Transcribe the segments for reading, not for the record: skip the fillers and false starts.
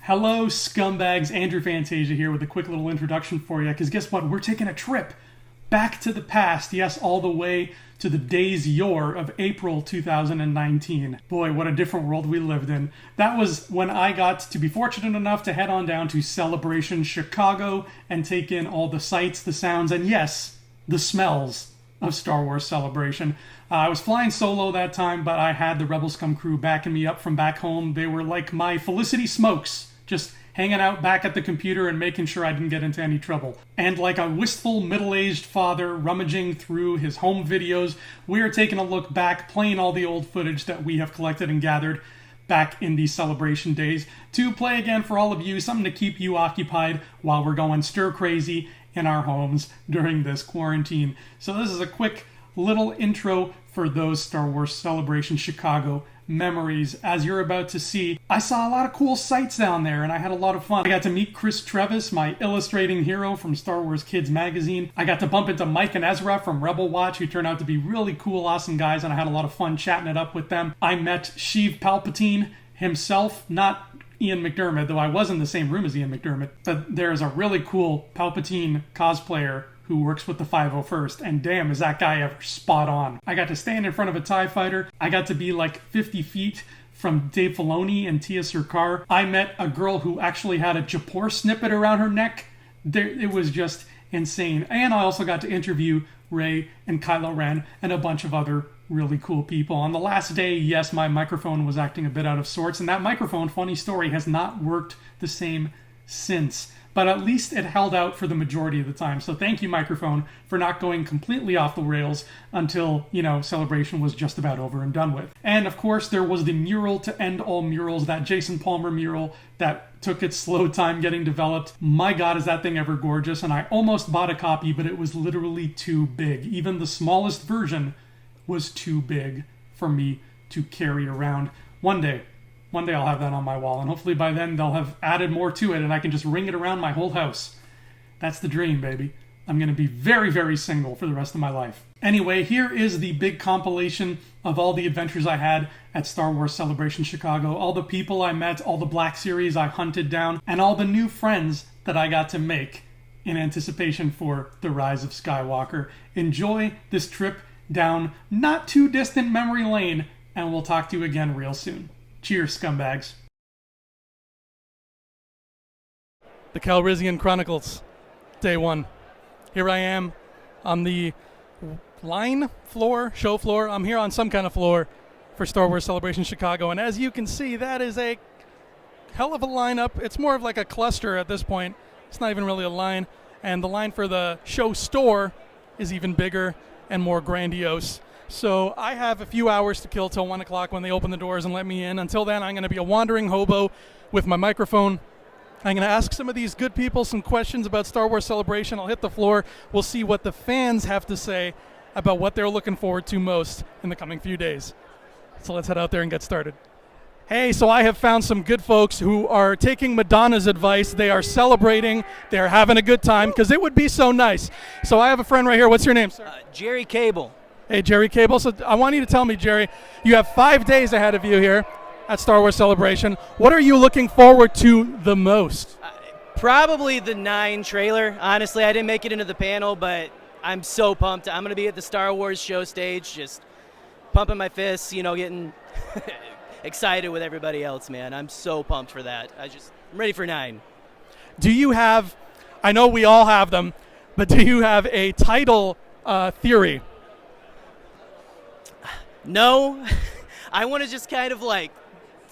Hello, scumbags. Andrew Fantasia here with a quick little introduction for you, because guess what? We're taking a trip back to the past. Yes, all the way to the days yore of April 2019. Boy, what a different world we lived in. That was when I got to be fortunate enough to head on down to Celebration Chicago and take in all the sights, the sounds, and yes, the smells of Star Wars Celebration. I was flying solo that time, but I had the Rebel Scum crew backing me up from back home. They were like my Felicity Smokes, just hanging out back at the computer and making sure I didn't get into any trouble. And like a wistful middle-aged father rummaging through his home videos, we are taking a look back, playing all the old footage that we have collected and gathered back in these celebration days to play again for all of you, something to keep you occupied while we're going stir crazy in our homes during this quarantine. So this is a quick little intro for those Star Wars Celebration Chicago memories. As you're about to see, I saw a lot of cool sights down there and I had a lot of fun. I got to meet Chris Trevis, my illustrating hero from Star Wars Kids magazine. I got to bump into Mike and Ezra from Rebel Watch, who turned out to be really cool, awesome guys, and I had a lot of fun chatting it up with them. I met Sheev Palpatine himself, not Ian McDermott, though I was in the same room as Ian McDermott, but there's a really cool Palpatine cosplayer who works with the 501st, and damn, is that guy ever spot on. I got to stand in front of a TIE fighter. I got to be like 50 feet from Dave Filoni and Tia Sircar. I met a girl who actually had a Japor snippet around her neck. It was just insane. And I also got to interview Rey and Kylo Ren and a bunch of other really cool people. On the last day, yes, my microphone was acting a bit out of sorts, and that microphone, funny story, has not worked the same since. But at least it held out for the majority of the time. So thank you, microphone, for not going completely off the rails until, Celebration was just about over and done with. And of course, there was the mural to end all murals, that Jason Palmer mural that took its slow time getting developed. My God, is that thing ever gorgeous. And I almost bought a copy, but it was literally too big. Even the smallest version was too big for me to carry around. One day I'll have that on my wall, and hopefully by then they'll have added more to it and I can just ring it around my whole house. That's the dream, baby. I'm going to be very, very single for the rest of my life. Anyway, here is the big compilation of all the adventures I had at Star Wars Celebration Chicago, all the people I met, all the Black Series I hunted down, and all the new friends that I got to make in anticipation for The Rise of Skywalker. Enjoy this trip down not too distant memory lane, and we'll talk to you again real soon. Cheers, scumbags. The Calrissian Chronicles, Day 1. Here I am on the show floor. I'm here on some kind of floor for Star Wars Celebration Chicago, and as you can see, that is a hell of a lineup. It's more of like a cluster at this point. It's not even really a line, and the line for the show store is even bigger and more grandiose. So I have a few hours to kill till 1 o'clock when they open the doors and let me in. Until then, I'm going to be a wandering hobo with my microphone. I'm going to ask some of these good people some questions about Star Wars Celebration. I'll hit the floor. We'll see what the fans have to say about what they're looking forward to most in the coming few days. So let's head out there and get started. Hey, so I have found some good folks who are taking Madonna's advice. They are celebrating. They are having a good time because it would be so nice. So I have a friend right here. What's your name, sir? Jerry Cable. Hey, Jerry Cable. So I want you to tell me, Jerry, you have 5 days ahead of you here at Star Wars Celebration. What are you looking forward to the most? Probably the 9 trailer. Honestly, I didn't make it into the panel, but I'm so pumped. I'm going to be at the Star Wars show stage, just pumping my fists, getting excited with everybody else, man. I'm so pumped for that. I'm ready for 9. Do you have, I know we all have them, but do you have a title theory? No, I want to just kind of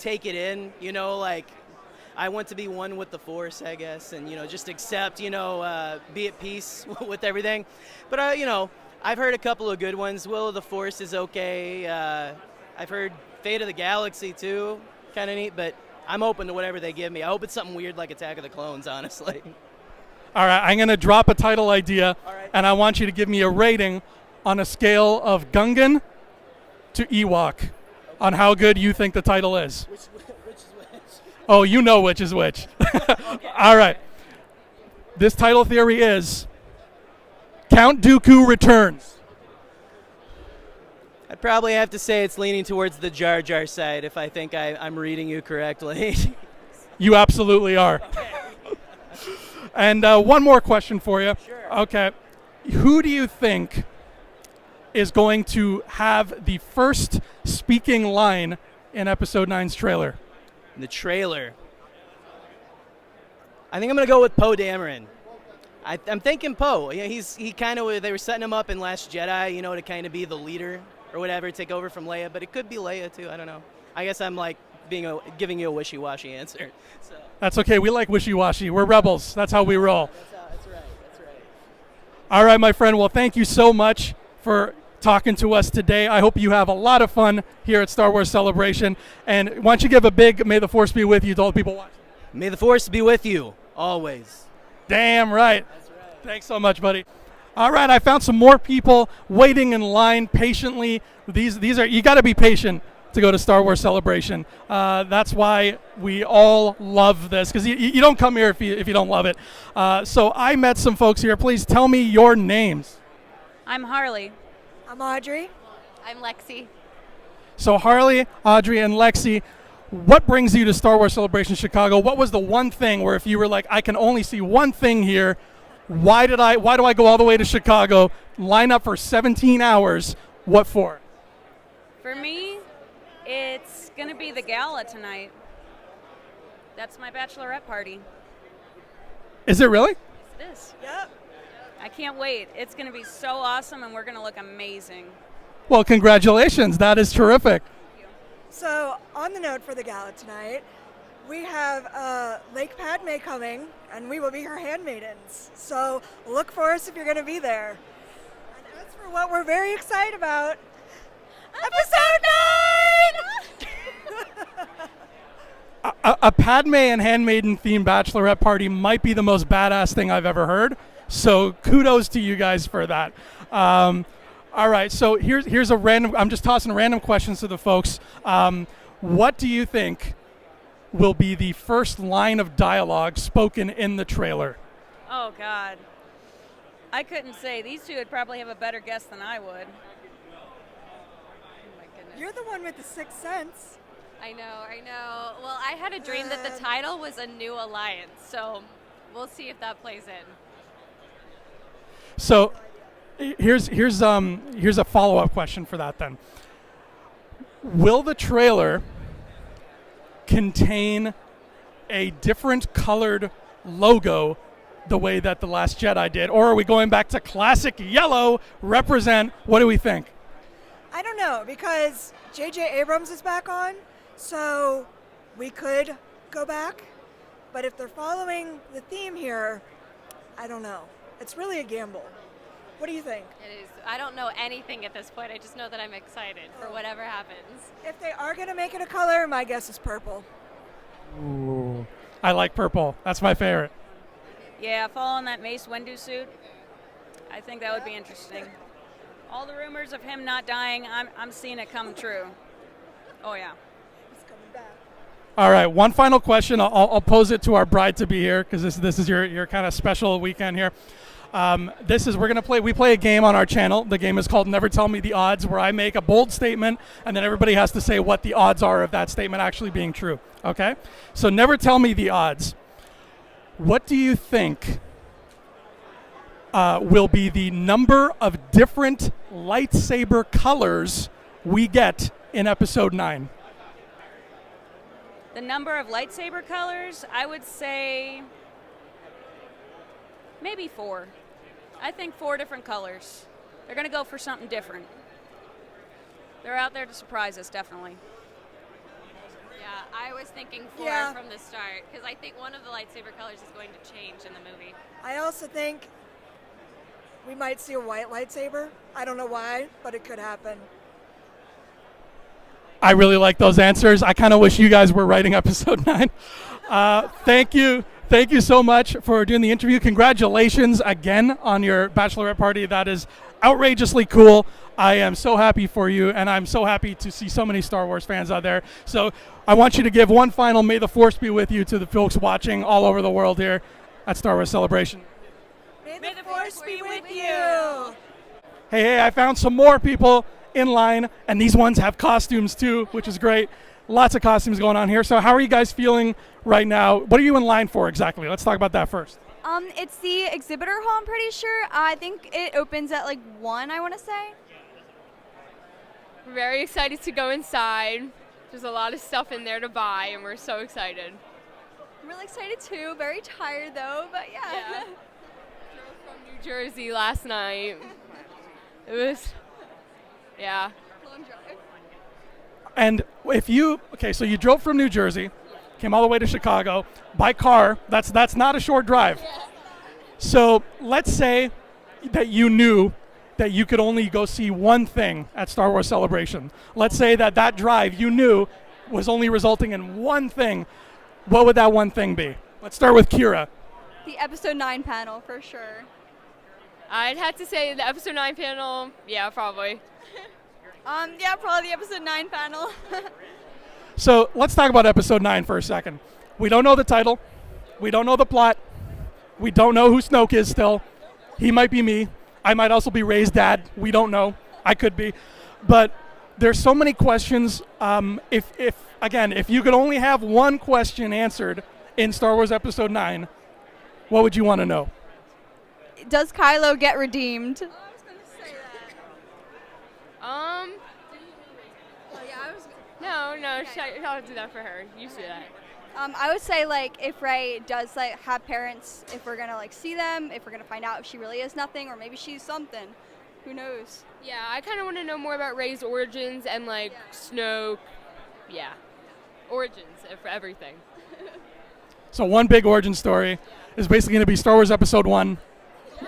take it in, I want to be one with the Force, I guess, and, just accept, be at peace with everything. But, I've heard a couple of good ones. Will of the Force is okay. I've heard Fate of the Galaxy, too, kind of neat, but I'm open to whatever they give me. I hope it's something weird like Attack of the Clones, honestly. All right, I'm going to drop a title idea, and I want you to give me a rating on a scale of Gungan to Ewok on how good you think the title is. Which is which? Oh, you know which is which. Okay. All right. This title theory is Count Dooku Returns. I'd probably have to say it's leaning towards the Jar Jar side if I think I'm reading you correctly. You absolutely are. And one more question for you. Sure. Okay. Who do you think is going to have the first speaking line in episode 9's trailer? The trailer. I think I'm gonna go with Poe Dameron. I'm thinking Poe. Yeah, he kind of, they were setting him up in Last Jedi, you know, to kind of be the leader or whatever, take over from Leia. But it could be Leia too. I don't know. I guess I'm like giving you a wishy-washy answer. So. That's okay. We like wishy-washy. We're rebels. That's how we roll. That's right. All right, my friend. Well, thank you so much for talking to us today. I hope you have a lot of fun here at Star Wars Celebration. And why don't you give a big "May the Force be with you" to all the people watching? May the Force be with you always. Damn right. That's right. Thanks so much, buddy. All right, I found some more people waiting in line patiently. These are, you got to be patient to go to Star Wars Celebration. That's why we all love this, because you don't come here if you don't love it. So I met some folks here. Please tell me your names. I'm Harley. I'm Audrey. I'm Lexi. So Harley, Audrey, and Lexi, what brings you to Star Wars Celebration Chicago? What was the one thing where if you were like, I can only see one thing here, why do I go all the way to Chicago, line up for 17 hours, what for? For me, it's going to be the gala tonight. That's my bachelorette party. Is it really? It is. Yep. I can't wait. It's going to be so awesome, and we're going to look amazing. Well, congratulations. That is terrific. So, on the note for the gala tonight, we have Lake Padme coming, and we will be her handmaidens. So, look for us if you're going to be there. And as for what we're very excited about, Episode 9! A Padme and Handmaiden themed bachelorette party might be the most badass thing I've ever heard. So kudos to you guys for that. All right, so here's a random. I'm just tossing random questions to the folks. What do you think will be the first line of dialogue spoken in the trailer? Oh, God. I couldn't say. These two would probably have a better guess than I would. Oh, my goodness. You're the one with the sixth sense. I know. Well, I had a dream that the title was a new alliance, so we'll see if that plays in. So here's a follow-up question for that then. Will the trailer contain a different colored logo the way that The Last Jedi did? Or are we going back to classic yellow, represent? What do we think? I don't know, because J.J. Abrams is back on, so we could go back. But if they're following the theme here, I don't know. It's really a gamble. What do you think? It is. I don't know anything at this point. I just know that I'm excited for whatever happens. If they are going to make it a color, my guess is purple. Ooh, I like purple. That's my favorite. Yeah, following that Mace Windu suit, I think that would be interesting. All the rumors of him not dying, I'm seeing it come true. Oh, yeah. He's coming back. All right, one final question. I'll pose it to our bride to be here, because this is your kind of special weekend here. We play a game on our channel. The game is called Never Tell Me the Odds, where I make a bold statement and then everybody has to say what the odds are of that statement actually being true. Okay? So never tell me the odds. What do you think will be the number of different lightsaber colors we get in episode 9? The number of lightsaber colors, I would say maybe 4. I think 4 different colors. They're going to go for something different. They're out there to surprise us, definitely. Yeah, I was thinking 4 from the start, because I think one of the lightsaber colors is going to change in the movie. I also think we might see a white lightsaber. I don't know why, but it could happen. I really like those answers. I kind of wish you guys were writing episode 9. Thank you. Thank you so much for doing the interview. Congratulations again on your bachelorette party. That is outrageously cool. I am so happy for you, and I'm so happy to see so many Star Wars fans out there. So I want you to give one final May the Force be with you to the folks watching all over the world here at Star Wars Celebration. May the Force be with you! Hey, I found some more people in line, and these ones have costumes too, which is great. Lots of costumes going on here. So how are you guys feeling right now? What are you in line for exactly? Let's talk about that first. It's the exhibitor hall, I'm pretty sure. I think it opens at like 1, I want to say. We're very excited to go inside. There's a lot of stuff in there to buy, and we're so excited. I'm really excited too. Very tired though, but yeah. Drove from New Jersey last night. It was, yeah. Long drive. And so you drove from New Jersey, came all the way to Chicago by car. That's not a short drive. So let's say that you knew that you could only go see one thing at Star Wars Celebration. Let's say that drive you knew was only resulting in one thing. What would that one thing be? Let's start with Kira. The episode 9 panel for sure. I'd have to say the episode 9 panel, yeah, probably. Yeah, probably the episode 9 panel. So let's talk about episode 9 for a second. We don't know the title. We don't know the plot. We don't know who Snoke is still. He might be me. I might also be Rey's dad. We don't know. I could be. But there's so many questions. If you could only have one question answered in Star Wars Episode 9, what would you want to know? Does Kylo get redeemed? No, I'll do that for her. You do that. I would say like if Rey does like have parents, if we're gonna like see them, if we're gonna find out if she really is nothing or maybe she's something. Who knows? Yeah, I kind of want to know more about Rey's origins and like Snoke. Yeah, origins for everything. So one big origin story is basically going to be Star Wars Episode 1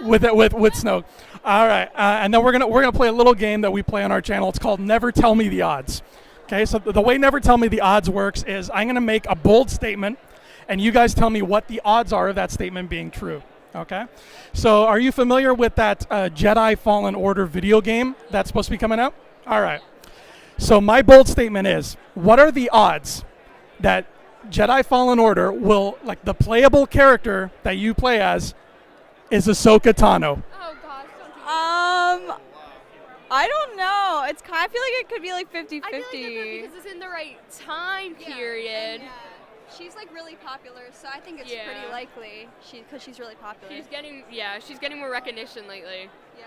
with Snoke. All right, and then we're gonna play a little game that we play on our channel. It's called Never Tell Me the Odds. Okay, so the way Never Tell Me the Odds works is I'm going to make a bold statement, and you guys tell me what the odds are of that statement being true. Okay? So are you familiar with that Jedi Fallen Order video game that's supposed to be coming out? All right. So my bold statement is, what are the odds that Jedi Fallen Order will, like the playable character that you play as, is Ahsoka Tano? Oh gosh, don't do that. I don't know. I feel like it could be like 50-50. I feel like because it's in the right time period. Yeah. She's like really popular, so I think it's Yeah. pretty likely because she's really popular. She's getting more recognition lately. Yeah.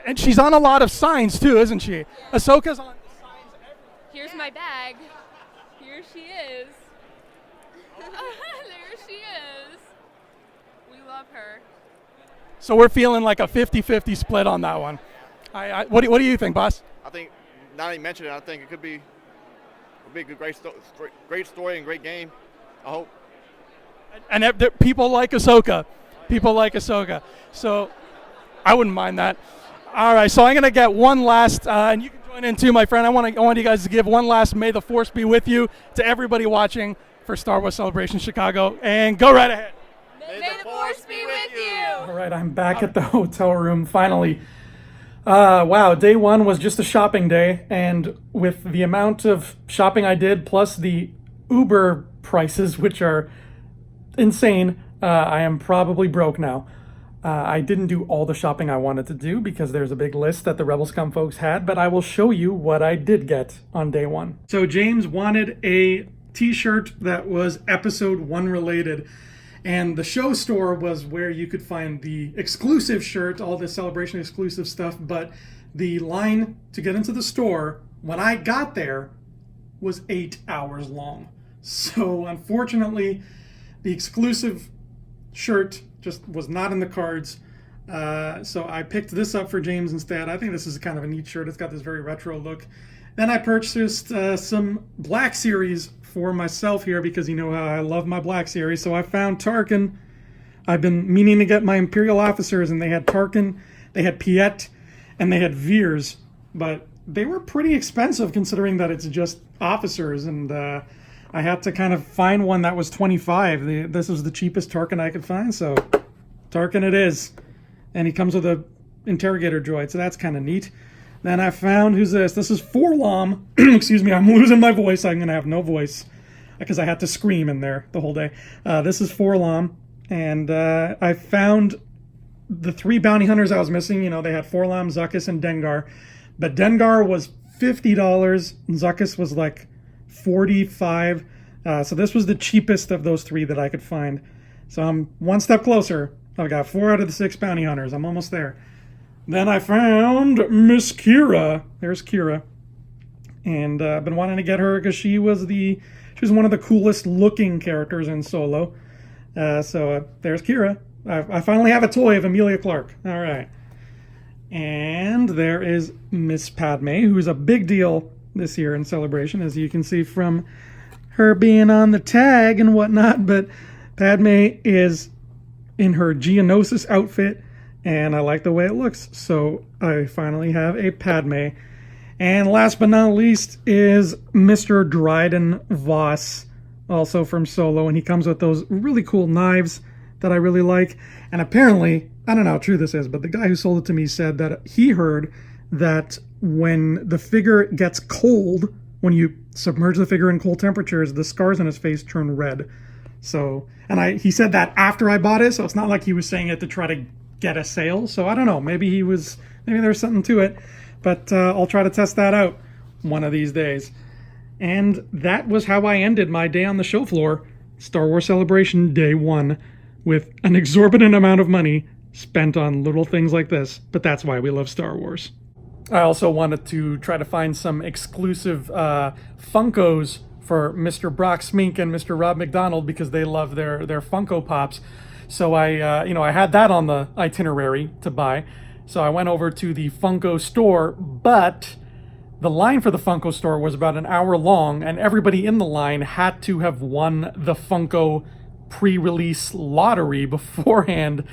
And she's on a lot of signs too, isn't she? Yeah. Ahsoka's on signs everywhere. Here's my bag. Here she is. There she is. We love her. So we're feeling like a 50-50 split on that one. What do you think, boss? I think, now that you mention it, I think it could be a great story and great game. I hope. And people like Ahsoka. People like Ahsoka. So I wouldn't mind that. All right, so I'm going to get one last, and you can join in too, my friend. I want you guys to give one last May the Force be with you to everybody watching for Star Wars Celebration Chicago. And go right ahead. May the Force be with you. All right, I'm back at the hotel room finally. Wow, day one was just a shopping day, and with the amount of shopping I did, plus the Uber prices, which are insane, I am probably broke now. I didn't do all the shopping I wanted to do because there's a big list that the Rebel Scum folks had, but I will show you what I did get on day one. So James wanted a t-shirt that was Episode 1 related. And the show store was where you could find the exclusive shirt, all the Celebration exclusive stuff, but the line to get into the store, when I got there, was 8 hours long. So unfortunately, the exclusive shirt just was not in the cards. So I picked this up for James instead. I think this is kind of a neat shirt. It's got this very retro look. Then I purchased some Black Series for myself here because you know how I love my Black Series. So I found Tarkin. I've been meaning to get my Imperial officers, and they had Tarkin, they had Piet, and they had Veers. But they were pretty expensive considering that it's just officers, and I had to kind of find one that was $25. This was the cheapest Tarkin I could find, so Tarkin it is. And he comes with a interrogator droid, so that's kind of neat. Then I found, who's this? This is Forlom. Excuse me, I'm losing my voice. I'm going to have no voice because I had to scream in there the whole day. This is Forlom. And I found the 3 bounty hunters I was missing. You know, they had Forlom, Zuckuss, and Dengar. But Dengar was $50, and Zuckuss was like $45. So this was the cheapest of those 3 that I could find. So I'm one step closer. I've got 4 out of the 6 bounty hunters. I'm almost there. Then I found Miss Kira. There's Kira. And I've been wanting to get her because she was one of the coolest looking characters in Solo. So there's Kira. I finally have a toy of Emilia Clarke. All right. And there is Miss Padme, who's a big deal this year in Celebration, as you can see from her being on the tag and whatnot. But Padme is in her Geonosis outfit, and I like the way it looks. So I finally have a Padme. And last but not least is Mr. Dryden Voss, also from Solo, and he comes with those really cool knives that I really like. And apparently, I don't know how true this is, but the guy who sold it to me said that he heard that when the figure gets cold, when you submerge the figure in cold temperatures, the scars on his face turn red. So, and he said that after I bought it, so it's not like he was saying it to try to get a sale. So I don't know, maybe there's something to it, but I'll try to test that out one of these days. And that was how I ended my day on the show floor, Star Wars Celebration Day 1, with an exorbitant amount of money spent on little things like this, but that's why we love Star Wars. I also wanted to try to find some exclusive Funkos for Mr. Brock Smink and Mr. Rob McDonald because they love their Funko Pops. So I had that on the itinerary to buy. So I went over to the Funko store, but the line for the Funko store was about an hour long, and everybody in the line had to have won the Funko pre-release lottery beforehand.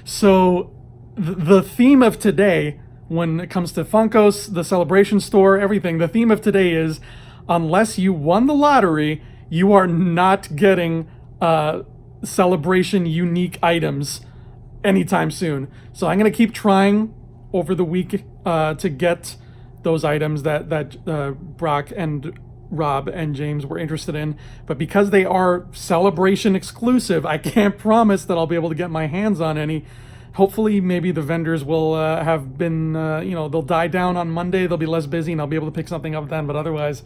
So the theme of today, when it comes to Funkos, the Celebration store, everything, the theme of today is, unless you won the lottery, you are not getting Celebration unique items anytime soon. So I'm going to keep trying over the week to get those items that Brock and Rob and James were interested in. But because they are Celebration exclusive, I can't promise that I'll be able to get my hands on any. Hopefully, maybe the vendors will have been, they'll die down on Monday. They'll be less busy and I'll be able to pick something up then. But otherwise,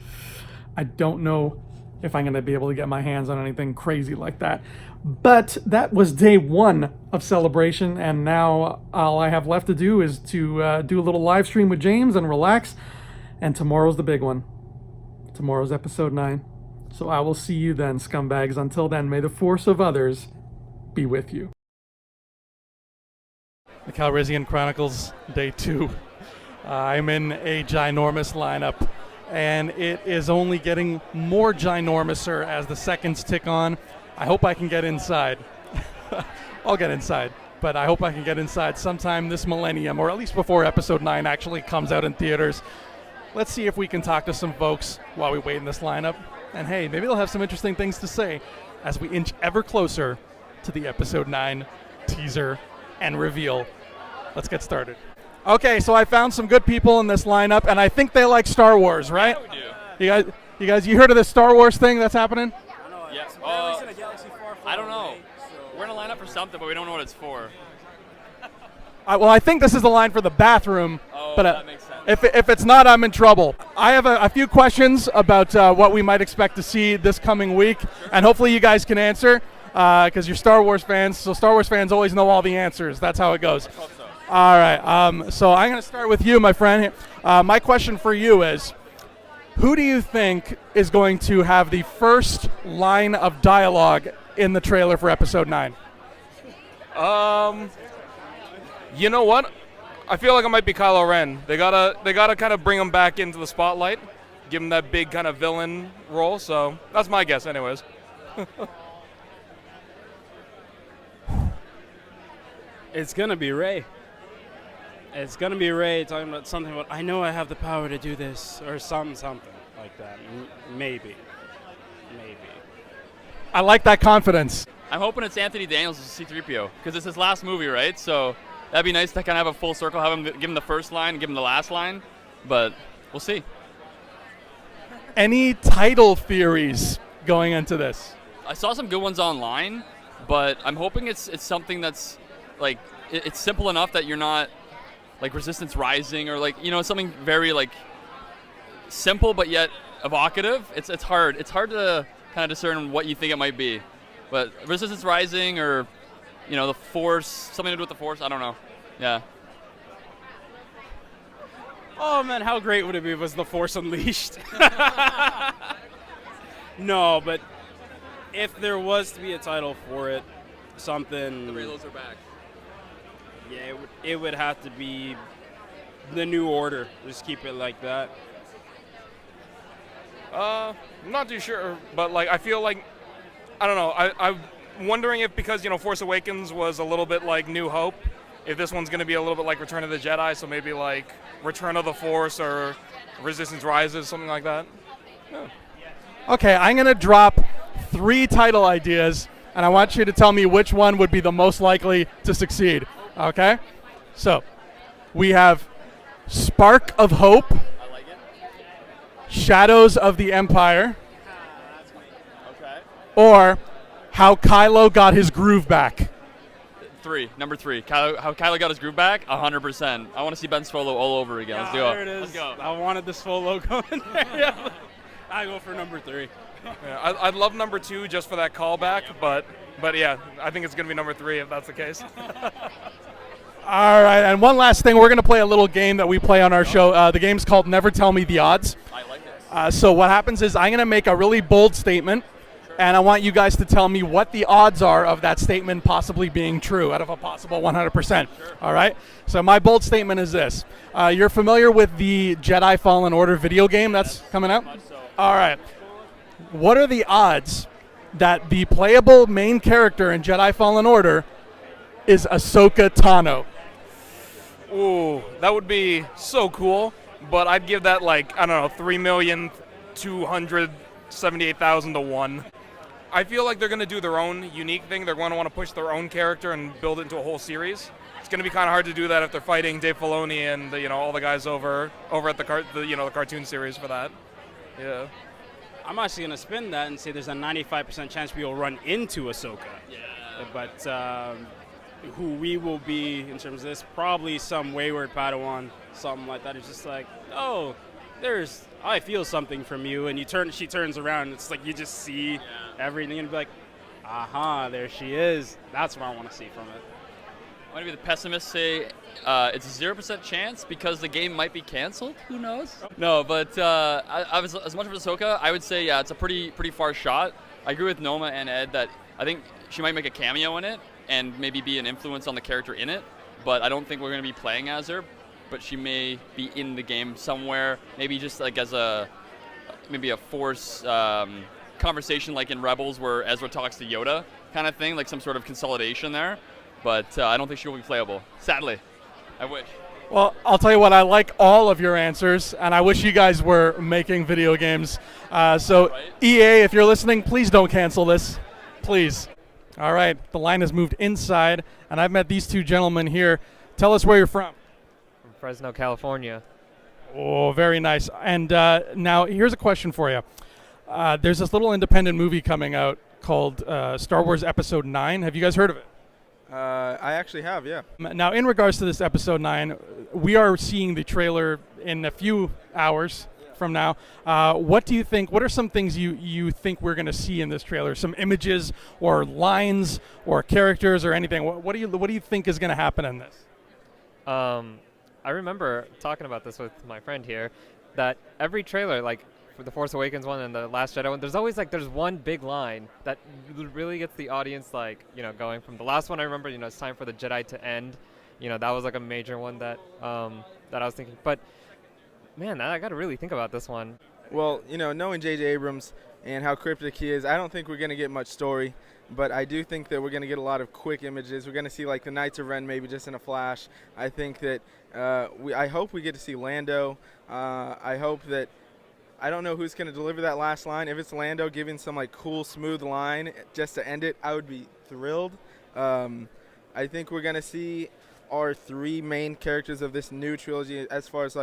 I don't know if I'm going to be able to get my hands on anything crazy like that. But that was day 1 of Celebration, and now all I have left to do is to do a little live stream with James and relax. And tomorrow's the big one. Tomorrow's episode 9. So I will see you then, scumbags. Until then, may the force of others be with you. The Calrissian Chronicles, day 2. I'm in a ginormous lineup, and it is only getting more ginormouser as the seconds tick on. I hope I can get inside. I'll get inside, but I hope I can get inside sometime this millennium, or at least before episode 9 actually comes out in theaters. Let's see if we can talk to some folks while we wait in this lineup. And hey, maybe they'll have some interesting things to say as we inch ever closer to the episode 9 teaser and reveal. Let's get started. Okay, so I found some good people in this lineup, and I think they like Star Wars, right? Yeah, we do. You guys, you heard of this Star Wars thing that's happening? Yeah. I don't know. We're in a lineup for something, but we don't know what it's for. Well, I think this is the line for the bathroom. Oh, but that makes sense. If it's not, I'm in trouble. I have a few questions about what we might expect to see this coming week, and hopefully you guys can answer, because you're Star Wars fans, so Star Wars fans always know all the answers. That's how it goes. I hope so. All right, so I'm going to start with you, my friend. My question for you is, who do you think is going to have the first line of dialogue in the trailer for episode 9? You know what? I feel like it might be Kylo Ren. They gotta kind of bring him back into the spotlight, give him that big kind of villain role. So that's my guess, anyways. It's gonna be Rey. It's gonna be Rey talking about something about, I know I have the power to do this, or something like that. Maybe. I like that confidence. I'm hoping it's Anthony Daniels as C-3PO, because it's his last movie, right? So that'd be nice to kind of have a full circle, have him give him the first line and give him the last line, but we'll see. Any title theories going into this? I saw some good ones online, but I'm hoping it's something that's like it's simple enough that you're not like Resistance Rising or like something very like simple but yet evocative. It's hard. It's hard to kind of discern what you think it might be. But Resistance Rising or, the Force, something to do with the Force, I don't know. Yeah. Oh man, how great would it be if it was the Force Unleashed? No, but if there was to be a title for it, something. The Reylos are back. Yeah, it would have to be the New Order. Just keep it like that. I'm not too sure, but I feel like, I don't know. I'm wondering if because Force Awakens was a little bit like New Hope, if this one's going to be a little bit like Return of the Jedi, so maybe like Return of the Force or Resistance Rises, something like that. Yeah. Okay, I'm going to drop 3 title ideas, and I want you to tell me which one would be the most likely to succeed. Okay? So, we have Spark of Hope, I like it. Shadows of the Empire, Okay. or How Kylo Got His Groove Back. Number 3. How Kylo got his groove back? 100%. I want to see Ben Solo all over again. Let's do it. There it is. Let's go. I wanted the slow logo in there. Yeah. I go for number 3. Yeah, I'd love number 2 just for that callback, but yeah, I think it's going to be number 3 if that's the case. All right, and one last thing. We're going to play a little game that we play on our show. The game's called Never Tell Me the Odds. I like it. So what happens is I'm going to make a really bold statement, and I want you guys to tell me what the odds are of that statement possibly being true out of a possible 100%. All right? So my bold statement is this. You're familiar with the Jedi Fallen Order video game that's coming out? All right. What are the odds that the playable main character in Jedi Fallen Order is Ahsoka Tano? Ooh, that would be so cool, but I'd give that 3,278,000 to 1. I feel like they're going to do their own unique thing. They're going to want to push their own character and build it into a whole series. It's going to be kind of hard to do that if they're fighting Dave Filoni and all the guys over at the cartoon series for that. Yeah. I'm actually going to spin that and say there's a 95% chance we will run into Ahsoka. Yeah. But who we will be in terms of this, probably some wayward Padawan, something like that. It's just like, oh, I feel something from you, and she turns around, and it's like you just see everything, and be like, aha, there she is. That's what I want to see from it. I'm going to be the pessimist, say it's a 0% chance because the game might be canceled. Who knows? No, but I was, as much of Ahsoka, I would say, yeah, it's a pretty far shot. I agree with Noma and Ed that I think she might make a cameo in it and maybe be an influence on the character in it, but I don't think we're going to be playing as her. But she may be in the game somewhere, maybe just like as maybe a Force conversation like in Rebels where Ezra talks to Yoda kind of thing, like some sort of consolidation there. But I don't think she will be playable, sadly. I wish. Well, I'll tell you what, I like all of your answers, and I wish you guys were making video games. So Right. EA, if you're listening, please don't cancel this. Please. All right, the line has moved inside, and I've met these 2 gentlemen here. Tell us where you're from. Fresno, California. Oh, very nice. And now here's a question for you. There's this little independent movie coming out called Star Wars Episode 9. Have you guys heard of it? I actually have, yeah. Now, in regards to this Episode 9, we are seeing the trailer in a few hours from now. What do you think? What are some things you think we're going to see in this trailer? Some images or lines or characters or anything? What do you think is going to happen in this? I remember talking about this with my friend here, that every trailer, like for the Force Awakens one and the Last Jedi one, there's always there's one big line that really gets the audience going. From the last one, I remember, it's time for the Jedi to end. That was a major one that I was thinking. But man, I got to really think about this one. Well, knowing J.J. Abrams and how cryptic he is, I don't think we're going to get much story. But I do think that we're going to get a lot of quick images. We're going to see the Knights of Ren maybe just in a flash. I think that I hope we get to see Lando. I hope that I don't know who's going to deliver that last line. If it's Lando giving some cool, smooth line just to end it, I would be thrilled. I think we're going to see our 3 main characters of this new trilogy as far as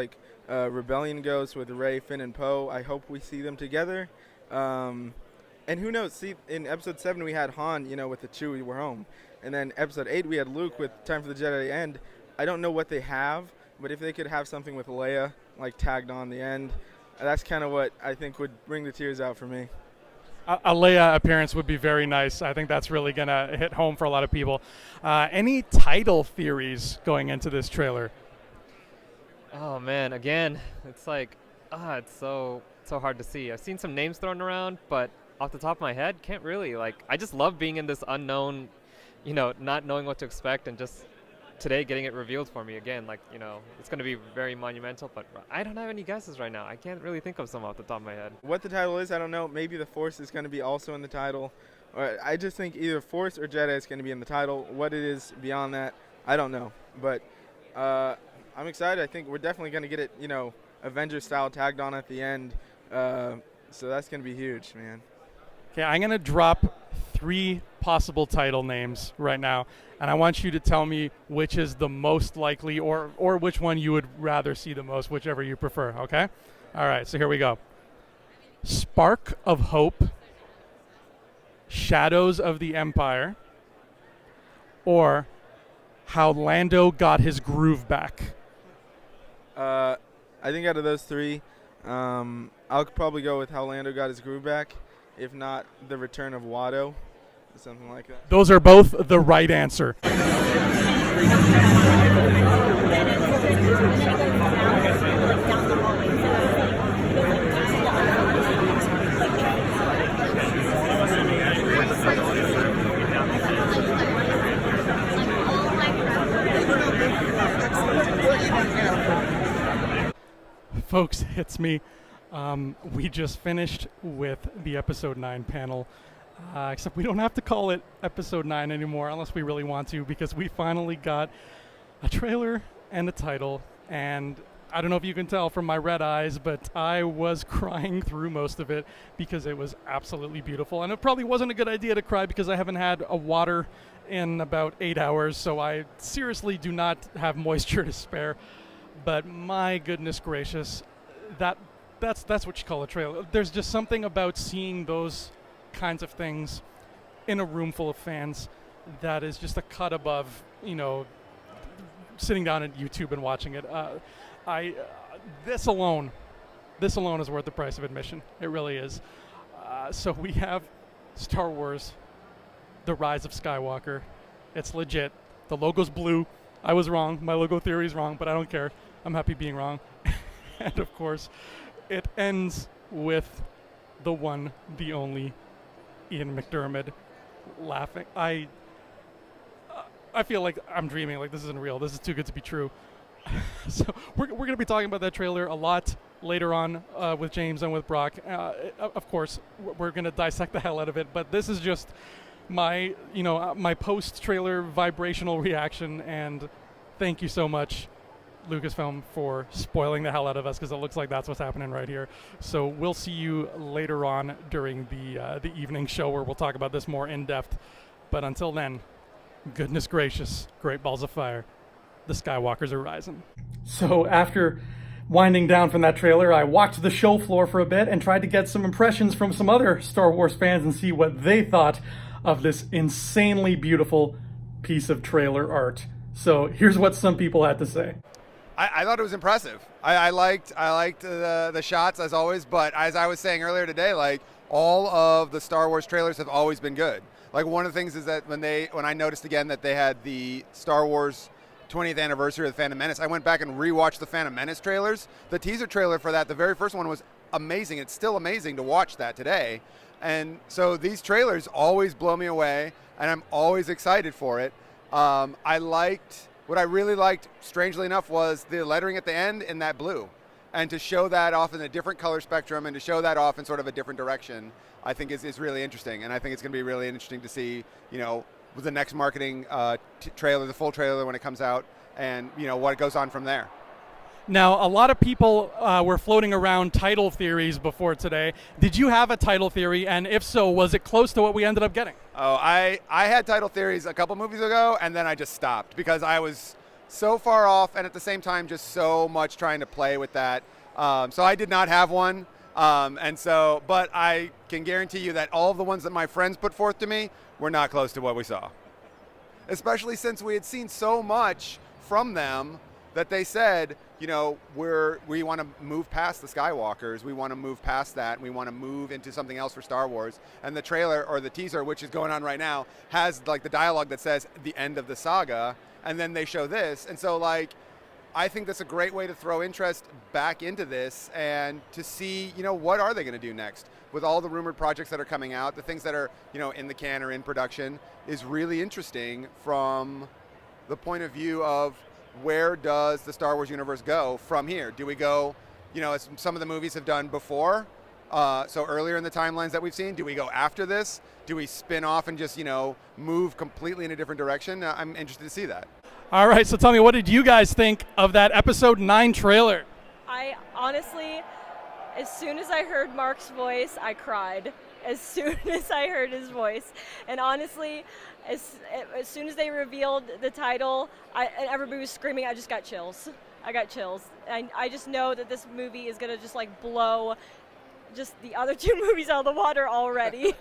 Rebellion goes with Rey, Finn, and Poe. I hope we see them together. And who knows? See, in Episode 7 we had Han, with the Chewie, we're home. And then Episode 8 we had Luke with Time for the Jedi to End. I don't know what they have, but if they could have something with Leia, tagged on the end, that's kind of what I think would bring the tears out for me. A Leia appearance would be very nice. I think that's really going to hit home for a lot of people. Any title theories going into this trailer? Oh man, again, it's like, it's so hard to see. I've seen some names thrown around, but off the top of my head, can't really. Like, I just love being in this unknown, not knowing what to expect, and just today getting it revealed for me again. Like, it's going to be very monumental, but I don't have any guesses right now. I can't really think of some off the top of my head. What the title is, I don't know. Maybe the Force is going to be also in the title. Or I just think either Force or Jedi is going to be in the title. What it is beyond that, I don't know. But I'm excited. I think we're definitely going to get it, Avengers style tagged on at the end. So that's going to be huge, man. Okay, I'm going to drop 3 possible title names right now, and I want you to tell me which is the most likely or which one you would rather see the most, whichever you prefer, okay? All right, so here we go. Spark of Hope, Shadows of the Empire, or How Lando Got His Groove Back. I think out of those 3, I'll probably go with How Lando Got His Groove Back, if not The Return of Watto, something like that. Those are both the right answer. Folks, it's me. We just finished with the episode 9 panel, except we don't have to call it episode 9 anymore unless we really want to, because we finally got a trailer and a title, and I don't know if you can tell from my red eyes, but I was crying through most of it because it was absolutely beautiful. And it probably wasn't a good idea to cry because I haven't had a water in about 8 hours, so I seriously do not have moisture to spare. But my goodness gracious, that's what you call a trailer. There's just something about seeing those kinds of things in a room full of fans that is just a cut above, sitting down at YouTube and watching it. This alone is worth the price of admission. It really is. So we have Star Wars, The Rise of Skywalker. It's legit. The logo's blue. I was wrong. My logo theory is wrong, but I don't care. I'm happy being wrong. And of course, it ends with the one, the only Ian McDiarmid laughing. I feel like I'm dreaming, like this isn't real. This is too good to be true. So we're going to be talking about that trailer a lot later on with James and with Brock. Of course, we're going to dissect the hell out of it, but this is just my post-trailer vibrational reaction, and thank you so much, Lucasfilm, for spoiling the hell out of us, because it looks like that's what's happening right here. So we'll see you later on during the evening show where we'll talk about this more in depth. But until then, goodness gracious, great balls of fire. The Skywalkers are rising. So after winding down from that trailer, I walked the show floor for a bit and tried to get some impressions from some other Star Wars fans and see what they thought of this insanely beautiful piece of trailer art. So here's what some people had to say. I thought it was impressive. I liked the shots as always, but as I was saying earlier today, like all of the Star Wars trailers have always been good. Like one of the things is that when I noticed again that they had the Star Wars 20th anniversary of the Phantom Menace, I went back and rewatched the Phantom Menace trailers. The teaser trailer for that, the very first one, was amazing. It's still amazing to watch that today. And so these trailers always blow me away, and I'm always excited for it. What I really liked, strangely enough, was the lettering at the end in that blue. And to show that off in a different color spectrum and to show that off in sort of a different direction, I think is really interesting. And I think it's going to be really interesting to see, with the next marketing trailer, the full trailer when it comes out, and, what goes on from there. Now, a lot of people were floating around title theories before today. Did you have a title theory? And if so, was it close to what we ended up getting? Oh, I had title theories a couple movies ago, and then I just stopped because I was so far off, and at the same time just so much trying to play with that. So I did not have one. But I can guarantee you that all of the ones that my friends put forth to me were not close to what we saw. Especially since we had seen so much from them that they said, you know, we want to move past the Skywalkers. We want to move past that. And we want to move into something else for Star Wars. And the trailer or the teaser, which is going on right now, has like the dialogue that says the end of the saga. And then they show this. And so like, I think that's a great way to throw interest back into this and to see, you know, what are they going to do next with all the rumored projects that are coming out, the things that are, you know, in the can or in production is really interesting from the point of view of where does the Star Wars universe go from here? Do we go, you know, as some of the movies have done before, so earlier in the timelines that we've seen, do we go after this? Do we spin off and just, you know, move completely in a different direction? I'm interested to see that. All right, so tell me, what did you guys think of that episode 9 trailer? I honestly, as soon as I heard Mark's voice, I cried. As soon as I heard his voice. And honestly, as soon as they revealed the title, and everybody was screaming, I just got chills. I got chills. I just know that this movie is going to just like blow just the other 2 movies out of the water already.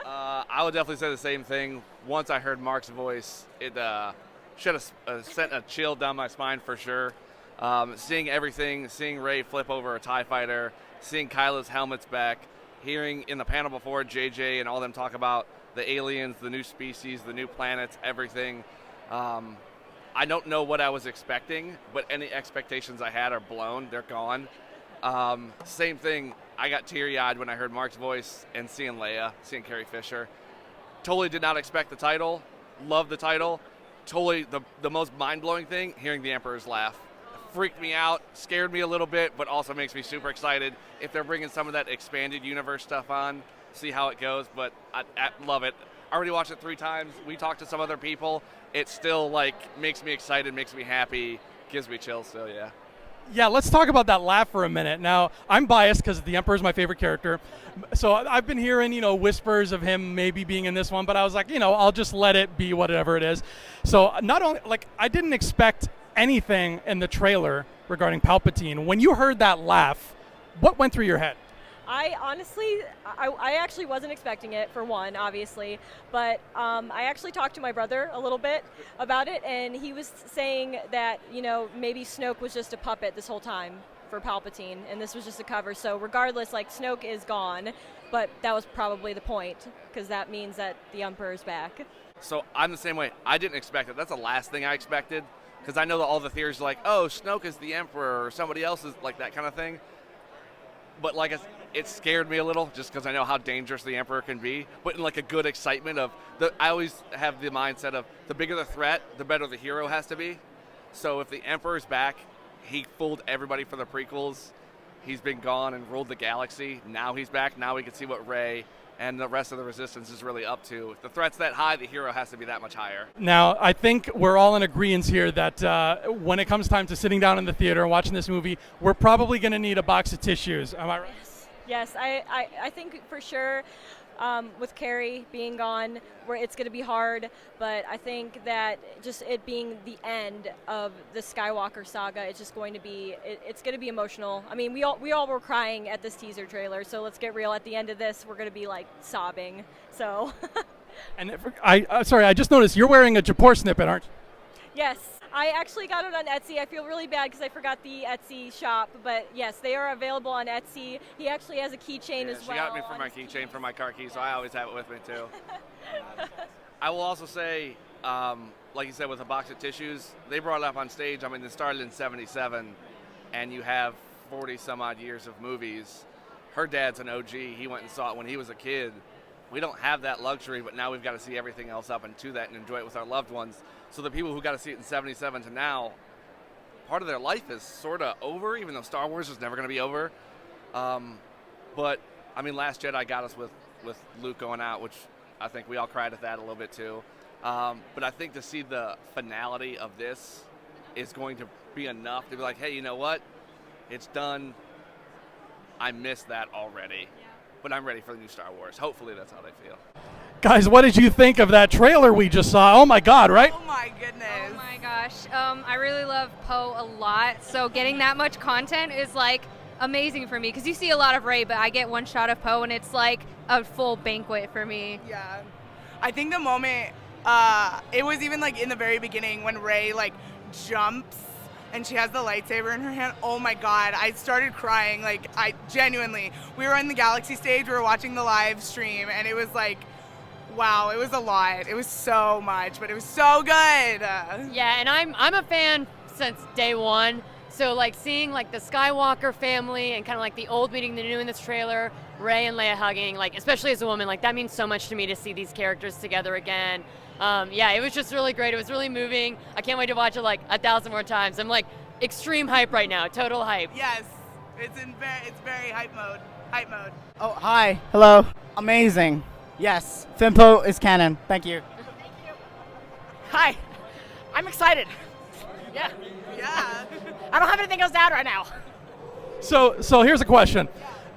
I would definitely say the same thing. Once I heard Mark's voice, it should have sent a chill down my spine for sure. Seeing everything, seeing Rey flip over a TIE fighter, seeing Kylo's helmet's back, hearing in the panel before JJ and all them talk about the aliens, the new species, the new planets, everything. I don't know what I was expecting, but any expectations I had are blown. They're gone. Same thing. I got teary-eyed when I heard Mark's voice and seeing Leia, seeing Carrie Fisher. Totally did not expect the title. Love the title. Totally the most mind-blowing thing, hearing the Emperor's laugh. Freaked me out, scared me a little bit, but also makes me super excited if they're bringing some of that expanded universe stuff on, see how it goes, but I love it. I already watched it 3 times. We talked to some other people. It still like makes me excited, makes me happy, gives me chills, so yeah. Yeah, let's talk about that laugh for a minute. Now, I'm biased because the Emperor's my favorite character. So I've been hearing, you know, whispers of him maybe being in this one, but I was like, you know, I'll just let it be whatever it is. So not only, like, I didn't expect anything in the trailer regarding Palpatine. When you heard that laugh, what went through your head? I honestly, I actually wasn't expecting it, for one, obviously, but I actually talked to my brother a little bit about it, and he was saying that, you know, maybe Snoke was just a puppet this whole time for Palpatine, and this was just a cover. So regardless, like, Snoke is gone, but that was probably the point, because that means that the Emperor's back. So I'm the same way. I didn't expect it. That's the last thing I expected, because I know that all the theories are like, oh, Snoke is the Emperor, or somebody else is like that kind of thing. But like it scared me a little just because I know how dangerous the Emperor can be, but in like a good excitement of I always have the mindset of the bigger the threat, the better the hero has to be. So if the Emperor's back, he fooled everybody for the prequels. He's been gone and ruled the galaxy. Now he's back. Now we can see what Rey and the rest of the Resistance is really up to. If the threat's that high, the hero has to be that much higher. Now, I think we're all in agreement here that when it comes time to sitting down in the theater and watching this movie, we're probably going to need a box of tissues. Am I right? Yes, I think for sure with Carrie being gone, where it's going to be hard, but I think that just it being the end of the Skywalker saga, it's just going to be, it's going to be emotional. I mean, we all were crying at this teaser trailer, so let's get real. At the end of this, we're going to be like sobbing. So. And sorry, I just noticed you're wearing a Japor snippet, aren't you? Yes. I actually got it on Etsy. I feel really bad because I forgot the Etsy shop, but yes, they are available on Etsy. He actually has a keychain as well. She got me for my keychain for my car keys, so I always have it with me too. I will also say, like you said, with a box of tissues, they brought it up on stage. I mean, it started in '77, and you have 40 some odd years of movies. Her dad's an OG. He went and saw it when he was a kid. We don't have that luxury, but now we've got to see everything else up and to that and enjoy it with our loved ones. So the people who got to see it in '77 to now, part of their life is sort of over, even though Star Wars is never going to be over. But, I mean, Last Jedi got us with Luke going out, which I think we all cried at that a little bit too. But I think to see the finality of this is going to be enough to be like, hey, you know what? It's done. I missed that already. Yeah. But I'm ready for the new Star Wars. Hopefully that's how they feel. Guys, what did you think of that trailer we just saw? Oh my God, right? Oh my goodness. Oh my gosh. I really love Poe a lot. So getting that much content is like amazing for me because you see a lot of Rey, but I get one shot of Poe and it's like a full banquet for me. Yeah. I think the moment, it was even like in the very beginning when Rey like jumps and she has the lightsaber in her hand. Oh my God, I started crying. Like, I genuinely, we were in the Galaxy stage, we were watching the live stream, and it was like, wow, it was a lot. It was so much, but it was so good. Yeah, and I'm a fan since day one. So like seeing like the Skywalker family and kind of like the old meeting the new in this trailer, Rey and Leia hugging, like especially as a woman, like that means so much to me to see these characters together again. Yeah, it was just really great. It was really moving. I can't wait to watch it like 1,000 more times. I'm like extreme hype right now, total hype. Yes, it's very hype mode. Hype mode. Oh, hi. Hello. Amazing. Yes, Finpo is canon. Thank you. Hi. I'm excited. Yeah. Yeah. I don't have anything else to add right now. So here's a question.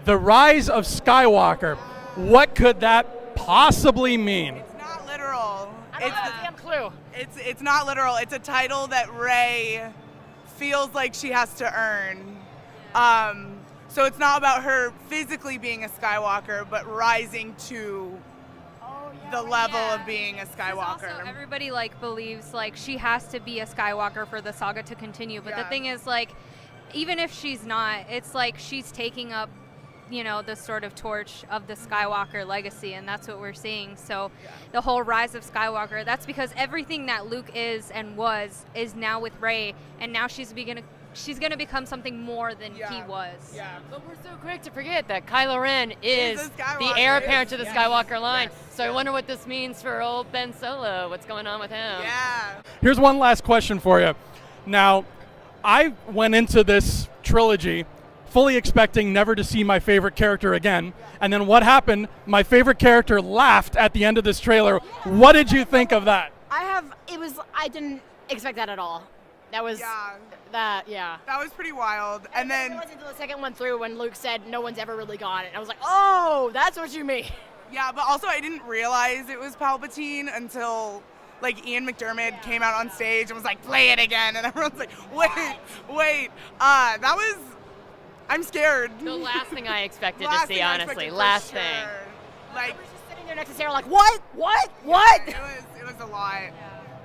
The rise of Skywalker, what could that possibly mean? It's not literal. I don't have a damn clue. It's not literal. It's a title that Rey feels like she has to earn. So it's not about her physically being a Skywalker, but rising to the level of being a Skywalker. Also, everybody like believes like she has to be a Skywalker for the saga to continue. But the thing is, like, even if she's not, it's like she's taking up, you know, the sort of torch of the Skywalker legacy, and that's what we're seeing. So the whole rise of Skywalker, that's because everything that Luke is and was is now with Rey, and now she's gonna become something more than he was. Yeah, but we're so quick to forget that Kylo Ren is the heir apparent to the Skywalker line. So I wonder what this means for old Ben Solo. What's going on with him? Yeah. Here's one last question for you. Now, I went into this trilogy fully expecting never to see my favorite character again. And then what happened? My favorite character laughed at the end of this trailer. What did you think of that? I didn't expect that at all. That was That was pretty wild. And then it wasn't until the second one through when Luke said no one's ever really gone. And I was like, oh, that's what you mean. Yeah, but also I didn't realize it was Palpatine until like Ian McDermott came out on stage and was like, play it again, and everyone's like, wait. That was, I'm scared. The last thing I expected to see, honestly. Last thing. Like, I was just sitting there next to Sarah like, what? It was a lot.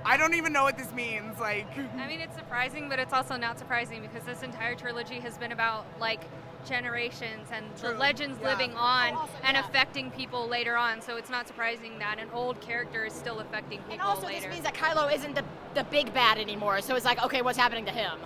I don't even know what this means. Like, I mean, it's surprising, but it's also not surprising because this entire trilogy has been about like generations and the legends living on and affecting people later on. So it's not surprising that an old character is still affecting people And also later. this means that Kylo isn't the big bad anymore. So it's like, okay, what's happening to him?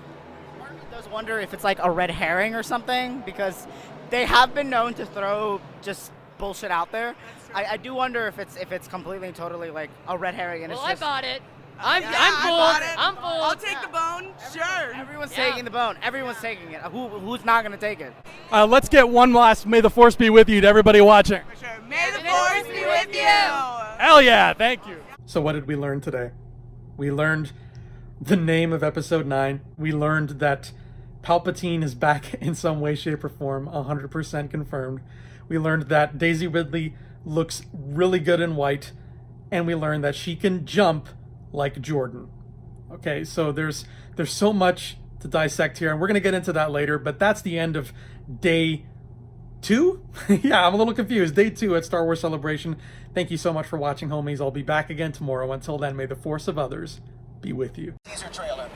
Does wonder if it's like a red herring or something, because they have been known to throw just bullshit out there. I do wonder if it's completely and totally like a red herring and Well, it's just. I bought it. I bought it. I'm full. I'll take the bone. Sure. Everyone's taking the bone. Everyone's taking it. Who's not going to take it? Let's get one last "May the Force be with you" to everybody watching. May the Force be with you. Hell yeah, thank you. So what did we learn today? We learned the name of Episode 9. We learned that Palpatine is back in some way, shape, or form, 100% confirmed. We learned that Daisy Ridley looks really good in white, and we learned that she can jump like Jordan. Okay, so there's so much to dissect here, and we're going to get into that later, but that's the end of day 2? Yeah, I'm a little confused. Day 2 at Star Wars Celebration. Thank you so much for watching, homies. I'll be back again tomorrow. Until then, may the force of others be with you. Teaser trailer.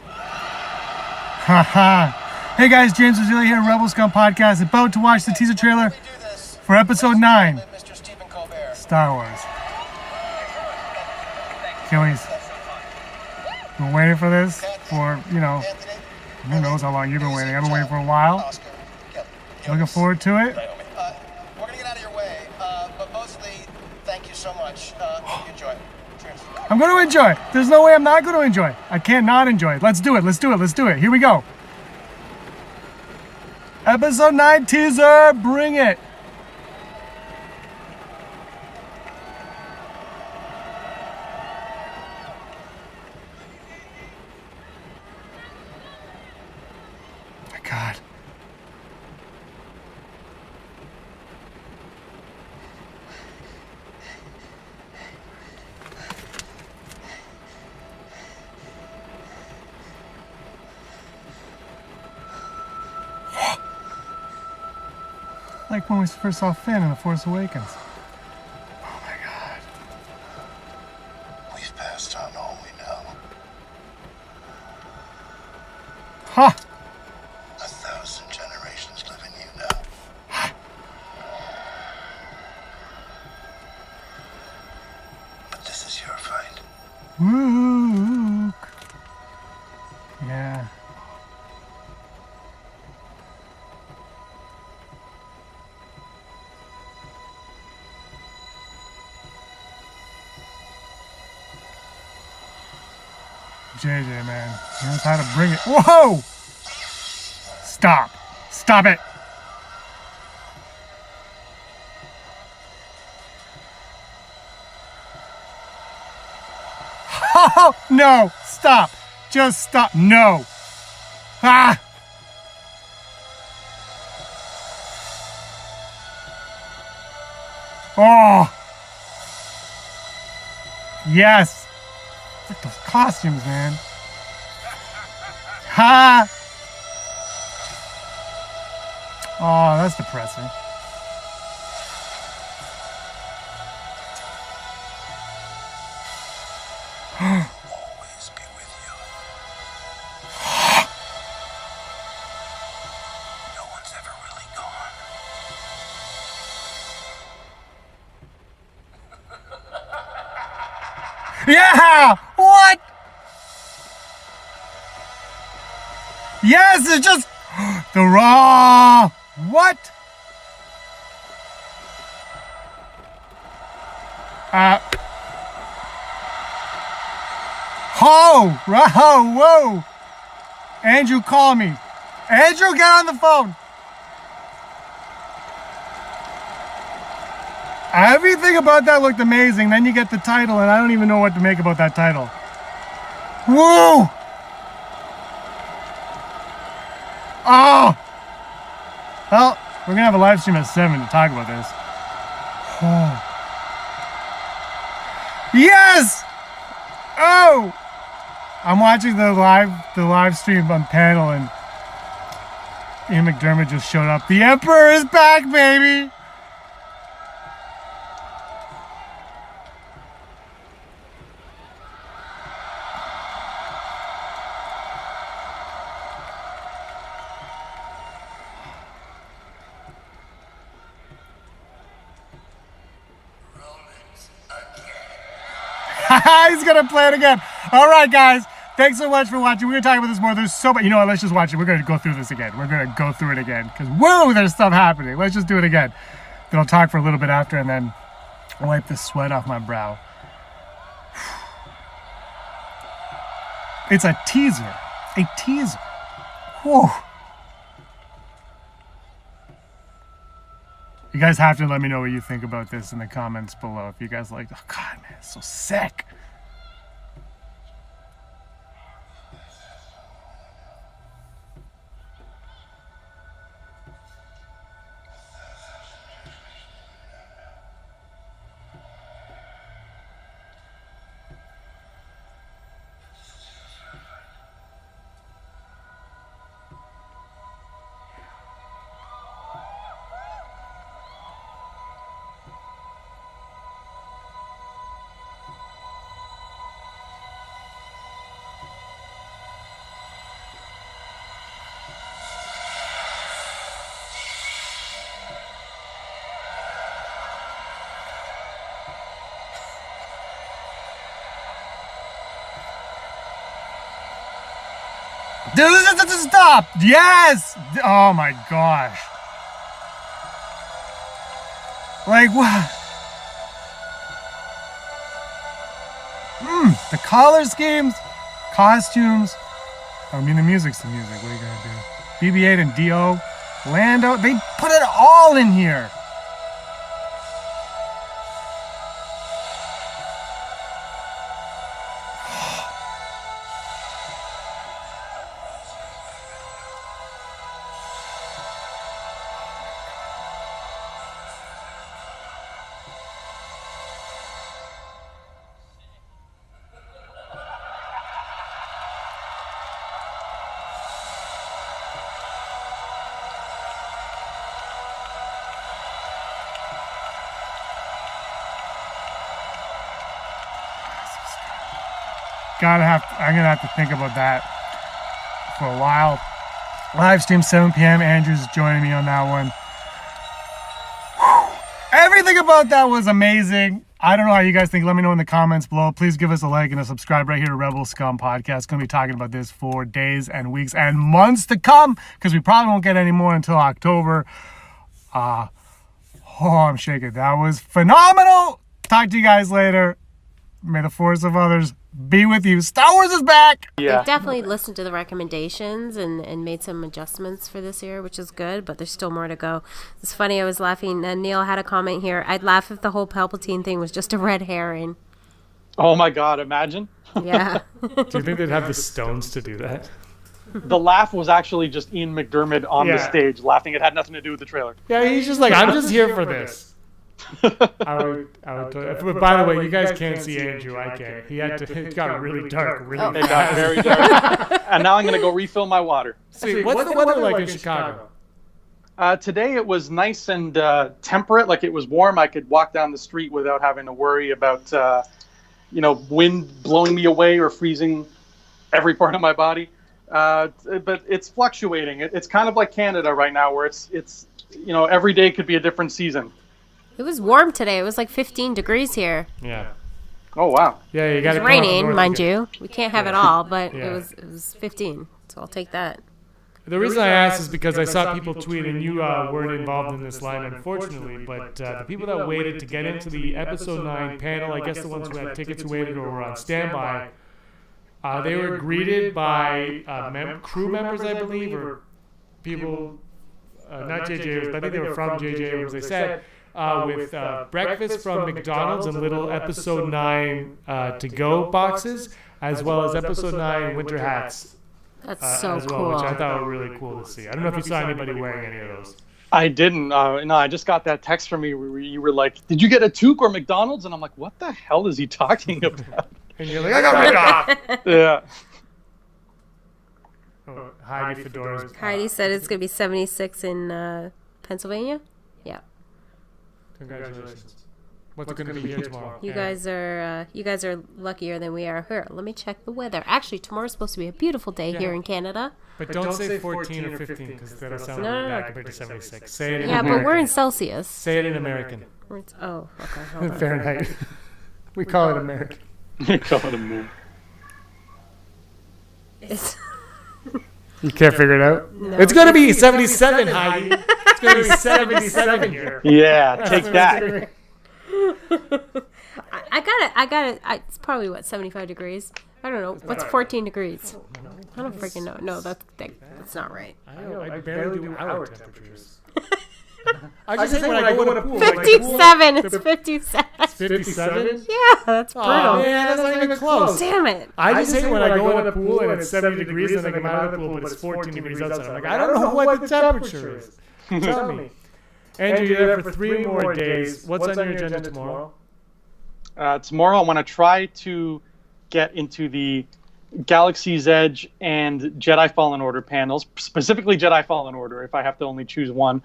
Haha. Hey guys, James Rosili here, Rebel Scum Podcast, about to watch the teaser trailer for Episode 9, Star Wars. Achilles, been waiting for this for, who knows how long you've been waiting. I've been waiting for a while. Looking forward to it. We're going to get out of your way, but mostly, thank you so much. Enjoy. Cheers. I'm going to enjoy. There's no way I'm not going to enjoy. I can't not enjoy it. Let's do it. Here we go. Episode 9 teaser, bring it. My God. Like when we first saw Finn in The Force Awakens. Oh my God. We've passed on all we know. Ha! 1,000 generations live in you now. But this is your fight. Luke. Yeah. JJ, man. He knows how to bring it. Whoa! Stop. Stop it. Oh, no. Stop. Just stop. No. Ah! Oh! Yes! Look at those costumes, man. Ha! Oh, that's depressing. Always be with you. No one's ever really gone. Yeah! What? Yes, it's just the raw. What? Whoa! Andrew, call me. Andrew, get on the phone. Everything about that looked amazing. Then you get the title, and I don't even know what to make about that title. Whoa! Oh! Well, we're gonna have a live stream at 7 to talk about this. Oh. Yes! Oh! I'm watching the live stream on panel, and Ian McDermott just showed up. The Emperor is back, baby! He's gonna play it again. All right, guys. Thanks so much for watching. We're gonna talk about this more. There's so much. You know what? Let's just watch it. We're gonna go through this again. We're gonna go through it again because whoa, there's stuff happening. Let's just do it again. Then I'll talk for a little bit after, and then wipe the sweat off my brow. It's a teaser. A teaser. Whoa. You guys have to let me know what you think about this in the comments below. If you guys like, oh God, man, it's so sick. Stop! Yes! Oh my gosh. Like what? The color schemes, costumes. I mean, the music's the music. What are you gonna do? BB-8 and Dio, Lando. They put it all in here. I'm gonna have to think about that for a while. Live stream 7 p.m. Andrew's joining me on that one. Everything about that was amazing. I don't know how you guys think. Let me know in the comments below. Please give us a like and a subscribe right here to Rebel Scum Podcast. Going to be talking about this for days and weeks and months to come because we probably won't get any more until October. I'm shaking. That was phenomenal. Talk to you guys later. May the force of others be with you. Star Wars is back. Yeah. They've definitely listened to the recommendations and made some adjustments for this year, which is good, but there's still more to go. It's funny, I was laughing. Neil had a comment here. I'd laugh if the whole Palpatine thing was just a red herring. Oh my God, imagine. Yeah. Do you think they'd have the stones to do that? The laugh was actually just Ian McDermott on the stage laughing. It had nothing to do with the trailer. Yeah, he's just like, I'm just here for this. I would but by the way, you guys can't see Andrew. I can. It got really dark really It got very dark. And now I'm going to go refill my water. Sweet. What's the weather like in Chicago? Today it was nice and temperate. Like it was warm. I could walk down the street without having to worry about, wind blowing me away or freezing every part of my body. But it's fluctuating. It's kind of like Canada right now, where it's every day could be a different season. It was warm today. It was like 15 degrees here. Yeah. Oh wow. Yeah, you got it. Was raining, mind you. We can't have it all, but Yeah. it was 15. So I'll take that. The reason I asked is because I saw people tweet, and you weren't involved in this line, unfortunately, but the people that waited to get into the Episode 9 panel, I guess the ones who had tickets who waited or were on standby, they were greeted by crew members, I believe, or people, not J.J. Abrams, but I think they were from J.J. Abrams. They said, with breakfast from McDonald's and little Episode 9 to-go boxes, as well as Episode 9 winter hats. That's so as well, cool. Which I thought were really cool to see. I don't know if you saw anybody wearing any of those. I didn't. No, I just got that text from you where you were like, "Did you get a toque or McDonald's?" And I'm like, "What the hell is he talking about?" And you're like, "I got McDonald's." Yeah. Oh, Heidi Fedora's. Heidi said it's going to be 76 in Pennsylvania. Yeah. Congratulations. What's going to be here tomorrow? You guys are luckier than we are. Here, let me check the weather. Actually, tomorrow's supposed to be a beautiful day here in Canada. But don't say 14 or 15 because that'll sound really bad compared to 76. Say it in Yeah, American. but we're in Celsius. Say it in American. Okay, hold on. Fahrenheit. We call it American. We call it American. You can't figure it out? No. It's going to be 77, Heidi. It's going to be 77 here. Yeah, take that. I got it. It's probably, 75 degrees? I don't know. What's 14 degrees? I don't freaking know. No, that's not right. I barely do our temperatures. I just say when I go in a pool. 57. It's 57. It's 57? Yeah, that's brutal. Oh, man, that's not even close. Damn it. I just hate when I go in a pool and it's 70 degrees and I come out of the pool but it's 14 degrees outside. I'm like, I don't know what the temperature is. Tell me. Andrew, you're there for 3 more days. What's on your agenda tomorrow? Tomorrow I want to try to get into the Galaxy's Edge and Jedi Fallen Order panels, specifically Jedi Fallen Order, if I have to only choose one.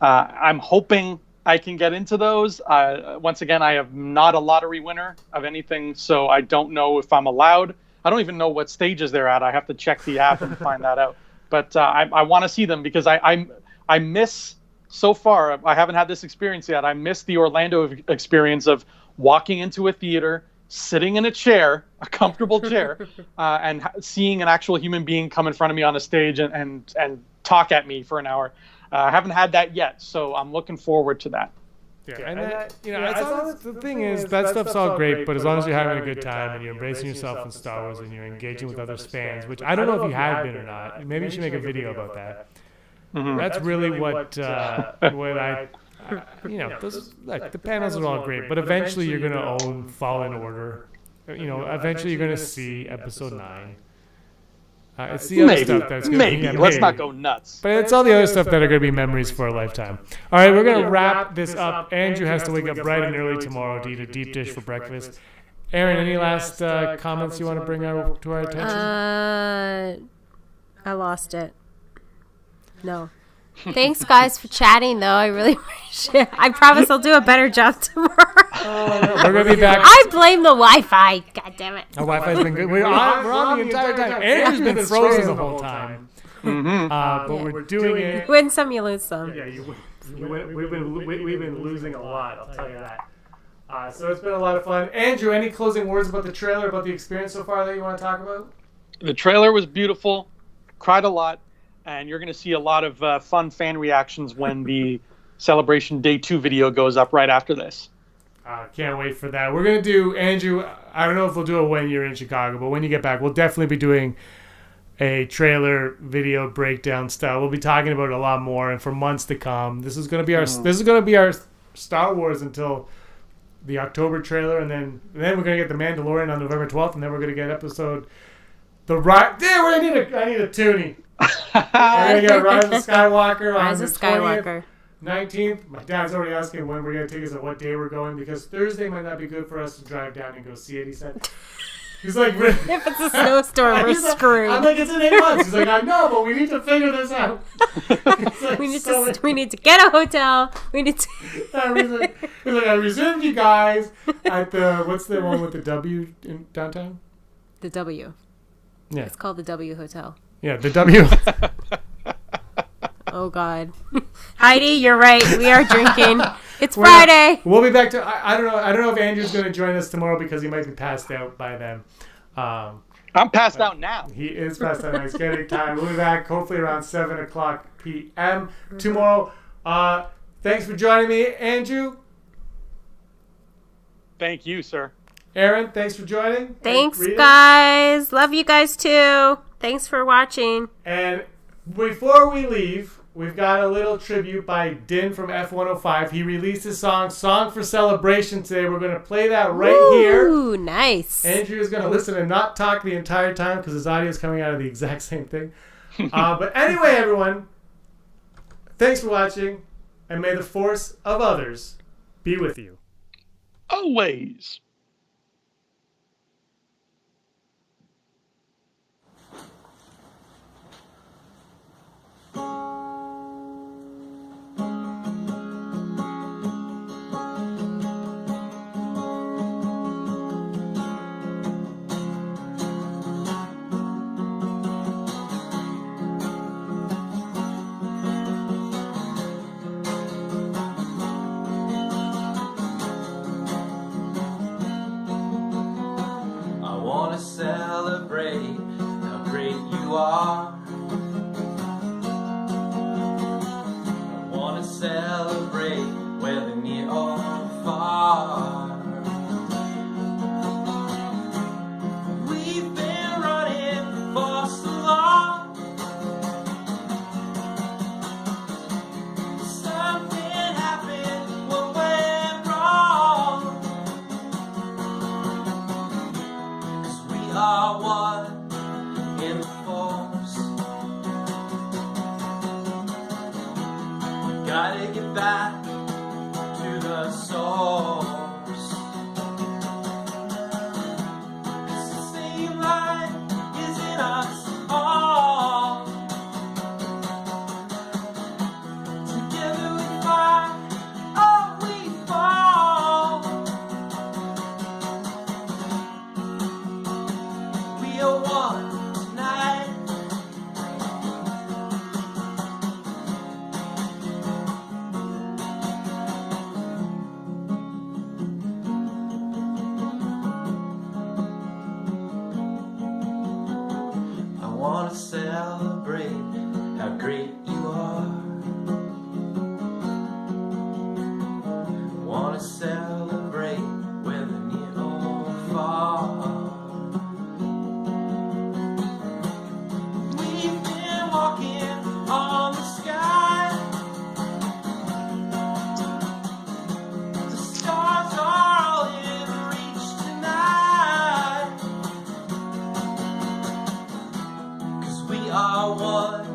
I'm hoping I can get into those. Once again, I am not a lottery winner of anything, so I don't know if I'm allowed. I don't even know what stages they're at. I have to check the app and find that out. But I want to see them because I miss, so far, I haven't had this experience yet. I miss the Orlando experience of walking into a theater, sitting in a chair, a comfortable chair, and seeing an actual human being come in front of me on a stage and talk at me for an hour. I haven't had that yet, so I'm looking forward to that. Yeah, and that, as long as, the thing is, that stuff's all great, but as long as you're having a good time and you're embracing yourself in Star Wars and you're engaging with other fans, which I don't know if you have been or not. Maybe you should make a video about that. Mm-hmm. That's really what I those, like, the panels are all great, but eventually you're going to own Fallen Order. Eventually you're going to see Episode 9. It's the other stuff that's going to be... Maybe. Let's not go nuts. But it's all the other stuff that are going to be memories for a lifetime. All right, we're going to wrap this up. Andrew has to wake up bright and early tomorrow to eat a deep dish for breakfast. Aaron, any last comments you want to bring out to our attention? I lost it. No. Thanks, guys, for chatting, though. I really appreciate it. I promise I'll do a better job tomorrow. We're going to be back. I blame the Wi-Fi. God damn it. Our Wi-Fi's been good. We're on the entire time. Andrew's been frozen the whole time. But we're doing it. You win some, you lose some. Yeah, we've been losing a lot, I'll tell you that. So it's been a lot of fun. Andrew, any closing words about the trailer, about the experience so far that you want to talk about? The trailer was beautiful. Cried a lot. And you're going to see a lot of fun fan reactions when the Celebration Day 2 video goes up right after this. Can't wait for that. We're going to do, Andrew, I don't know if we'll do it when you're in Chicago, but when you get back, we'll definitely be doing a trailer video breakdown style. We'll be talking about it a lot more, and for months to come. This is going to be our Star Wars until the October trailer, and then we're going to get The Mandalorian on November 12th, and then we're going to get episode I need a toonie. We're going to get Rise of Skywalker on the 20th, 19th. My dad's already asking when we're going to take us and what day we're going, because Thursday might not be good for us to drive down and go see it, he said. He's like, if it's a snowstorm, we're screwed. I'm like, it's in 8 months. He's like, I know, but we need to figure this out. Like, we need to get a hotel. We need to. He's like, I reserved you guys at the, what's the one with the W in downtown? The W. Yeah. It's called the W Hotel. Yeah, the W. Oh, God. Heidi, you're right. We are drinking. It's Friday. We'll be back to, I don't know if Andrew's going to join us tomorrow because he might be passed out by then. I'm passed out now. He is passed out now. He's getting tired. We'll be back hopefully around 7 o'clock p.m. tomorrow. Thanks for joining me, Andrew. Thank you, sir. Aaron, thanks for joining. Thanks, guys. Love you guys, too. Thanks for watching. And before we leave, we've got a little tribute by Din from F105. He released his song for Celebration today. We're going to play that right here. Ooh, nice. Andrew is going to listen and not talk the entire time because his audio is coming out of the exact same thing. But anyway, everyone, thanks for watching, and may the force of others be with you. Always. Celebrate how great you are. I want to celebrate whether near or far. We've been running for so long. Something happened, what went wrong? 'Cause we are one in the force. We gotta get back to the source. It's the same light is in us all. Together we fight, oh we fall. We are one tonight. I want to celebrate how great you are. I want to celebrate whether near or far. We've been walking on the sky. The stars are all in reach tonight. 'Cause we are one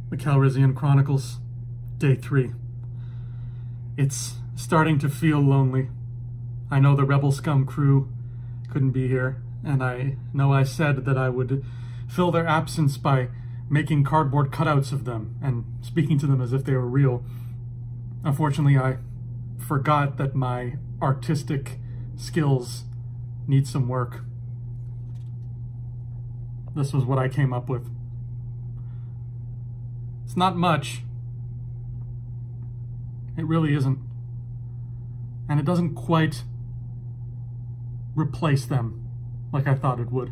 The Calrissian Chronicles, Day 3. It's starting to feel lonely. I know the Rebel Scum crew couldn't be here, and I know I said that I would fill their absence by making cardboard cutouts of them and speaking to them as if they were real. Unfortunately, I forgot that my artistic skills need some work. This was what I came up with. It's not much. It really isn't. And it doesn't quite replace them like I thought it would.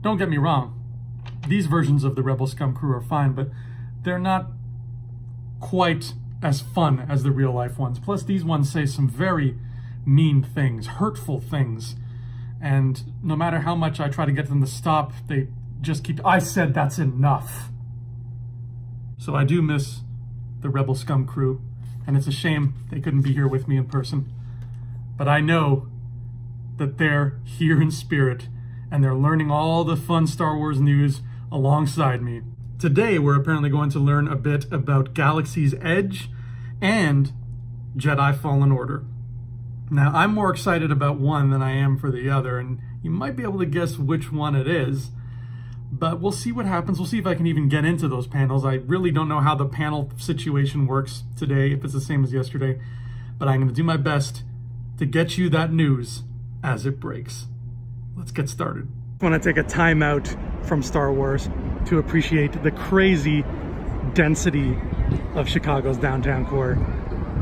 Don't get me wrong. These versions of the Rebel Scum crew are fine, but they're not quite as fun as the real life ones. Plus, these ones say some very mean things, hurtful things. And no matter how much I try to get them to stop, they just keep, I said that's enough. So I do miss the Rebel Scum crew, and it's a shame they couldn't be here with me in person. But I know that they're here in spirit, and they're learning all the fun Star Wars news alongside me. Today, we're apparently going to learn a bit about Galaxy's Edge and Jedi Fallen Order. Now, I'm more excited about one than I am for the other, and you might be able to guess which one it is, but we'll see what happens. We'll see if I can even get into those panels. I really don't know how the panel situation works today, if it's the same as yesterday, but I'm going to do my best to get you that news as it breaks. Let's get started. I want to take a time out from Star Wars to appreciate the crazy density of Chicago's downtown core.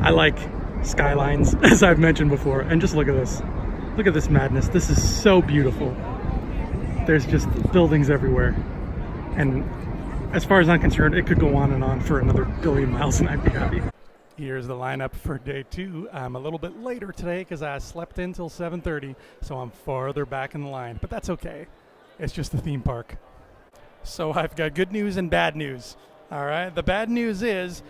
I like skylines, as I've mentioned before, and just look at this. Look at this madness. This is so beautiful. There's just buildings everywhere. And as far as I'm concerned, it could go on and on for another billion miles and I'd be happy. Here's the lineup for day 2. I'm a little bit later today because I slept in till 7:30, so I'm farther back in the line, but that's okay. It's just the theme park. So I've got good news and bad news. All right, the bad news is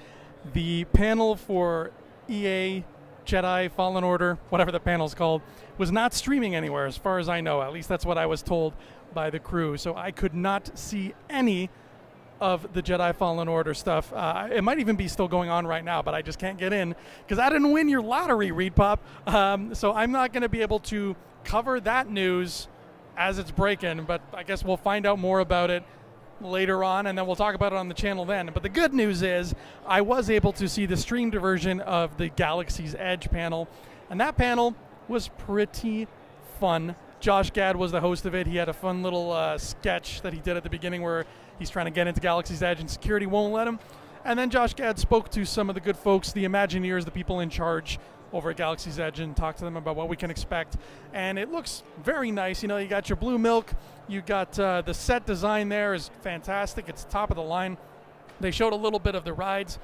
the panel for EA Jedi Fallen Order, whatever the panel's called, was not streaming anywhere as far as I know. At least that's what I was told by the crew. So I could not see any of the Jedi Fallen Order stuff. It might even be still going on right now, but I just can't get in because I didn't win your lottery, Reed Pop. So I'm not going to be able to cover that news as it's breaking, but I guess we'll find out more about it later on, and then we'll talk about it on the channel then. But the good news is I was able to see the streamed version of the Galaxy's Edge panel, and that panel was pretty fun. Josh Gad was the host of it. He had a fun little sketch that he did at the beginning where he's trying to get into Galaxy's Edge and security won't let him. And then Josh Gad spoke to some of the good folks, the Imagineers, the people in charge over at Galaxy's Edge, and talked to them about what we can expect. And it looks very nice. You know, you got your blue milk. You got the set design there is fantastic. It's top of the line. They showed a little bit of the rides.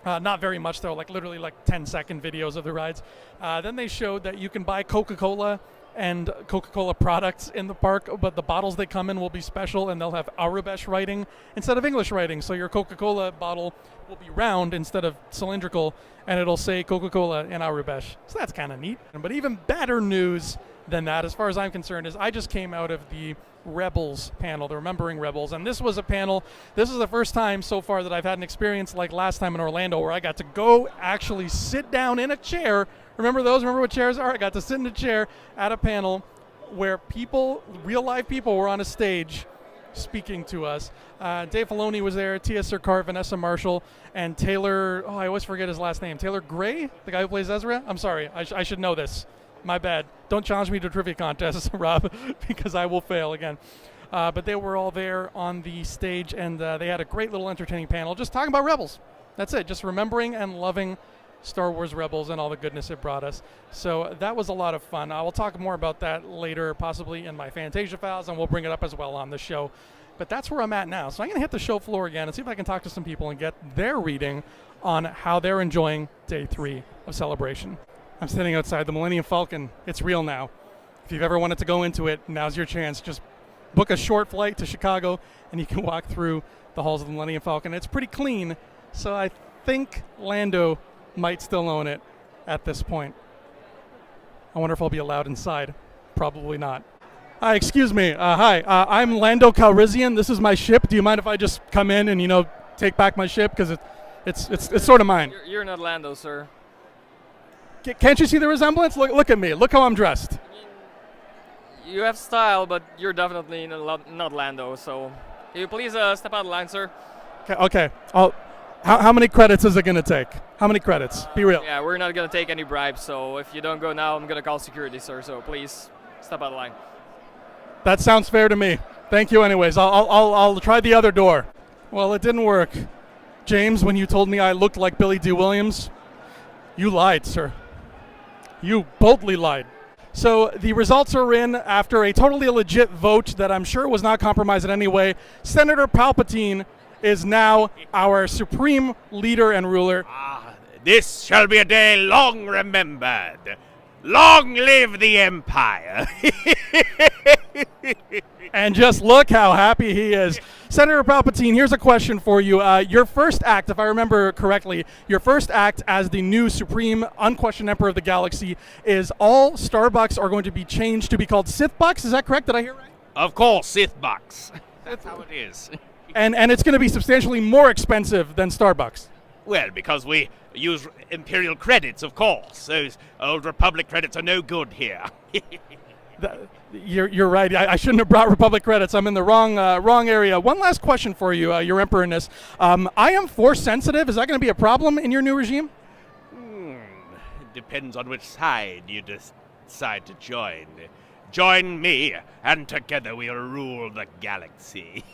Not very much, though, like literally like 10-second videos of the rides. Then they showed that you can buy Coca-Cola and Coca-Cola products in the park, but the bottles they come in will be special, and they'll have Arabesh writing instead of English writing. So your Coca-Cola bottle will be round instead of cylindrical, and it'll say Coca-Cola in Arabesh. So that's kind of neat. But even better news than that, as far as I'm concerned, is I just came out of the Rebels panel, the Remembering Rebels, and this was a panel, this is the first time so far that I've had an experience like last time in Orlando where I got to go actually sit down in a chair. Remember those? Remember what chairs are? I got to sit in a chair at a panel where people, real live people, were on a stage speaking to us. Dave Filoni was there, Tia Sircar, Vanessa Marshall, and Taylor, I always forget his last name, Taylor Gray, the guy who plays Ezra? I'm sorry, I should know this. My bad. Don't challenge me to a trivia contest, Rob, because I will fail again. But they were all there on the stage, and they had a great little entertaining panel just talking about Rebels. That's it, just remembering and loving Star Wars Rebels and all the goodness it brought us. So that was a lot of fun. I will talk more about that later, possibly in my Fantasia files, and we'll bring it up as well on the show. But that's where I'm at now. So I'm going to hit the show floor again and see if I can talk to some people and get their reading on how they're enjoying Day 3 of Celebration. I'm sitting outside the Millennium Falcon. It's real now. If you've ever wanted to go into it, now's your chance. Just book a short flight to Chicago, and you can walk through the halls of the Millennium Falcon. It's pretty clean, so I think Lando might still own it at this point. I wonder if I'll be allowed inside. Probably not. Hi, excuse me. Hi, I'm Lando Calrissian. This is my ship. Do you mind if I just come in and, take back my ship because it's sort of mine. You're not Lando, sir. Can't you see the resemblance? Look at me. Look how I'm dressed. You have style, but you're definitely not Lando. So, can you please step out of line, sir? Okay. How many credits is it going to take? How many credits? Be real. Yeah, we're not going to take any bribes. So, if you don't go now, I'm going to call security, sir. So, please step out of line. That sounds fair to me. Thank you anyways. I'll try the other door. Well, it didn't work. James, when you told me I looked like Billy D. Williams, you lied, sir. You boldly lied. So the results are in after a totally legit vote that I'm sure was not compromised in any way. Senator Palpatine is now our supreme leader and ruler. This shall be a day long remembered. Long live the Empire. And just look how happy he is. Senator Palpatine, here's a question for you. Your first act, if I remember correctly, your first act as the new supreme unquestioned emperor of the galaxy is all Starbucks are going to be changed to be called Sith Bucks. Is that correct? Did I hear right? Of course, Sith Bucks. That's how it is. And it's going to be substantially more expensive than Starbucks. Well, because we use Imperial credits, of course. Those old Republic credits are no good here. You're right. I shouldn't have brought Republic credits. I'm in the wrong area. One last question for you, Your Emperorness. I am Force sensitive. Is that going to be a problem in your new regime? It depends on which side you decide to join. Join me, and together we'll rule the galaxy.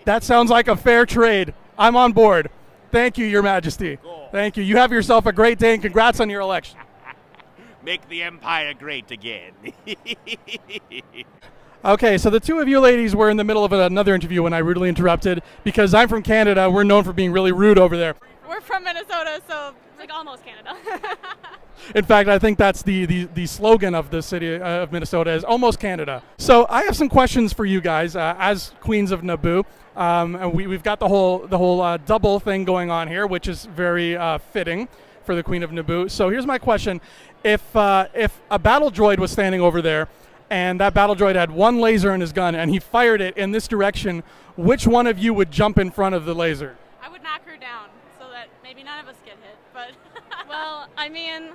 That sounds like a fair trade. I'm on board. Thank you, Your Majesty. Cool. Thank you. You have yourself a great day, and congrats on your election. Make the Empire great again. Okay, so the two of you ladies were in the middle of another interview when I rudely interrupted. Because I'm from Canada, we're known for being really rude over there. We're from Minnesota, so like almost Canada. In fact, I think that's the slogan of the city of Minnesota is almost Canada. So I have some questions for you guys as Queens of Naboo. And we've got the whole double thing going on here, which is very fitting for the Queen of Naboo. So here's my question. If a battle droid was standing over there and that battle droid had one laser in his gun and he fired it in this direction, which one of you would jump in front of the laser? I would knock her down so that maybe none of us get hit. But well, I mean,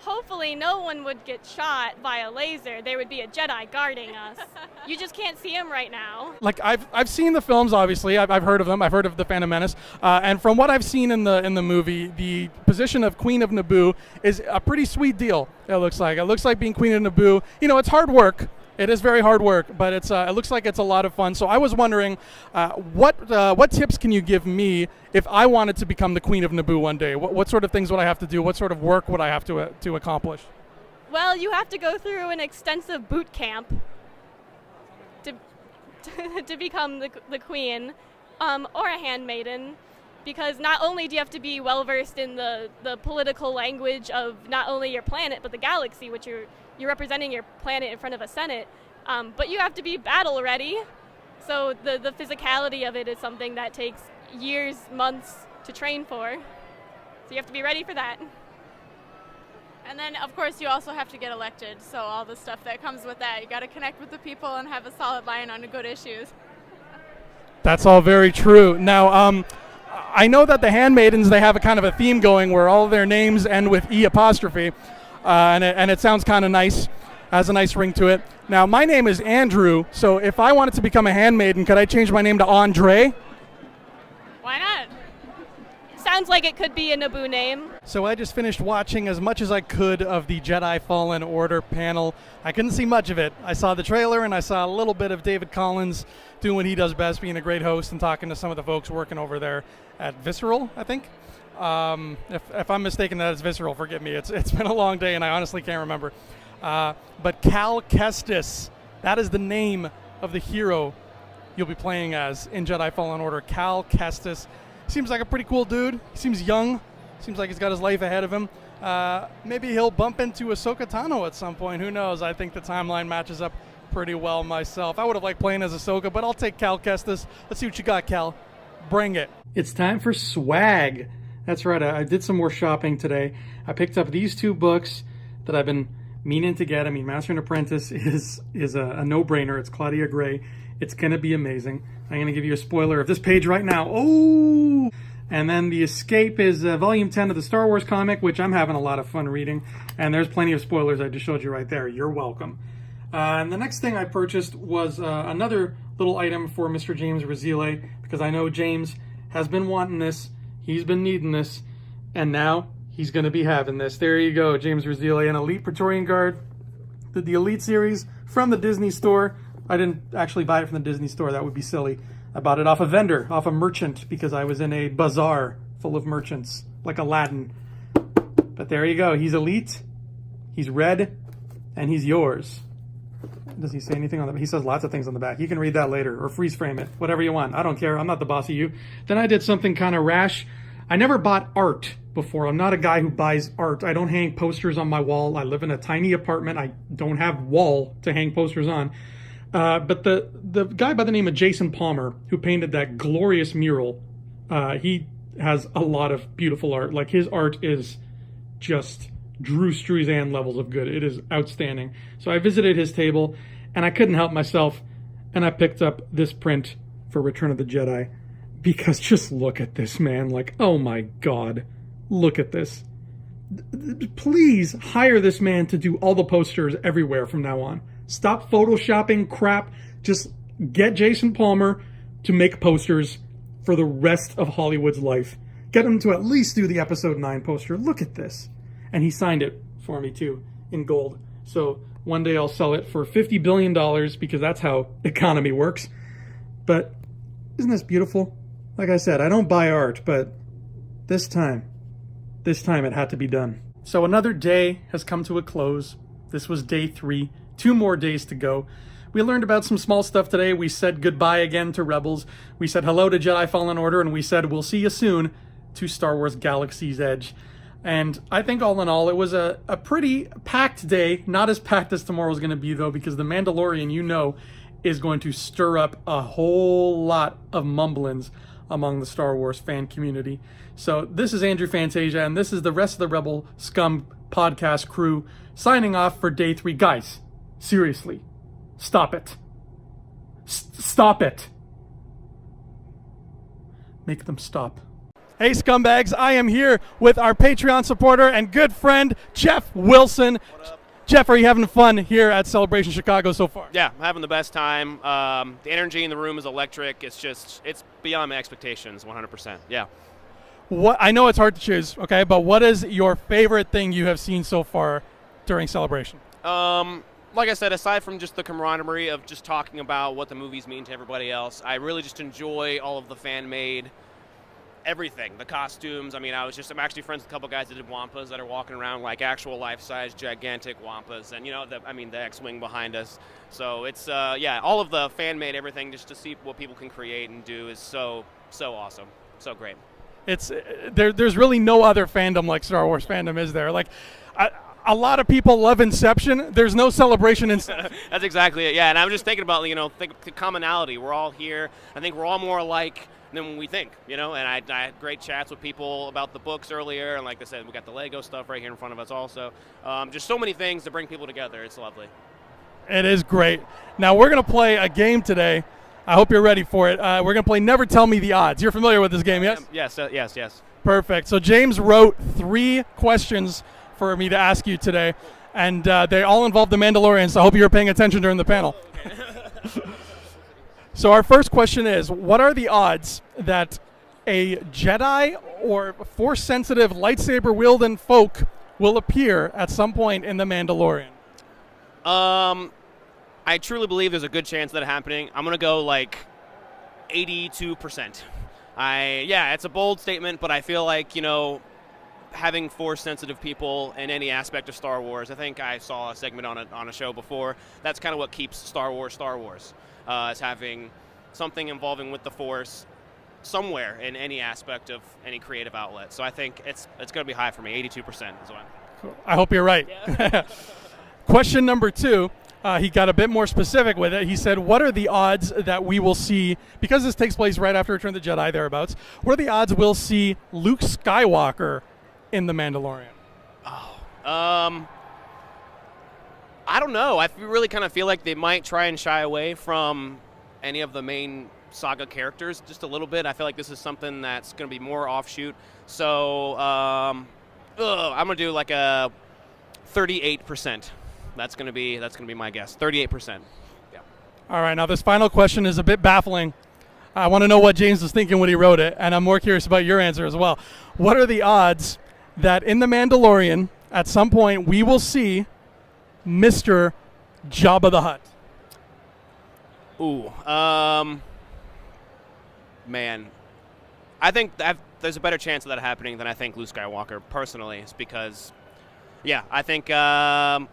hopefully no one would get shot by a laser. There would be a Jedi guarding us. You just can't see him right now. Like I've seen the films, obviously. I've heard of them. I've heard of the Phantom Menace, and from what I've seen in the movie, the position of Queen of Naboo is a pretty sweet deal. It looks like being Queen of Naboo. You know, it's hard work. It is very hard work, but it looks like it's a lot of fun. So I was wondering, what tips can you give me if I wanted to become the Queen of Naboo one day? What sort of things would I have to do? What sort of work would I have to accomplish? Well, you have to go through an extensive boot camp to become the queen, or a handmaiden, because not only do you have to be well versed in the political language of not only your planet but the galaxy, which you're representing your planet in front of a Senate, but you have to be battle ready. So the physicality of it is something that takes years, months to train for. So you have to be ready for that. And then, of course, you also have to get elected, so all the stuff that comes with that. You got to connect with the people and have a solid line on the good issues. That's all very true. Now, I know that the handmaidens, they have a kind of a theme going where all their names end with E apostrophe, and it sounds kind of nice, has a nice ring to it. Now, my name is Andrew, so if I wanted to become a handmaiden, could I change my name to Andre? Why not? Sounds like it could be a Naboo name. So I just finished watching as much as I could of the Jedi Fallen Order panel. I couldn't see much of it. I saw the trailer and I saw a little bit of David Collins doing what he does best, being a great host and talking to some of the folks working over there at Visceral, I think. If I'm mistaken that it's Visceral, forgive me. It's been a long day and I honestly can't remember. But Cal Kestis, that is the name of the hero you'll be playing as in Jedi Fallen Order. Cal Kestis. Seems like a pretty cool dude. He seems young. Seems like he's got his life ahead of him. Maybe he'll bump into Ahsoka Tano at some point. Who knows? I think the timeline matches up pretty well myself. I would have liked playing as Ahsoka, but I'll take Cal Kestis. Let's see what you got, Cal. Bring it. It's time for swag. That's right. I did some more shopping today. I picked up these two books that I've been meaning to get. I mean, Master and Apprentice is a no-brainer. It's Claudia Gray. It's going to be amazing. I'm going to give you a spoiler of this page right now. Oh! And then The Escape is volume 10 of the Star Wars comic, which I'm having a lot of fun reading. And there's plenty of spoilers I just showed you right there. You're welcome. And the next thing I purchased was another little item for Mr. James Razile, because I know James has been wanting this. He's been needing this. And now he's going to be having this. There you go, James Razile, an Elite Praetorian Guard. The Elite series from the Disney store. I didn't actually buy it from the Disney store. That would be silly. I bought it off a vendor, off a merchant, because I was in a bazaar full of merchants, like Aladdin. But there you go. He's Elite, he's red, and he's yours. Does he say anything on the back? He says lots of things on the back. You can read that later, or freeze frame it, whatever you want. I don't care. I'm not the boss of you. Then I did something kind of rash. I never bought art before. I'm not a guy who buys art. I don't hang posters on my wall. I live in a tiny apartment. I don't have wall to hang posters on. But the guy by the name of Jason Palmer, who painted that glorious mural, he has a lot of beautiful art. Like, his art is just Drew Struzan levels of good. It is outstanding. So I visited his table, and I couldn't help myself, and I picked up this print for Return of the Jedi, because just look at this, man. Like, oh my God, look at this. Please hire this man to do all the posters everywhere from now on. Stop photoshopping crap. Just get Jason Palmer to make posters for the rest of Hollywood's life. Get him to at least do the episode 9 poster. Look at this. And he signed it for me too, in gold. So one day I'll sell it for $50 billion, because that's how economy works. But isn't this beautiful? Like I said, I don't buy art, but this time it had to be done. So another day has come to a close. This was day 3. 2 more days to go. We learned about some small stuff today. We said goodbye again to Rebels. We said hello to Jedi Fallen Order, and we said we'll see you soon to Star Wars Galaxy's Edge. And I think all in all, it was a pretty packed day. Not as packed as tomorrow's going to be, though, because The Mandalorian, you know, is going to stir up a whole lot of mumblings among the Star Wars fan community. So this is Andrew Fantasia, and this is the rest of the Rebel Scum podcast crew signing off for day 3. Guys, seriously, stop it. Stop it. Make them stop. Hey, scumbags, I am here with our Patreon supporter and good friend, Jeff Wilson. Jeff, are you having fun here at Celebration Chicago so far? Yeah, I'm having the best time. The energy in the room is electric. It's beyond my expectations, 100%. Yeah. What I know it's hard to choose, okay, but what is your favorite thing you have seen so far during Celebration? Like I said, aside from just the camaraderie of just talking about what the movies mean to everybody else, I really just enjoy all of the fan-made everything, the costumes. I mean, I'm actually friends with a couple guys that did Wampas that are walking around like actual life-size gigantic Wampas, and the X-Wing behind us. So it's all of the fan-made everything, just to see what people can create and do is so awesome, so great. It's there's really no other fandom like Star Wars fandom, is there? Like, a lot of people love Inception. There's no Celebration Inception. That's exactly it. Yeah, and I was just thinking about the commonality. We're all here. I think we're all more alike than we think, and I had great chats with people about the books earlier, and like I said, we got the Lego stuff right here in front of us also. Just so many things to bring people together. It's lovely. It is great. Now we're going to play a game today. I hope you're ready for it. We're going to play Never Tell Me the Odds. You're familiar with this game, yes? Yes. Perfect. So James wrote 3 questions for me to ask you today, and they all involve the Mandalorian, so I hope you were paying attention during the panel. So our first question is, what are the odds that a Jedi or Force-sensitive lightsaber-wielding folk will appear at some point in The Mandalorian? I truly believe there's a good chance that happening. I'm going to go like 82%. It's a bold statement, but I feel like, having Force-sensitive people in any aspect of Star Wars, I think I saw a segment on a show before, that's kind of what keeps Star Wars, is having something involving with the Force somewhere in any aspect of any creative outlet. So I think it's going to be high for me, 82% is what. Cool. I hope you're right. Yeah. Question number 2, he got a bit more specific with it. He said, what are the odds that we will see, because this takes place right after Return of the Jedi, thereabouts, what are the odds we'll see Luke Skywalker in The Mandalorian? I don't know. I really kind of feel like they might try and shy away from any of the main saga characters just a little bit. I feel like this is something that's going to be more offshoot. So I'm going to do like a 38%. That's going to be my guess. 38%. Yeah. All right, now this final question is a bit baffling. I want to know what James was thinking when he wrote it, and I'm more curious about your answer as well. What are the odds that in The Mandalorian, at some point, we will see Mr. Jabba the Hutt? Ooh, man, I think there's a better chance of that happening than I think Luke Skywalker personally. It's because, yeah, I think I'm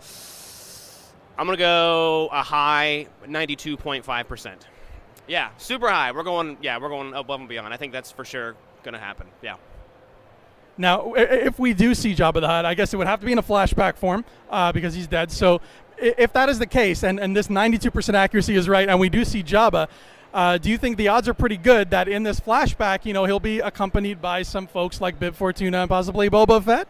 gonna go a high 92.5%. Yeah, super high. We're going above and beyond. I think that's for sure gonna happen. Yeah. Now, if we do see Jabba the Hutt, I guess it would have to be in a flashback form because he's dead. So if that is the case, and this 92% accuracy is right, and we do see Jabba, do you think the odds are pretty good that in this flashback, he'll be accompanied by some folks like Bib Fortuna and possibly Boba Fett?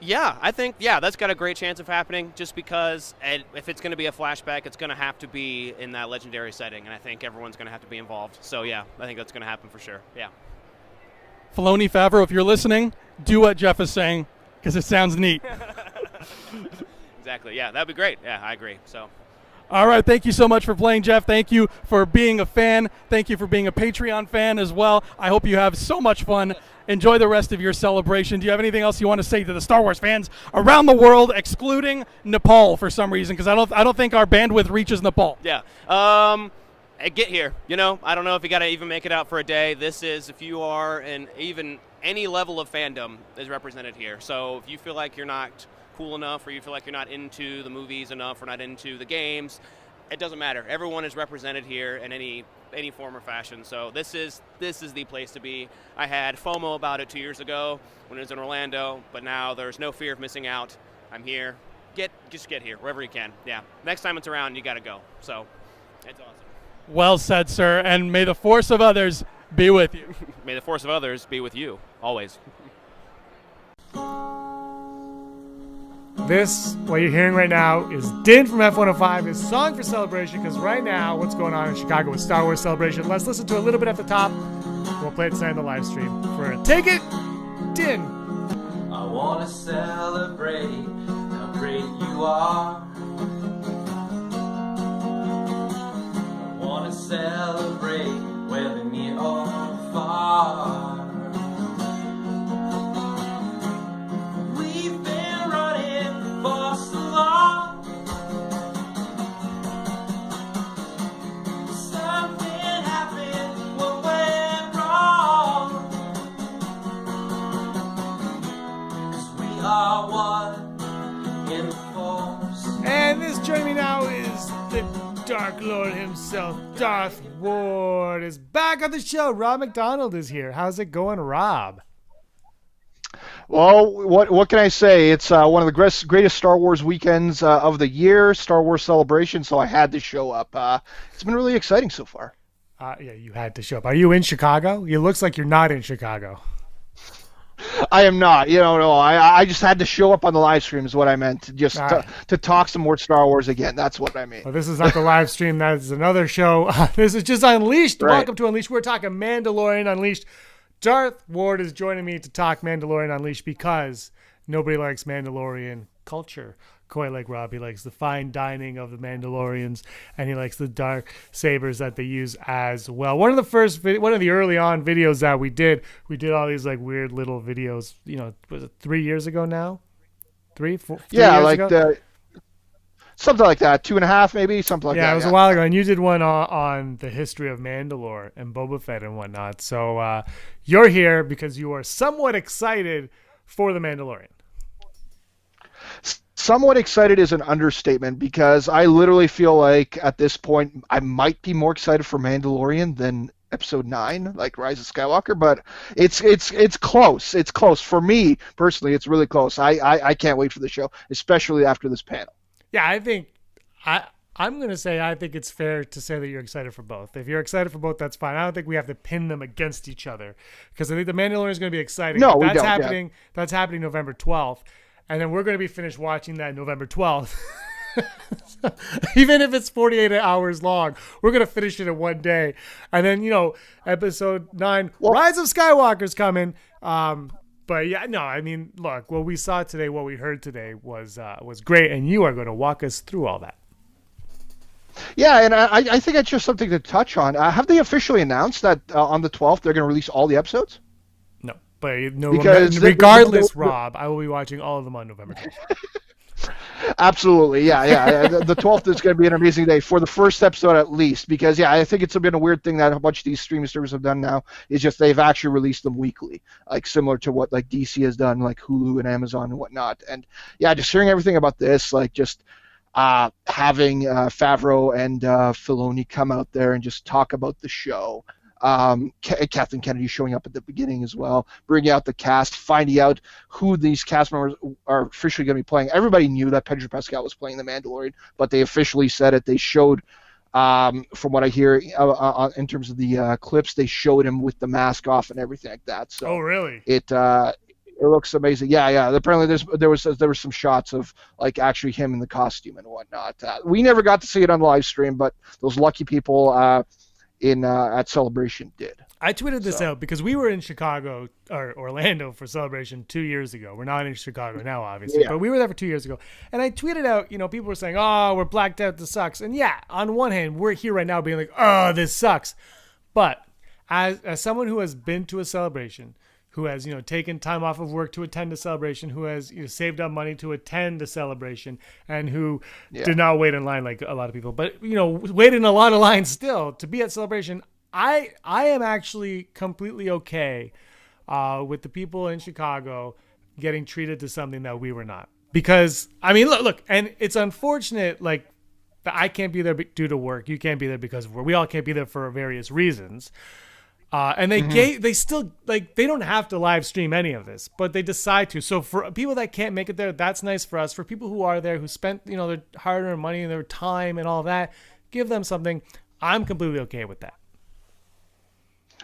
Yeah, I think, that's got a great chance of happening just because if it's going to be a flashback, it's going to have to be in that legendary setting, and I think everyone's going to have to be involved. So, yeah, I think that's going to happen for sure. Yeah. Filoni, Favreau, if you're listening, do what Jeff is saying because it sounds neat. Exactly. Yeah, that'd be great. Yeah, I agree. So. All right. Thank you so much for playing, Jeff. Thank you for being a fan. Thank you for being a Patreon fan as well. I hope you have so much fun. Enjoy the rest of your celebration. Do you have anything else you want to say to the Star Wars fans around the world, excluding Nepal for some reason? Because I don't think our bandwidth reaches Nepal. Yeah. Get here. I don't know if you got to even make it out for a day. This is, if you are in even any level of fandom is represented here. So if you feel like you're not cool enough, or you feel like you're not into the movies enough, or not into the games, it doesn't matter. Everyone is represented here in any form or fashion. So this is the place to be. I had FOMO about it 2 years ago when it was in Orlando, but now there's no fear of missing out. I'm here. Just get here wherever you can. Yeah. Next time it's around, you got to go. So it's awesome. Well said, sir. And may the force of others be with you. May the force of others be with you always. This, what you're hearing right now, is Din from F105, his song for Celebration, because right now, what's going on in Chicago with Star Wars Celebration? Let's listen to a little bit at the top. We'll play it tonight in the live stream. For Take It, Din. I want to celebrate how great you are. I want to celebrate whether near or far. We've been running for so long. Something happened, what went wrong? 'Cause we are one in the Force. And this joining me now is the Dark Lord himself, Darth Ward, is back on the show. Rob McDonald is here. How's it going, Rob? Well, what can I say? It's one of the greatest Star Wars weekends of the year, Star Wars Celebration, so I had to show up. It's been really exciting so far. Yeah, you had to show up. Are you in Chicago? It looks like you're not in Chicago. I am not. No, I just had to show up on the live stream is what I meant, just to talk some more Star Wars again. That's what I mean. Well, this is not the live stream. That is another show. This is just Unleashed. Right. Welcome to Unleashed. We're talking Mandalorian Unleashed. Darth Ward is joining me to talk Mandalorian Unleashed because nobody likes Mandalorian culture quite like Rob. He likes the fine dining of the Mandalorians, and he likes the dark sabers that they use as well. One of the early on videos that we did all these like weird little videos. Was it 3 years ago now? 3 years ago? Something like that, 2.5 maybe, something like that. Yeah, it was a while ago, and you did one on the history of Mandalore and Boba Fett and whatnot. So you're here because you are somewhat excited for the Mandalorian. Somewhat excited is an understatement because I literally feel like at this point I might be more excited for Mandalorian than Episode 9, like Rise of Skywalker, but it's close. It's close for me personally. It's really close. I can't wait for the show, especially after this panel. Yeah, I think I'm going to say I think it's fair to say that you're excited for both. If you're excited for both, that's fine. I don't think we have to pin them against each other because I think the Mandalorian is going to be exciting. No, we that's don't. happening. Yeah. That's happening November 12th, and then we're going to be finished watching that November 12th. Even if it's 48 hours long, we're going to finish it in one day. And then, episode 9, Rise of Skywalker's coming. But yeah, no, I mean, look, what we saw today, what we heard today was great. And you are going to walk us through all that. Yeah, and I think it's just something to touch on. Have they officially announced that on the 12th they're going to release all the episodes? No, but no, Because regardless, Rob, I will be watching all of them on November 12th. Absolutely, yeah. The 12th is going to be an amazing day for the first episode at least, because I think it's been a weird thing that a bunch of these streaming services have done now is just they've actually released them weekly, like similar to what like DC has done, like Hulu and Amazon and whatnot. And just hearing everything about this, like just having Favreau and Filoni come out there and just talk about the show. Kathleen Kennedy showing up at the beginning as well, bringing out the cast, finding out who these cast members are officially going to be playing. Everybody knew that Pedro Pascal was playing the Mandalorian, but they officially said it. They showed, from what I hear in terms of the clips, they showed him with the mask off and everything like that. So oh, really? It looks amazing. Yeah. Apparently, there was some shots of like actually him in the costume and whatnot. We never got to see it on the live stream, but those lucky people at Celebration did. I tweeted this out because we were in Chicago or Orlando for Celebration 2 years ago. We're not in Chicago now, obviously, but we were there for 2 years ago. And I tweeted out, people were saying, "Oh, we're blacked out. This sucks." And on one hand, we're here right now being like, "Oh, this sucks," but as someone who has been to a Celebration, who has taken time off of work to attend a Celebration, who has saved up money to attend a Celebration, and who did not wait in line like a lot of people, but waited in a lot of lines still to be at Celebration. I am actually completely okay with the people in Chicago getting treated to something that we were not, because I mean look, and it's unfortunate like that I can't be there due to work. You can't be there because of work. We all can't be there for various reasons. And they still like they don't have to live stream any of this, but they decide to. So for people that can't make it there, that's nice for us. For people who are there, who spent their hard-earned money and their time and all that, give them something. I'm completely okay with that.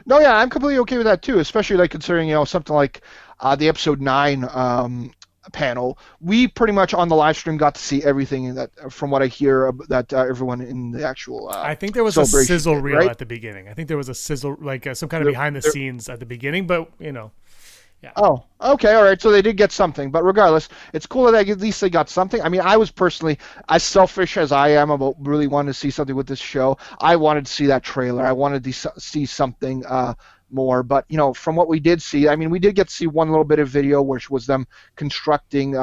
No, I'm completely okay with that too, especially like considering something like the episode 9 panel. We pretty much on the live stream got to see everything that, from what I hear, that everyone in the actual. I think there was a sizzle reel right? at the beginning. I think there was a sizzle, like some kind of behind the scenes at the beginning, but yeah. Oh, okay, all right. So they did get something, but regardless, it's cool that at least they got something. I mean, I was personally, as selfish as I am about really wanting to see something with this show, I wanted to see that trailer. I wanted to see something more, but from what we did see, I mean, we did get to see one little bit of video, which was them constructing,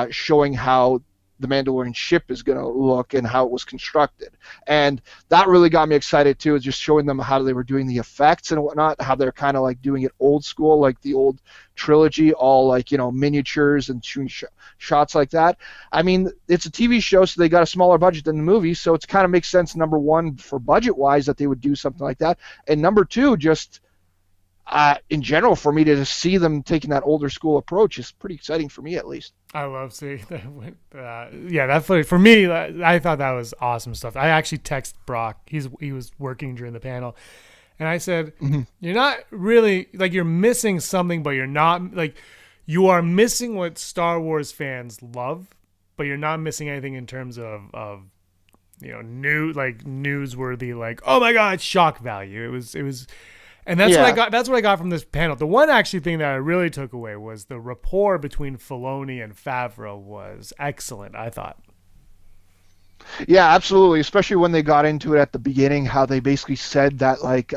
showing how the Mandalorian ship is going to look and how it was constructed. And that really got me excited too, is just showing them how they were doing the effects and whatnot, how they're kind of like doing it old school, like the old trilogy, all like, miniatures and shooting shots like that. I mean, it's a TV show, so they got a smaller budget than the movie, so it kind of makes sense, number one, for budget-wise, that they would do something like that. And number two, just in general, for me to just see them taking that older school approach is pretty exciting for me, at least. I love seeing that. That footage for me, I thought that was awesome stuff. I actually texted Brock. He was working during the panel, and I said, "You're not really like you're missing something, but you're not like you are missing what Star Wars fans love, but you're not missing anything in terms of new like newsworthy like oh my god shock value. It was." And that's what I got. That's what I got from this panel. The one actually thing that I really took away was the rapport between Filoni and Favreau was excellent, I thought. Yeah, absolutely. Especially when they got into it at the beginning, how they basically said that like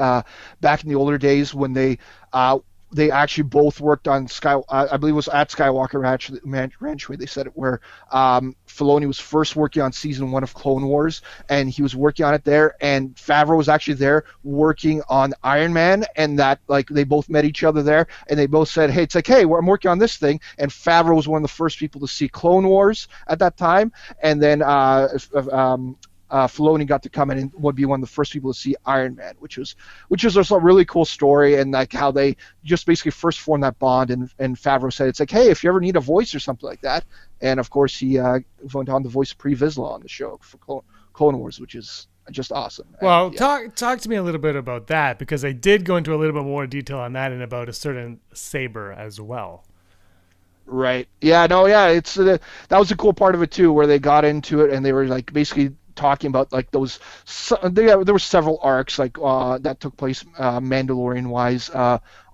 back in the older days when they actually both worked on I believe it was at Skywalker Ranch where they said it, where Filoni was first working on season 1 of Clone Wars, and he was working on it there, and Favreau was actually there working on Iron Man, and that like they both met each other there, and they both said, hey, I'm working on this thing, and Favreau was one of the first people to see Clone Wars at that time, and then Filoni got to come in and would be one of the first people to see Iron Man, which was also a really cool story, and like how they just basically first formed that bond. And Favreau said, it's like, hey, if you ever need a voice or something like that, and of course he went on to voice Pre Vizsla on the show for Clone Wars, which is just awesome. Well, talk to me a little bit about that, because I did go into a little bit more detail on that and about a certain saber as well. Right. Yeah. No. Yeah. It's that was a cool part of it too, where they got into it and they were like basically talking about like those. There were several arcs like that took place Mandalorian wise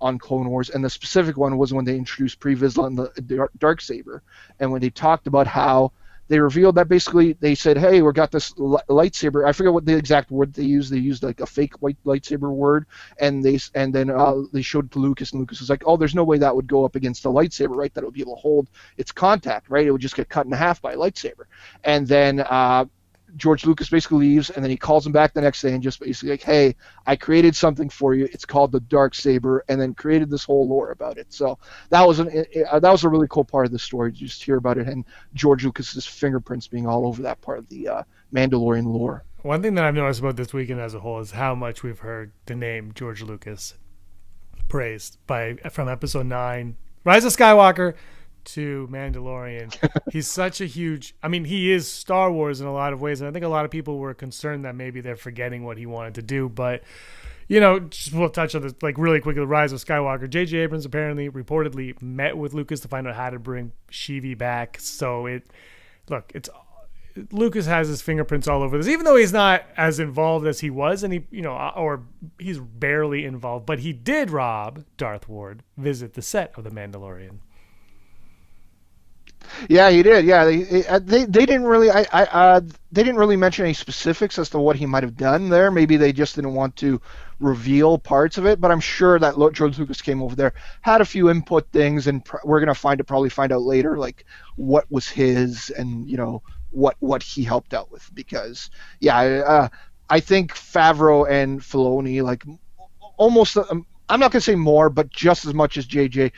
on Clone Wars, and the specific one was when they introduced Pre Vizsla and the dark saber, and when they talked about how they revealed that basically they said, hey, we got this lightsaber. I forget what the exact word they used. They used like a fake white lightsaber word, and then they showed it to Lucas, and Lucas was like, oh, there's no way that would go up against the lightsaber, right? That it would be able to hold its contact, right? It would just get cut in half by a lightsaber. And then George Lucas basically leaves, and then he calls him back the next day and just basically like, hey, I created something for you. It's called the Dark Saber, and then created this whole lore about it. So that was a really cool part of the story to just hear about it, and George Lucas's fingerprints being all over that part of the Mandalorian lore. One thing that I've noticed about this weekend as a whole is how much we've heard the name George Lucas praised from Episode 9, Rise of Skywalker, to Mandalorian. He's such a huge, he is Star Wars in a lot of ways, and I think a lot of people were concerned that maybe they're forgetting what he wanted to do, but we'll touch on this like really quickly. The Rise of Skywalker. J.J. Abrams apparently reportedly met with Lucas to find out how to bring Sheevy back. So Lucas has his fingerprints all over this, even though he's not as involved as he was, and he's barely involved, but he did, Rob, Darth Ward, visit the set of The Mandalorian. Yeah, he did. Yeah, they didn't really they didn't really mention any specifics as to what he might have done there. Maybe they just didn't want to reveal parts of it. But I'm sure that George Lucas came over there, had a few input things, and we're gonna probably find out later like what was his and what he helped out with. Because I think Favreau and Filoni like almost. I'm not going to say more, but just as much as JJ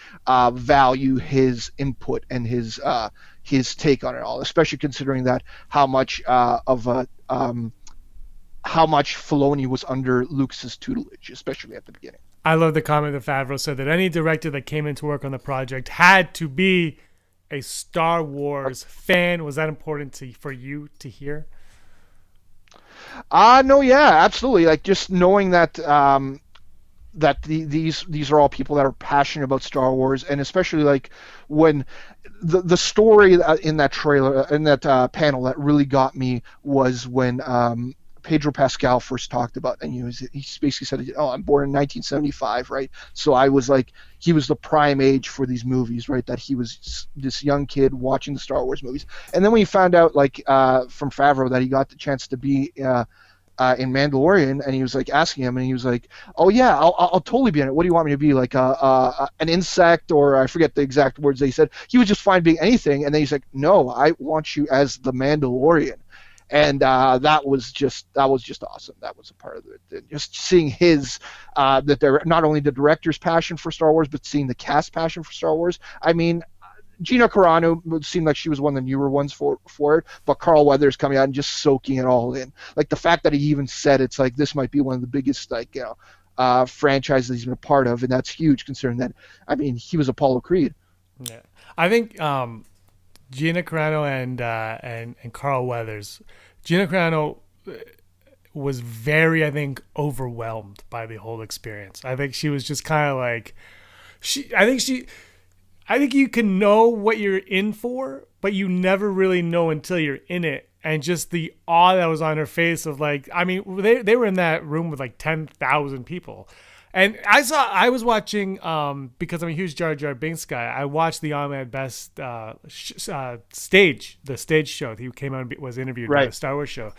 value his input and his take on it all, especially considering that how much Filoni was under Lucas's tutelage, especially at the beginning. I love the comment that Favreau said that any director that came in to work on the project had to be a Star Wars fan. Was that important for you to hear? No, yeah, absolutely. Like just knowing that. These are all people that are passionate about Star Wars, and especially like when the story in that trailer, in that panel that really got me was when Pedro Pascal first talked about, and he basically said, oh, I'm born in 1975, right? So I was like, he was the prime age for these movies, right? That he was this young kid watching the Star Wars movies, and then when he found out like from Favreau that he got the chance to be in Mandalorian, and he was like asking him, and he was like, "Oh yeah, I'll totally be in it. What do you want me to be, like an insect, or I forget the exact words they said." He was just fine being anything, and then he's like, "No, I want you as the Mandalorian," and that was just awesome. That was a part of it. Just seeing his not only the director's passion for Star Wars, but seeing the cast passion for Star Wars. I mean, Gina Carano would seem like she was one of the newer ones for it, but Carl Weathers coming out and just soaking it all in. Like the fact that he even said it's like this might be one of the biggest franchises he's been a part of, and that's huge considering that he was Apollo Creed. Yeah, I think Gina Carano and Carl Weathers. Gina Carano was very, I think, overwhelmed by the whole experience. I think she was just kind of like I think you can know what you're in for, but you never really know until you're in it. And just the awe that was on her face of like, they were in that room with like 10,000 people. And I was watching, because I'm a huge Jar Jar Binks guy, I watched the Ahmed Best the stage show. He came out and was interviewed by the Star Wars show.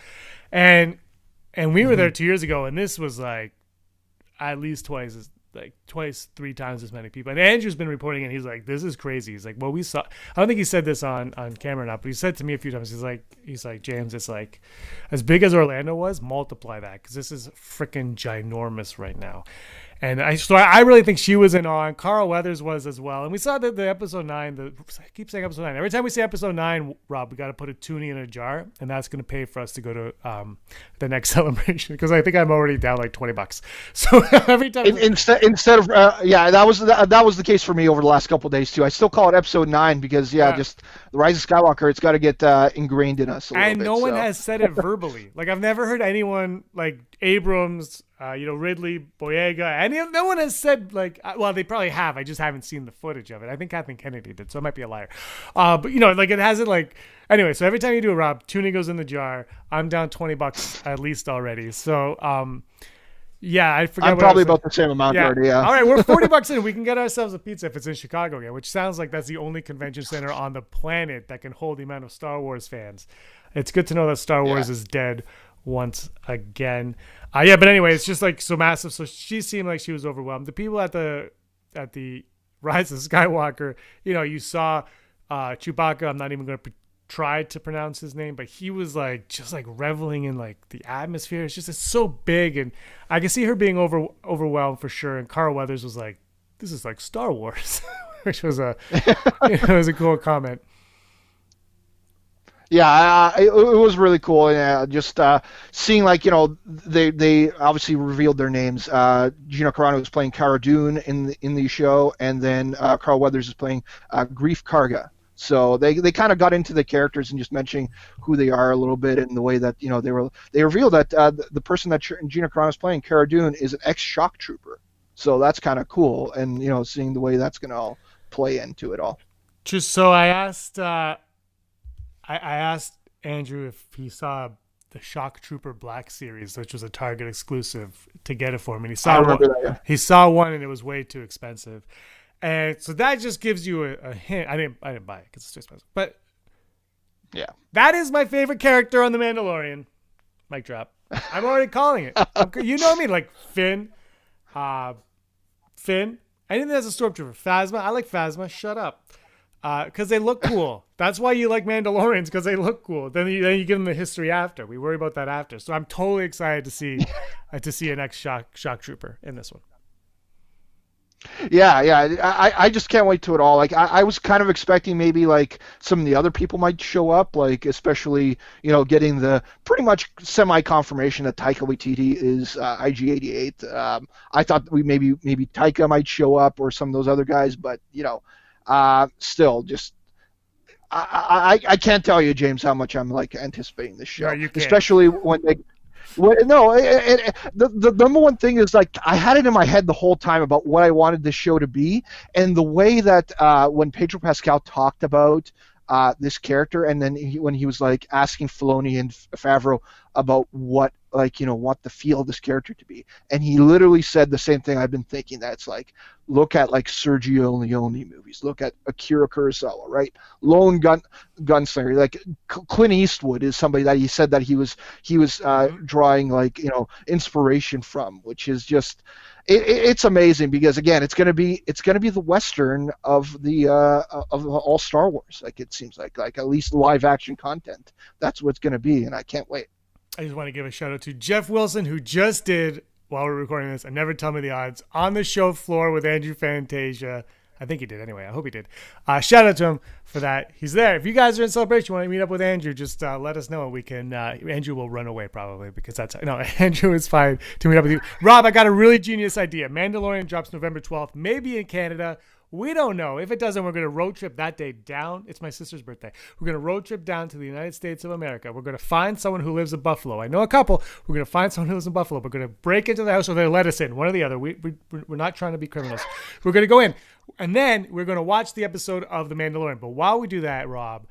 And we were there 2 years ago, and this was like at least twice, 3 times as many people. And Andrew's been reporting, and he's like, "This is crazy." He's like, "Well, we saw." I don't think he said this on camera or not, but he said to me a few times. He's like, "James, it's like as big as Orlando was, multiply that, because this is freaking ginormous right now." And I really think she was in awe, and Carl Weathers was as well. And we saw that the episode 9, I keep saying episode 9. Every time we say episode 9, Rob, we got to put a toonie in a jar, and that's going to pay for us to go to the next celebration, because I think I'm already down like $20. So every time instead of that was the case for me over the last couple of days too. I still call it episode 9 because just the Rise of Skywalker. It's got to get ingrained in us. And no one has said it verbally. Like I've never heard anyone like Abrams. Ridley, Boyega, no one has said like, well, they probably have. I just haven't seen the footage of it. I think Kathleen Kennedy did, so I might be a liar. But like it hasn't like, anyway, so every time you do a Rob, tuna goes in the jar. I'm down $20 at least already. So, yeah, I forgot. I'm probably about the same amount already, yeah. All right, we're $40 in. We can get ourselves a pizza if it's in Chicago again, which sounds like that's the only convention center on the planet that can hold the amount of Star Wars fans. It's good to know that Star Wars is dead once again. But anyway, it's just like so massive. So she seemed like she was overwhelmed. The people at the Rise of Skywalker, you saw Chewbacca. I'm not even going to try to pronounce his name, but he was like just like reveling in like the atmosphere. It's so big, and I can see her being overwhelmed for sure. And Carl Weathers was like, "This is like Star Wars," which was it was a cool comment. Yeah, it was really cool. Yeah, just seeing like they obviously revealed their names. Gina Carano was playing Cara Dune in the show, and then Carl Weathers is playing Grief Karga. So they kind of got into the characters and just mentioning who they are a little bit, and the way that they revealed that the person that Gina Carano is playing, Cara Dune, is an ex-shock trooper. So that's kind of cool, and seeing the way that's going to all play into it all. Just so I asked. I asked Andrew if he saw the Shock Trooper Black series, which was a Target exclusive, to get it for him. And he saw one. He saw one, and it was way too expensive. And so that just gives you a hint. I didn't buy it because it's too expensive. But yeah, that is my favorite character on The Mandalorian. Mic drop. I'm already calling it. You know me, like Finn. Anything that's a stormtrooper. Phasma. I like Phasma. Shut up. Because they look cool. That's why you like Mandalorians, because they look cool. Then you give them the history after. We worry about that after. So I'm totally excited to see an ex-shock trooper in this one. Yeah. I just can't wait to it all. Like I was kind of expecting maybe like some of the other people might show up, like especially getting the pretty much semi-confirmation that Taika Waititi is IG-88. I thought maybe Taika might show up or some of those other guys, but still just I can't tell you, James, how much I'm like anticipating this show, especially when they. The number one thing is like I had it in my head the whole time about what I wanted this show to be, and the way that when Pedro Pascal talked about this character, and then when he was like asking Filoni and Favreau about what the feel of this character to be, and he literally said the same thing I've been thinking, that it's like, look at like Sergio Leone movies, look at Akira Kurosawa, right? Lone gunslinger, like Clint Eastwood is somebody that he said that he was drawing like inspiration from, which is just it's amazing, because again it's gonna be the Western of all Star Wars. Like it seems like at least live action content. That's what it's gonna be, and I can't wait. I just want to give a shout out to Jeff Wilson, who just did, while we're recording this, and Never Tell Me the Odds, on the show floor with Andrew Fantasia. I think he did anyway. I hope he did. Shout out to him for that. He's there. If you guys are in Celebration, want to meet up with Andrew, just let us know. We can. Andrew will run away probably, because Andrew is fine to meet up with you. Rob, I got a really genius idea. Mandalorian drops November 12th, maybe in Canada. We don't know. If it doesn't, we're going to road trip that day down. It's my sister's birthday. We're going to road trip down to the United States of America. We're going to find someone who lives in Buffalo. I know a couple. We're going to find someone who lives in Buffalo. We're going to break into the house, or they'll let us in. One or the other. We're not trying to be criminals. We're going to go in. And then we're going to watch the episode of The Mandalorian. But while we do that, Rob,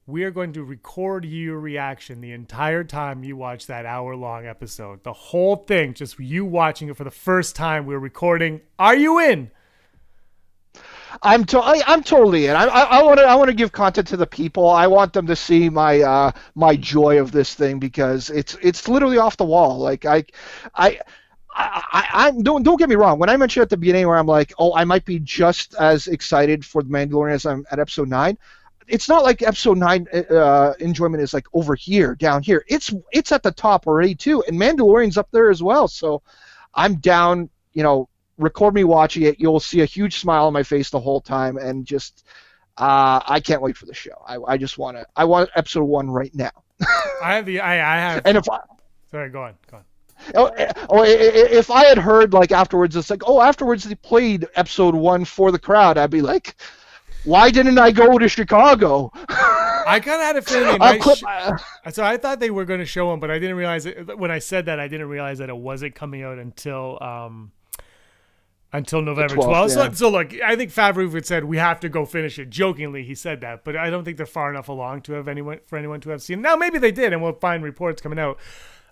we are going to record your reaction the entire time you watch that hour-long episode. The whole thing, just you watching it for the first time. We're recording. Are you in? I'm totally in. I want to give content to the people. I want them to see my my joy of this thing, because it's literally off the wall. Like I don't get me wrong. When I mentioned at the beginning where I'm like, oh, I might be just as excited for The Mandalorian as I'm at episode 9. It's not like episode 9 enjoyment is like over here, down here. It's at the top already too, and Mandalorian's up there as well. So I'm down. Record me watching it. You'll see a huge smile on my face the whole time, and just I can't wait for the show. I want episode 1 right now. I have. And sorry, go on. If I had heard like afterwards, it's like, oh, afterwards they played episode 1 for the crowd, I'd be like, why didn't I go to Chicago? I kind of had a feeling they might. So I thought they were going to show him, but I didn't realize it. When I said that, I didn't realize that it wasn't coming out until November 12th. Yeah. So look, I think Favreau had said we have to go finish it. Jokingly, he said that, but I don't think they're far enough along to have anyone to have seen. Now maybe they did, and we'll find reports coming out.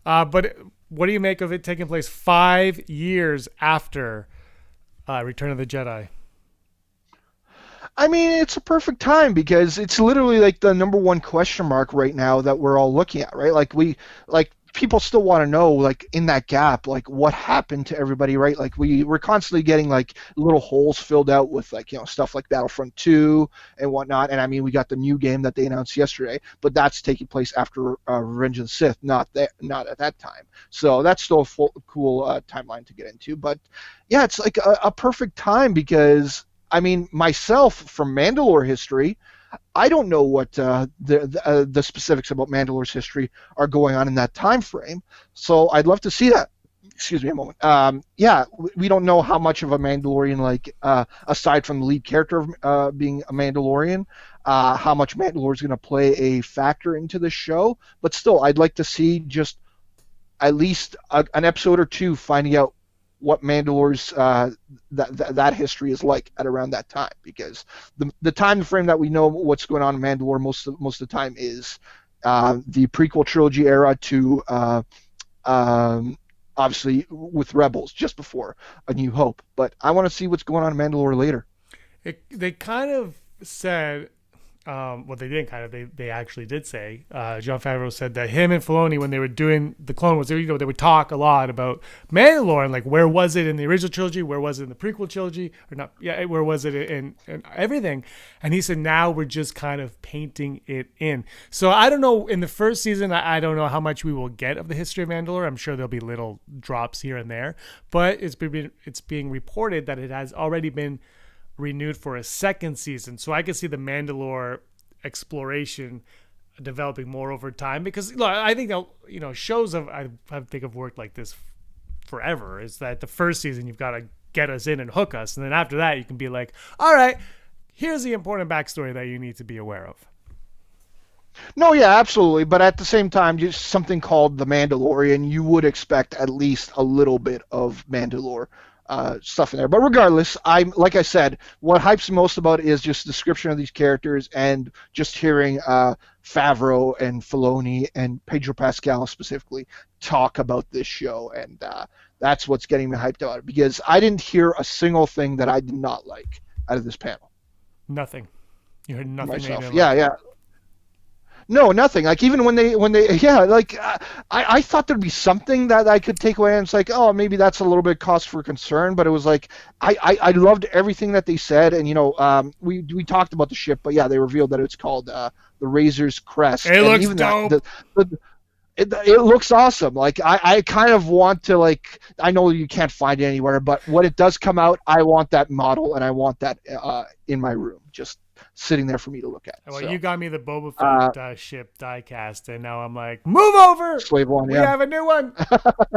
But what do you make of it taking place 5 years after Return of the Jedi? I mean, it's a perfect time because it's literally like the number one question mark right now that we're all looking at, right? Like people still want to know, like, in that gap, like, what happened to everybody, right? Like, we're constantly getting, like, little holes filled out with, like, you know, stuff like Battlefront 2 and whatnot. And, I mean, we got the new game that they announced yesterday, but that's taking place after Revenge of the Sith, not at that time. So that's still a cool timeline to get into. But, yeah, it's, like, a perfect time because, I mean, myself, from Mandalore history, I don't know what the specifics about Mandalore's history are going on in that time frame, so I'd love to see that. Excuse me a moment. Yeah, we don't know how much of a Mandalorian, like, aside from the lead character being a Mandalorian, how much Mandalore is going to play a factor into the show, but still, I'd like to see just at least an episode or two finding out what Mandalore's that history is like at around that time, because the time frame that we know what's going on in Mandalore most of the time is the prequel trilogy era to obviously with Rebels just before A New Hope. But I want to see what's going on in Mandalore later. They kind of said. Well, they didn't kind of. They actually did say. Jon Favreau said that him and Filoni, when they were doing the Clone Wars, they would talk a lot about Mandalore and, like, where was it in the original trilogy, where was it in the prequel trilogy, or not? Yeah, where was it in everything? And he said now we're just kind of painting it in. So I don't know. In the first season, I don't know how much we will get of the history of Mandalore. I'm sure there'll be little drops here and there, but it's being reported that it has already been renewed for a second season, so I can see the Mandalore exploration developing more over time, because look, I think that, you know, shows I think have worked like this forever, is that the first season you've got to get us in and hook us, and then after that you can be like, all right, here's the important backstory that you need to be aware of. No, yeah, absolutely, but at the same time, just something called The Mandalorian, you would expect at least a little bit of Mandalore stuff in there. But regardless, like I said, what hypes me most about it is just description of these characters and just hearing Favreau and Filoni and Pedro Pascal specifically talk about this show, and that's what's getting me hyped about it, because I didn't hear a single thing that I did not like out of this panel. Nothing. You heard nothing. Myself. Yeah. No, nothing. Like, even when they like, I thought there'd be something that I could take away, and it's like, oh, maybe that's a little bit cause for concern, but it was like, I loved everything that they said, and, you know, we talked about the ship, but yeah, they revealed that it's called the Razor's Crest. It looks dope. It looks awesome. Like, I kind of want to, like, I know you can't find it anywhere, but when it does come out, I want that model, and I want that in my room, just sitting there for me to look at. Well, so, you got me the Boba Fett ship diecast, and now I'm like, move over! Slave One, we have a new one!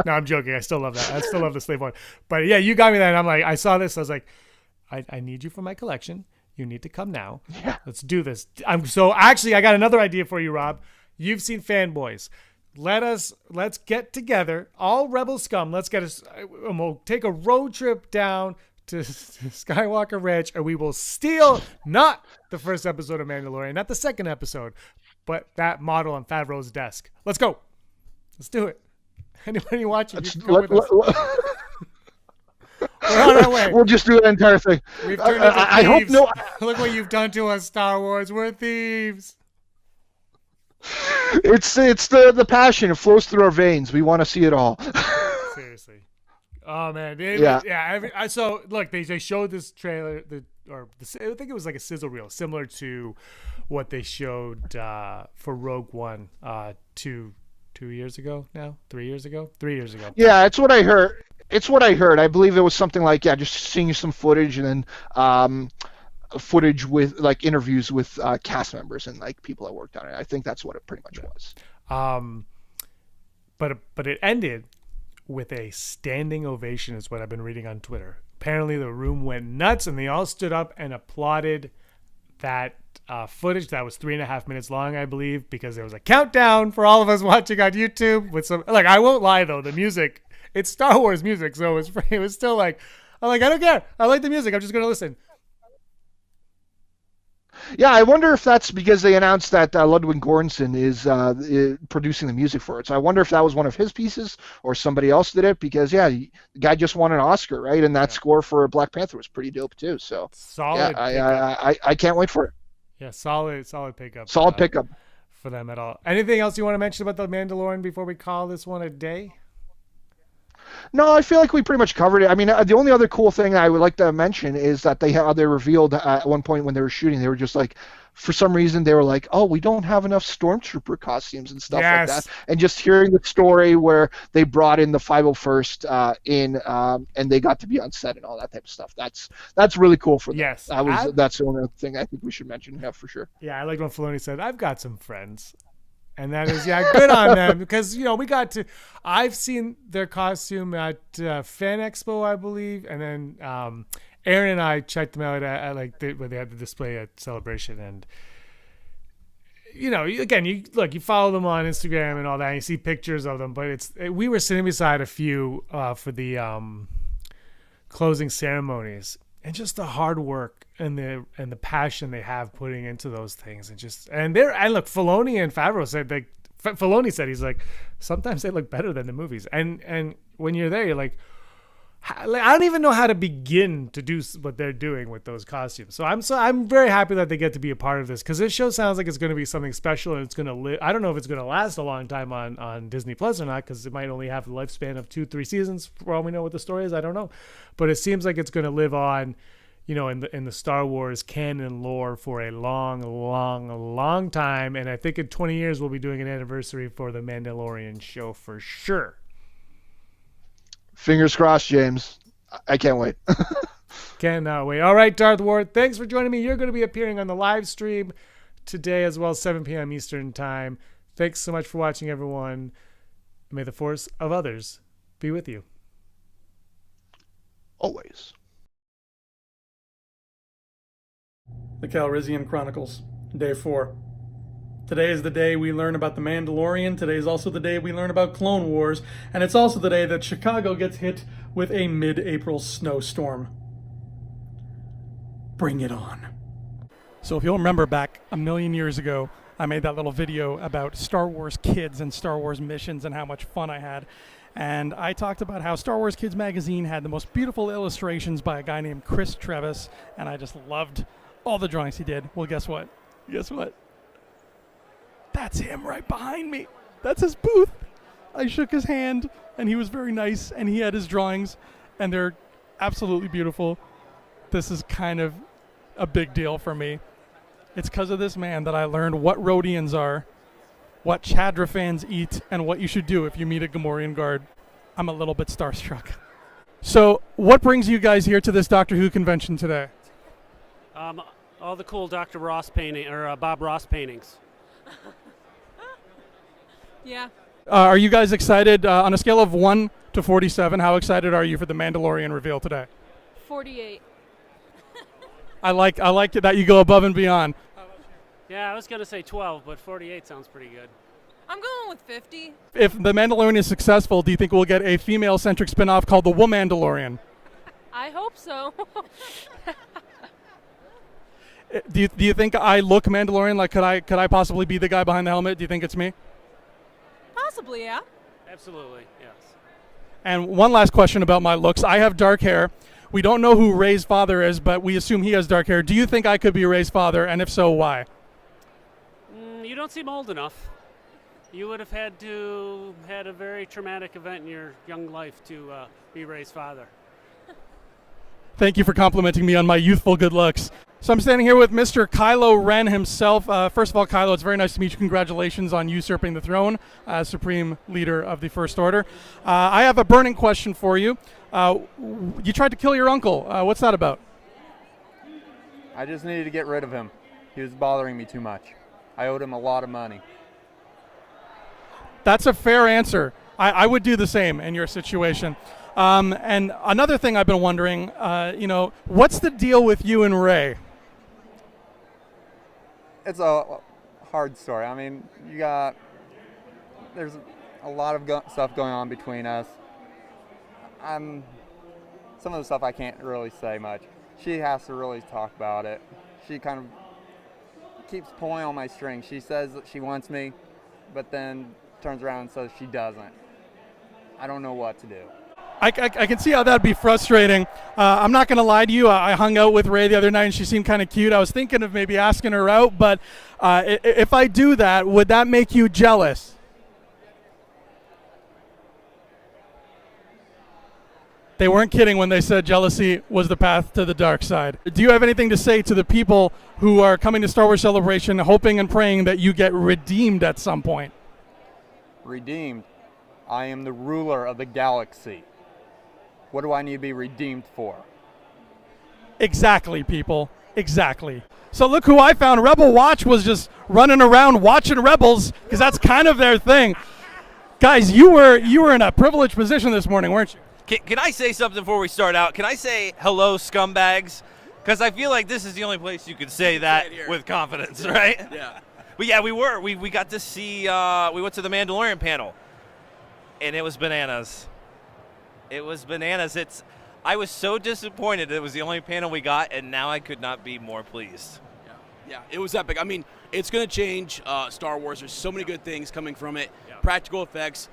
No, I'm joking. I still love that. I still love the Slave One. But yeah, you got me that, and I'm like, I saw this, I was like, I need you for my collection. You need to come now. Yeah. Let's do this. Actually, I got another idea for you, Rob. You've seen Fanboys. Let's get together, all Rebel Scum. Let's get us, and we'll take a road trip down to Skywalker Ranch, and we will steal not the first episode of Mandalorian, not the second episode, but that model on Favreau's desk. Let's go. Let's do it. Anybody watching? We're on our way. We'll just do the entire thing. We've turned into thieves. I hope no. Look what you've done to us, Star Wars. We're thieves. It's the passion. It flows through our veins. We want to see it all. Seriously. Oh man. So look, they showed this trailer, I think it was like a sizzle reel, similar to what they showed for Rogue One 2 years ago now, 3 years ago. Yeah, it's what I heard. I believe it was something like, just seeing some footage, and then footage with, like, interviews with cast members and, like, people that worked on it. I think that's what it pretty much was. But it ended with a standing ovation, is what I've been reading on Twitter. Apparently the room went nuts, and they all stood up and applauded that footage that was 3.5 minutes long, I believe, because there was a countdown for all of us watching on YouTube with some, like, I won't lie though, the music, it's Star Wars music, so it was still like, I'm like, I don't care, I like the music, I'm just gonna listen. Yeah, I wonder if that's because they announced that Ludwig Göransson is producing the music for it. So I wonder if that was one of his pieces or somebody else did it, because the guy just won an Oscar, right? And that score for Black Panther was pretty dope too. So solid. Yeah, I can't wait for it. Yeah, solid pickup. Solid pickup for them at all. Anything else you want to mention about the Mandalorian before we call this one a day? No, I feel like we pretty much covered it. I mean, the only other cool thing I would like to mention is that they revealed at one point when they were shooting, they were just like, for some reason, they were like, oh, we don't have enough stormtrooper costumes and stuff like that. And just hearing the story where they brought in the 501st and they got to be on set and all that type of stuff. That's really cool for them. Yes. That's the only thing I think we should mention. Yeah, for sure. Yeah, I like when Filoni said, I've got some friends. And that is, good on them, because, I've seen their costume at Fan Expo, I believe, and then Aaron and I checked them out at when they had the display at Celebration, and, again, you follow them on Instagram and all that, and you see pictures of them, but we were sitting beside a few for the closing ceremonies, and just the hard work and the passion they have putting into those things, and look, Filoni and Favreau said Filoni said, he's like, sometimes they look better than the movies, and when you're there, you're like, I don't even know how to begin to do what they're doing with those costumes. So I'm very happy that they get to be a part of this, because this show sounds like it's going to be something special, and it's going to live. I don't know if it's going to last a long time on Disney Plus or not, because it might only have the lifespan of 2-3 seasons for all we know what the story is. I don't know, but it seems like it's going to live on, in the Star Wars canon lore for a long, long, long time. And I think in 20 years we'll be doing an anniversary for the Mandalorian show for sure. Fingers crossed, James. I can't wait. Cannot wait. All right, Darth Ward, thanks for joining me. You're going to be appearing on the live stream today as well, 7 p.m. Eastern Time. Thanks so much for watching, everyone. May the force of others be with you. Always. The Calrissian Chronicles, Day 4. Today is the day we learn about the Mandalorian. Today is also the day we learn about Clone Wars. And it's also the day that Chicago gets hit with a mid-April snowstorm. Bring it on. So if you'll remember back a million years ago, I made that little video about Star Wars Kids and Star Wars missions and how much fun I had. And I talked about how Star Wars Kids magazine had the most beautiful illustrations by a guy named Chris Trevis, and I just loved all the drawings he did. Well, guess what? That's him right behind me. That's his booth. I shook his hand, and he was very nice, and he had his drawings, and they're absolutely beautiful. This is kind of a big deal for me. It's because of this man that I learned what Rhodians are, what Chadra fans eat, and what you should do if you meet a Gamorrean guard. I'm a little bit starstruck. So, what brings you guys here to this Doctor Who convention today? All the cool Dr. Ross painting or Bob Ross paintings. Yeah. Are you guys excited? On a scale of 1 to 47, how excited are you for the Mandalorian reveal today? 48. I like that you go above and beyond. Yeah, I was going to say 12, but 48 sounds pretty good. I'm going with 50. If the Mandalorian is successful, do you think we'll get a female-centric spin-off called the Womandalorian? I hope so. Do you think I look Mandalorian? Like, could I possibly be the guy behind the helmet? Do you think it's me? Possibly, yeah. Absolutely, yes. And one last question about my looks. I have dark hair. We don't know who Rey's father is, but we assume he has dark hair. Do you think I could be Rey's father? And if so, why? You don't seem old enough. You would have had a very traumatic event in your young life to be Rey's father. Thank you for complimenting me on my youthful good looks. So I'm standing here with Mr. Kylo Ren himself. First of all, Kylo, it's very nice to meet you. Congratulations on usurping the throne as Supreme Leader of the First Order. I have a burning question for you. You tried to kill your uncle. What's that about? I just needed to get rid of him. He was bothering me too much. I owed him a lot of money. That's a fair answer. I would do the same in your situation. And another thing I've been wondering, what's the deal with you and Rey? it's a hard story. I mean, there's a lot of stuff going on between us. Some of the stuff I can't really say much. She has to really talk about it. She kind of keeps pulling on my string. She says that she wants me, but then turns around and says she doesn't. I don't know what to do. I can see how that'd be frustrating. I'm not going to lie to you. I hung out with Ray the other night, and she seemed kind of cute. I was thinking of maybe asking her out, but if I do that, would that make you jealous? They weren't kidding when they said jealousy was the path to the dark side. Do you have anything to say to the people who are coming to Star Wars Celebration hoping and praying that you get redeemed at some point? Redeemed? I am the ruler of the galaxy. What do I need to be redeemed for? Exactly, people. Exactly. So look who I found. Rebel Watch was just running around watching Rebels because that's kind of their thing. Guys, you were in a privileged position this morning, weren't you? Can I say something before we start out? Can I say hello, scumbags? Because I feel like this is the only place you could say that with confidence, right? Yeah. But yeah, we were. We got to see, we went to the Mandalorian panel, and it was bananas. It was bananas. I was so disappointed it was the only panel we got, and now I could not be more pleased. Yeah, it was epic. I mean, it's going to change Star Wars. There's so many good things coming from it. Practical effects.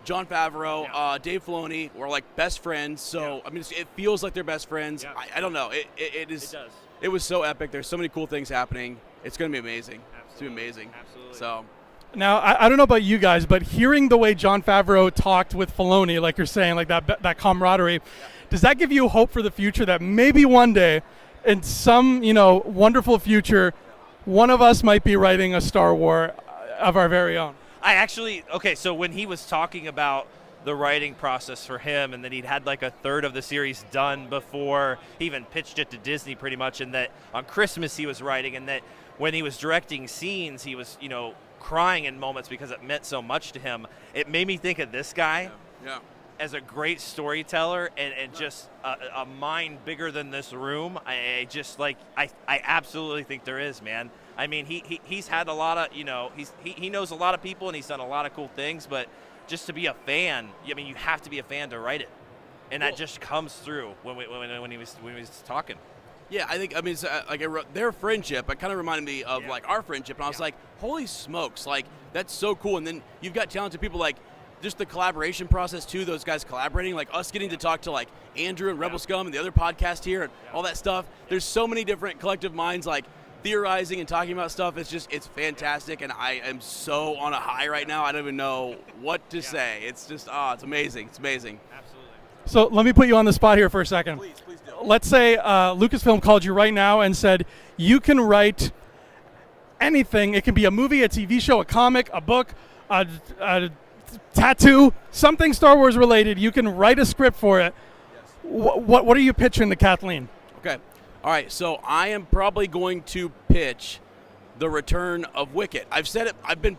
Jon Favreau, Dave Filoni were like best friends. So, I mean, it feels like they're best friends. I don't know. It is. It does. It was so epic. There's so many cool things happening. It's going to be amazing. Absolutely. It's going to be amazing. Absolutely. So. Now, I don't know about you guys, but hearing the way Jon Favreau talked with Filoni, like you're saying, like that camaraderie, does that give you hope for the future that maybe one day, in some wonderful future, one of us might be writing a Star Wars of our very own? So when he was talking about the writing process for him, and that he'd had like a third of the series done before he even pitched it to Disney pretty much, and that on Christmas he was writing, and that when he was directing scenes, he was, crying in moments because it meant so much to him. It made me think of this guy as a great storyteller and just a mind bigger than this room. I absolutely think there is, man. I mean, he's had a lot of, he knows a lot of people and he's done a lot of cool things, but just to be a fan, I mean, you have to be a fan to write it. And that just comes through when he was talking. Yeah, it's like their friendship. It kind of reminded me of like our friendship, and I was like, "Holy smokes! Like that's so cool." And then you've got talented people like just the collaboration process too. Those guys collaborating, like us getting to talk to like Andrew and Rebel Scum and the other podcast here and all that stuff. There's so many different collective minds like theorizing and talking about stuff. It's fantastic, and I am so on a high right now. I don't even know what to say. It's just it's amazing. It's amazing. Absolutely. So let me put you on the spot here for a second. Please do. Let's say Lucasfilm called you right now and said, you can write anything. It can be a movie, a TV show, a comic, a book, a tattoo, something Star Wars related. You can write a script for it. Yes. What are you pitching to Kathleen? Okay. All right. So I am probably going to pitch the return of Wicket. I've said it. I've been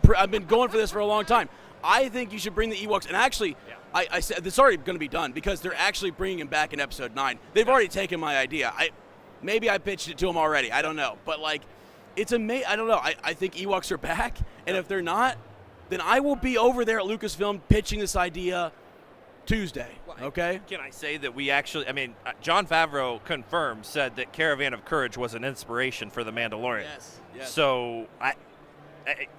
going for this for a long time. I think you should bring the Ewoks. And actually, I said it's already going to be done because they're actually bringing him back in Episode 9. They've already taken my idea. Maybe I pitched it to them already. I don't know. But, like, it's amazing. I don't know. I think Ewoks are back. And if they're not, then I will be over there at Lucasfilm pitching this idea Tuesday. Okay? Can I say that we actually, Jon Favreau said that Caravan of Courage was an inspiration for The Mandalorian. Yes. So,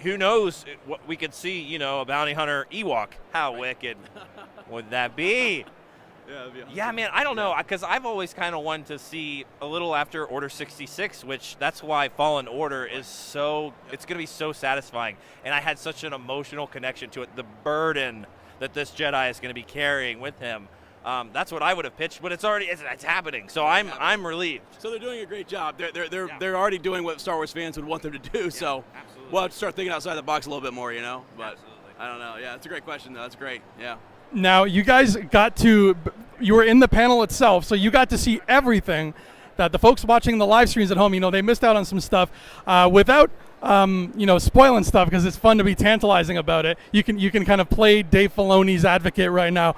who knows what we could see, a bounty hunter Ewok. How wicked would that be? Yeah, man, I don't know, because I've always kind of wanted to see a little after Order 66, which that's why Fallen Order is it's going to be so satisfying. And I had such an emotional connection to it. The burden that this Jedi is going to be carrying with him. That's what I would have pitched, but it's happening. So I'm relieved. So they're doing a great job. They're already doing what Star Wars fans would want them to do. So we'll have to start thinking outside the box a little bit more, But absolutely. I don't know. Yeah, it's a great question though. That's great. Yeah. Now you guys you were in the panel itself, so you got to see everything that the folks watching the live streams at home, they missed out on some stuff without. Spoiling stuff because it's fun to be tantalizing about it. You can kind of play Dave Filoni's advocate right now.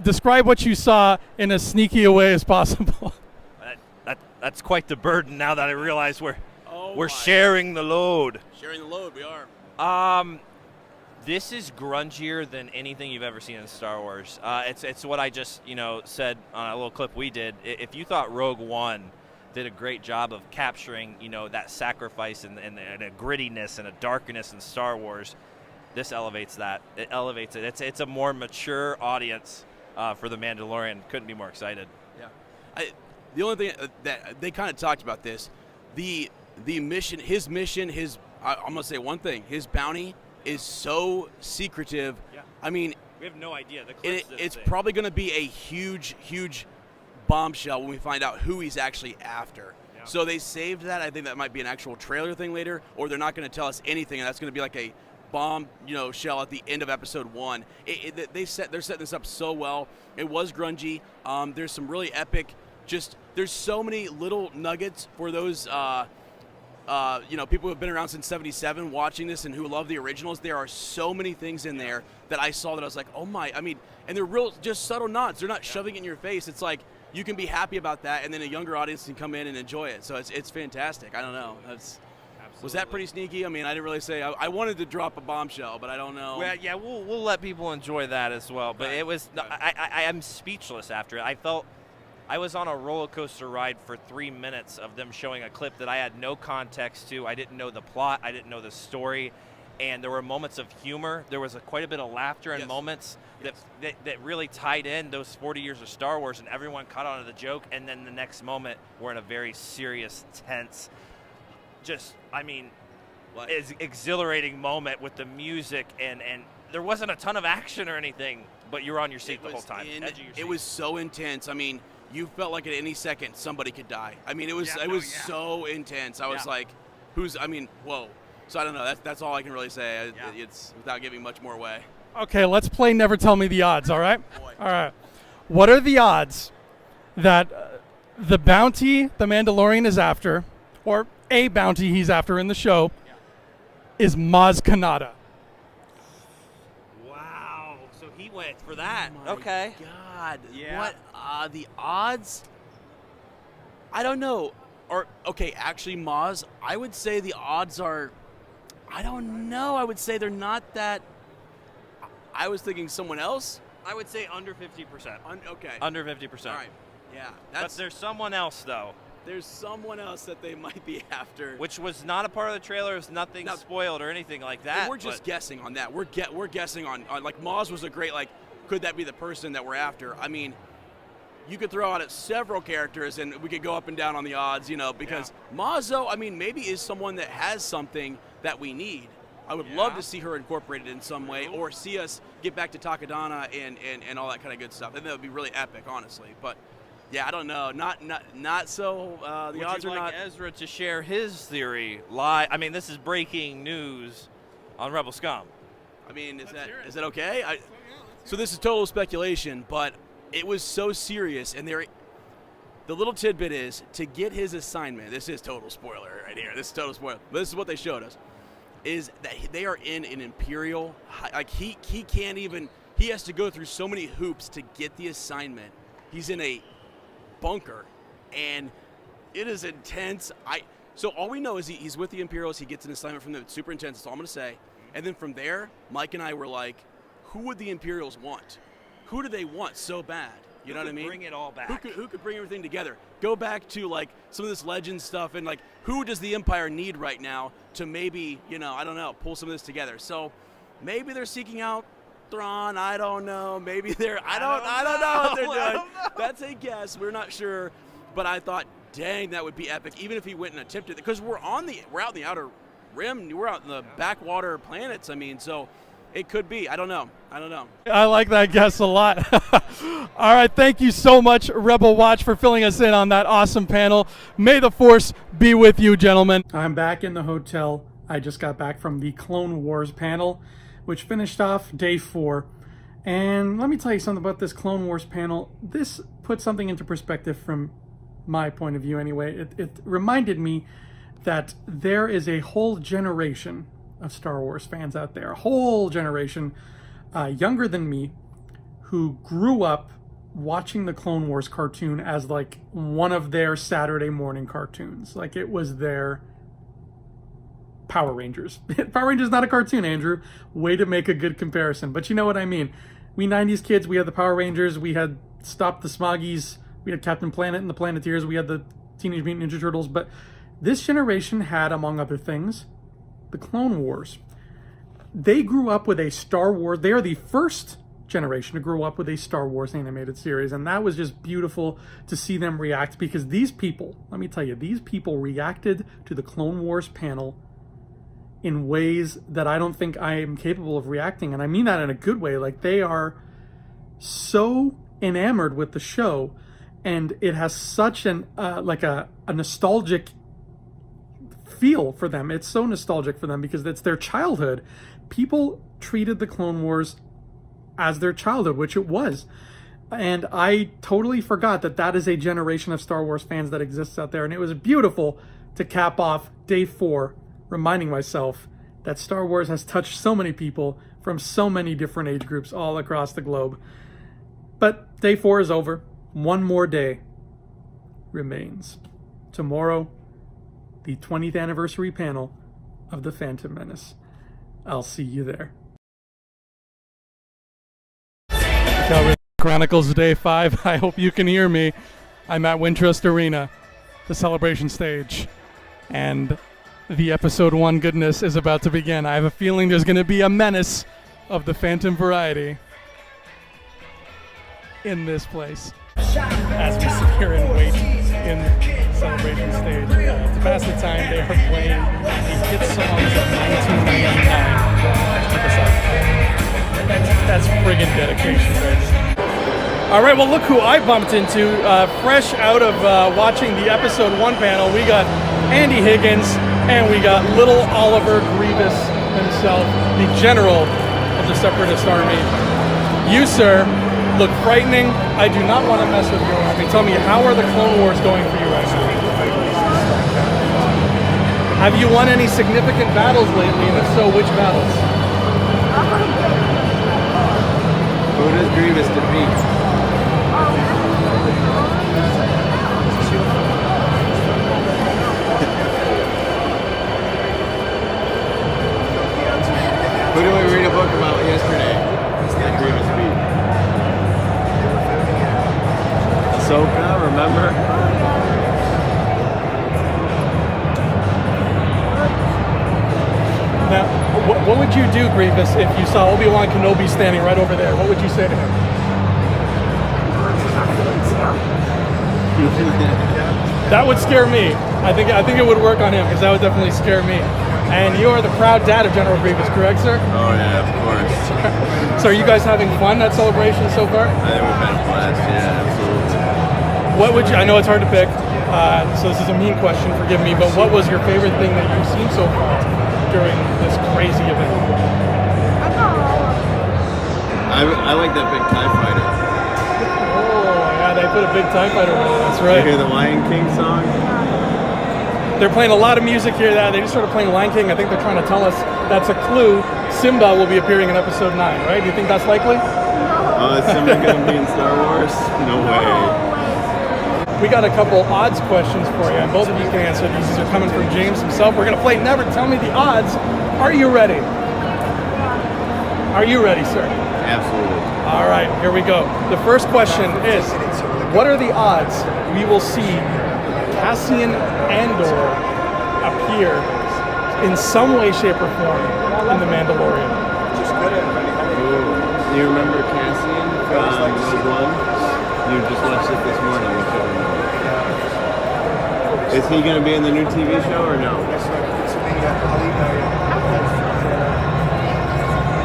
Describe what you saw in as sneaky a way as possible. That's quite the burden now that I realize we're We're sharing the load. Sharing the load, we are. This is grungier than anything you've ever seen in Star Wars. It's what I just said on a little clip we did. If you thought Rogue One did a great job of capturing that sacrifice and a grittiness and a darkness in Star Wars, this elevates that. It elevates it. It's a more mature audience for The Mandalorian. Couldn't be more excited. Yeah. The only thing that they kind of talked about this, the mission, I'm gonna say one thing. His bounty is so secretive. Yeah. I mean, we have no idea. It's probably going to be a huge bombshell when we find out who he's actually after. Yeah. So they saved that. I think that might be an actual trailer thing later, or they're not going to tell us anything, and that's going to be like a bomb, shell at the end of episode 1. They're setting this up so well. It was grungy. There's some really epic. There's so many little nuggets for those. People who have been around since '77 watching this and who love the originals. There are so many things in there that I saw that I was like, oh my! I mean, and they're real, just subtle nods. They're not shoving it in your face. It's like you can be happy about that, and then a younger audience can come in and enjoy it. So it's fantastic. I don't know. Was that pretty sneaky? I mean, I didn't really say. I wanted to drop a bombshell, but I don't know. Well, yeah, we'll let people enjoy that as well. But it was. I am speechless after it. I felt. I was on a roller coaster ride for 3 minutes of them showing a clip that I had no context to. I didn't know the plot. I didn't know the story. And there were moments of humor. There was quite a bit of laughter and moments that really tied in those 40 years of Star Wars, and everyone caught on to the joke. And then the next moment, we're in a very serious, tense, exhilarating moment with the music. And there wasn't a ton of action or anything, but you were on your seat the whole time. It was so intense. I mean, you felt like at any second somebody could die. I mean, it was so intense. I was like, whoa. So I don't know. That's all I can really say. It's without giving much more away. Okay, let's play Never Tell Me the Odds, all right? All right. What are the odds that the bounty the Mandalorian is after, or a bounty he's after in the show, is Maz Kanata? Wow. So he went for that. Oh okay. God. Yeah. What? The odds? I don't know. Or, okay, actually, Maz, I would say the odds are, I don't know. I would say they're not that. I was thinking someone else. I would say under 50%. Okay. Under 50%. All right. Yeah. But there's someone else, though. There's someone else that they might be after. Which was not a part of the trailer. It's nothing spoiled or anything like that. And we're just guessing on that. We're guessing on, like, Maz was a great, like, could that be the person that we're after? I mean, you could throw out several characters and we could go up and down on the odds, because Maz, though, I mean, maybe is someone that has something that we need. I would love to see her incorporated in some way, or see us get back to Takadana and all that kind of good stuff. And that would be really epic, honestly. But yeah, I don't know. Not so. The odds are not. Ezra to share his theory live. I mean, this is breaking news on Rebel Scum. I mean, is that okay? So this is total speculation, but it was so serious, and the little tidbit is to get his assignment. This is total spoiler right here. This is total spoiler. But this is what they showed us. Is that they are in an Imperial, like he can't even, he has to go through so many hoops to get the assignment. He's in a bunker, and it is intense. So all we know is he's with the Imperials, he gets an assignment from them, it's super intense, that's all I'm going to say. And then from there, Mike and I were like, who would the Imperials want? Who do they want so bad? You know what I mean? Bring it all back. Who could bring everything together? Go back to like some of this legend stuff, and like who does the Empire need right now to maybe, I don't know, pull some of this together. So maybe they're seeking out Thrawn. I don't know. Maybe they're I don't know what they're doing. That's a guess. We're not sure. But I thought, dang, that would be epic. Even if he went and attempted it, because we're out in the outer rim. We're out in the backwater planets. I mean, so. It could be. I don't know. I like that guess a lot. All right. Thank you so much, Rebel Watch, for filling us in on that awesome panel. May the Force be with you, gentlemen. I'm back in the hotel. I just got back from the Clone Wars panel, which finished off day 4. And let me tell you something about this Clone Wars panel. This put something into perspective from my point of view anyway. It reminded me that there is a whole generation of Star Wars fans out there, a whole generation younger than me, who grew up watching the Clone Wars cartoon as like one of their Saturday morning cartoons. Like it was their Power Rangers. Power Rangers is not a cartoon, Andrew. Way to make a good comparison. But you know what I mean. We 90s kids, we had the Power Rangers, we had Stop the Smoggies, we had Captain Planet and the Planeteers, we had the Teenage Mutant Ninja Turtles, but this generation had, among other things, the Clone Wars. They grew up with a Star Wars, they are the first generation to grow up with a Star Wars animated series, and that was just beautiful to see them react, because these people, let me tell you, these people reacted to the Clone Wars panel in ways that I don't think I am capable of reacting, and I mean that in a good way. Like, they are so enamored with the show, and it has such an like a nostalgic feel for them. It's so nostalgic for them because it's their childhood. People treated the Clone Wars as their childhood, which it was. And I totally forgot that that is a generation of Star Wars fans that exists out there. And it was beautiful to cap off day 4, reminding myself that Star Wars has touched so many people from so many different age groups all across the globe. But day 4 is over. One more day remains. Tomorrow, the 20th anniversary panel of The Phantom Menace. I'll see you there. Calvary Chronicles Day 5. I hope you can hear me. I'm at Wintrust Arena, the celebration stage, and the episode 1 goodness is about to begin. I have a feeling there's going to be a menace of the Phantom variety in this place as we sit here and wait in the celebration stage. To pass the time, they are playing the hit songs of 1999. Check this out. That's friggin' dedication, right? All right, well, look who I bumped into. Fresh out of watching the episode 1 panel, we got Andy Higgins, and we got little Oliver Grievous himself, the general of the Separatist Army. You, sir, look frightening. I do not want to mess with your army. Tell me, how are the Clone Wars going for you right now? Have you won any significant battles lately, and if so, which battles? Who does Grievous defeat? Who did we read a book about yesterday? That Grievous beat. Ahsoka, remember? Now, what would you do, Grievous, if you saw Obi-Wan Kenobi standing right over there? What would you say to him? That would scare me. I think it would work on him, because that would definitely scare me. And you are the proud dad of General Grievous, correct, sir? Oh yeah, of course. So are you guys having fun at celebration so far? I think we've had a blast, yeah, absolutely. What would you, I know it's hard to pick, so this is a mean question, forgive me, but what was your favorite thing that you've seen so far during this crazy event? I like that big TIE fighter. Oh, yeah, they put a big TIE fighter in it, that's right. You hear the Lion King song? They're playing a lot of music here. They just started playing Lion King. I think they're trying to tell us that's a clue. Simba will be appearing in episode 9, right? Do you think that's likely? Is Simba going to be in Star Wars? No way. We got a couple odds questions for you, and both of you can answer these. These are coming from James himself. We're going to play Never Tell Me the Odds. Are you ready? Are you ready, sir? Absolutely. All right, here we go. The first question is, what are the odds we will see Cassian Andor appear in some way, shape, or form in The Mandalorian? Ooh. Do you remember Cassian from Rogue One? You just watched it this morning. You should remember. Is he going to be in the new TV show or no?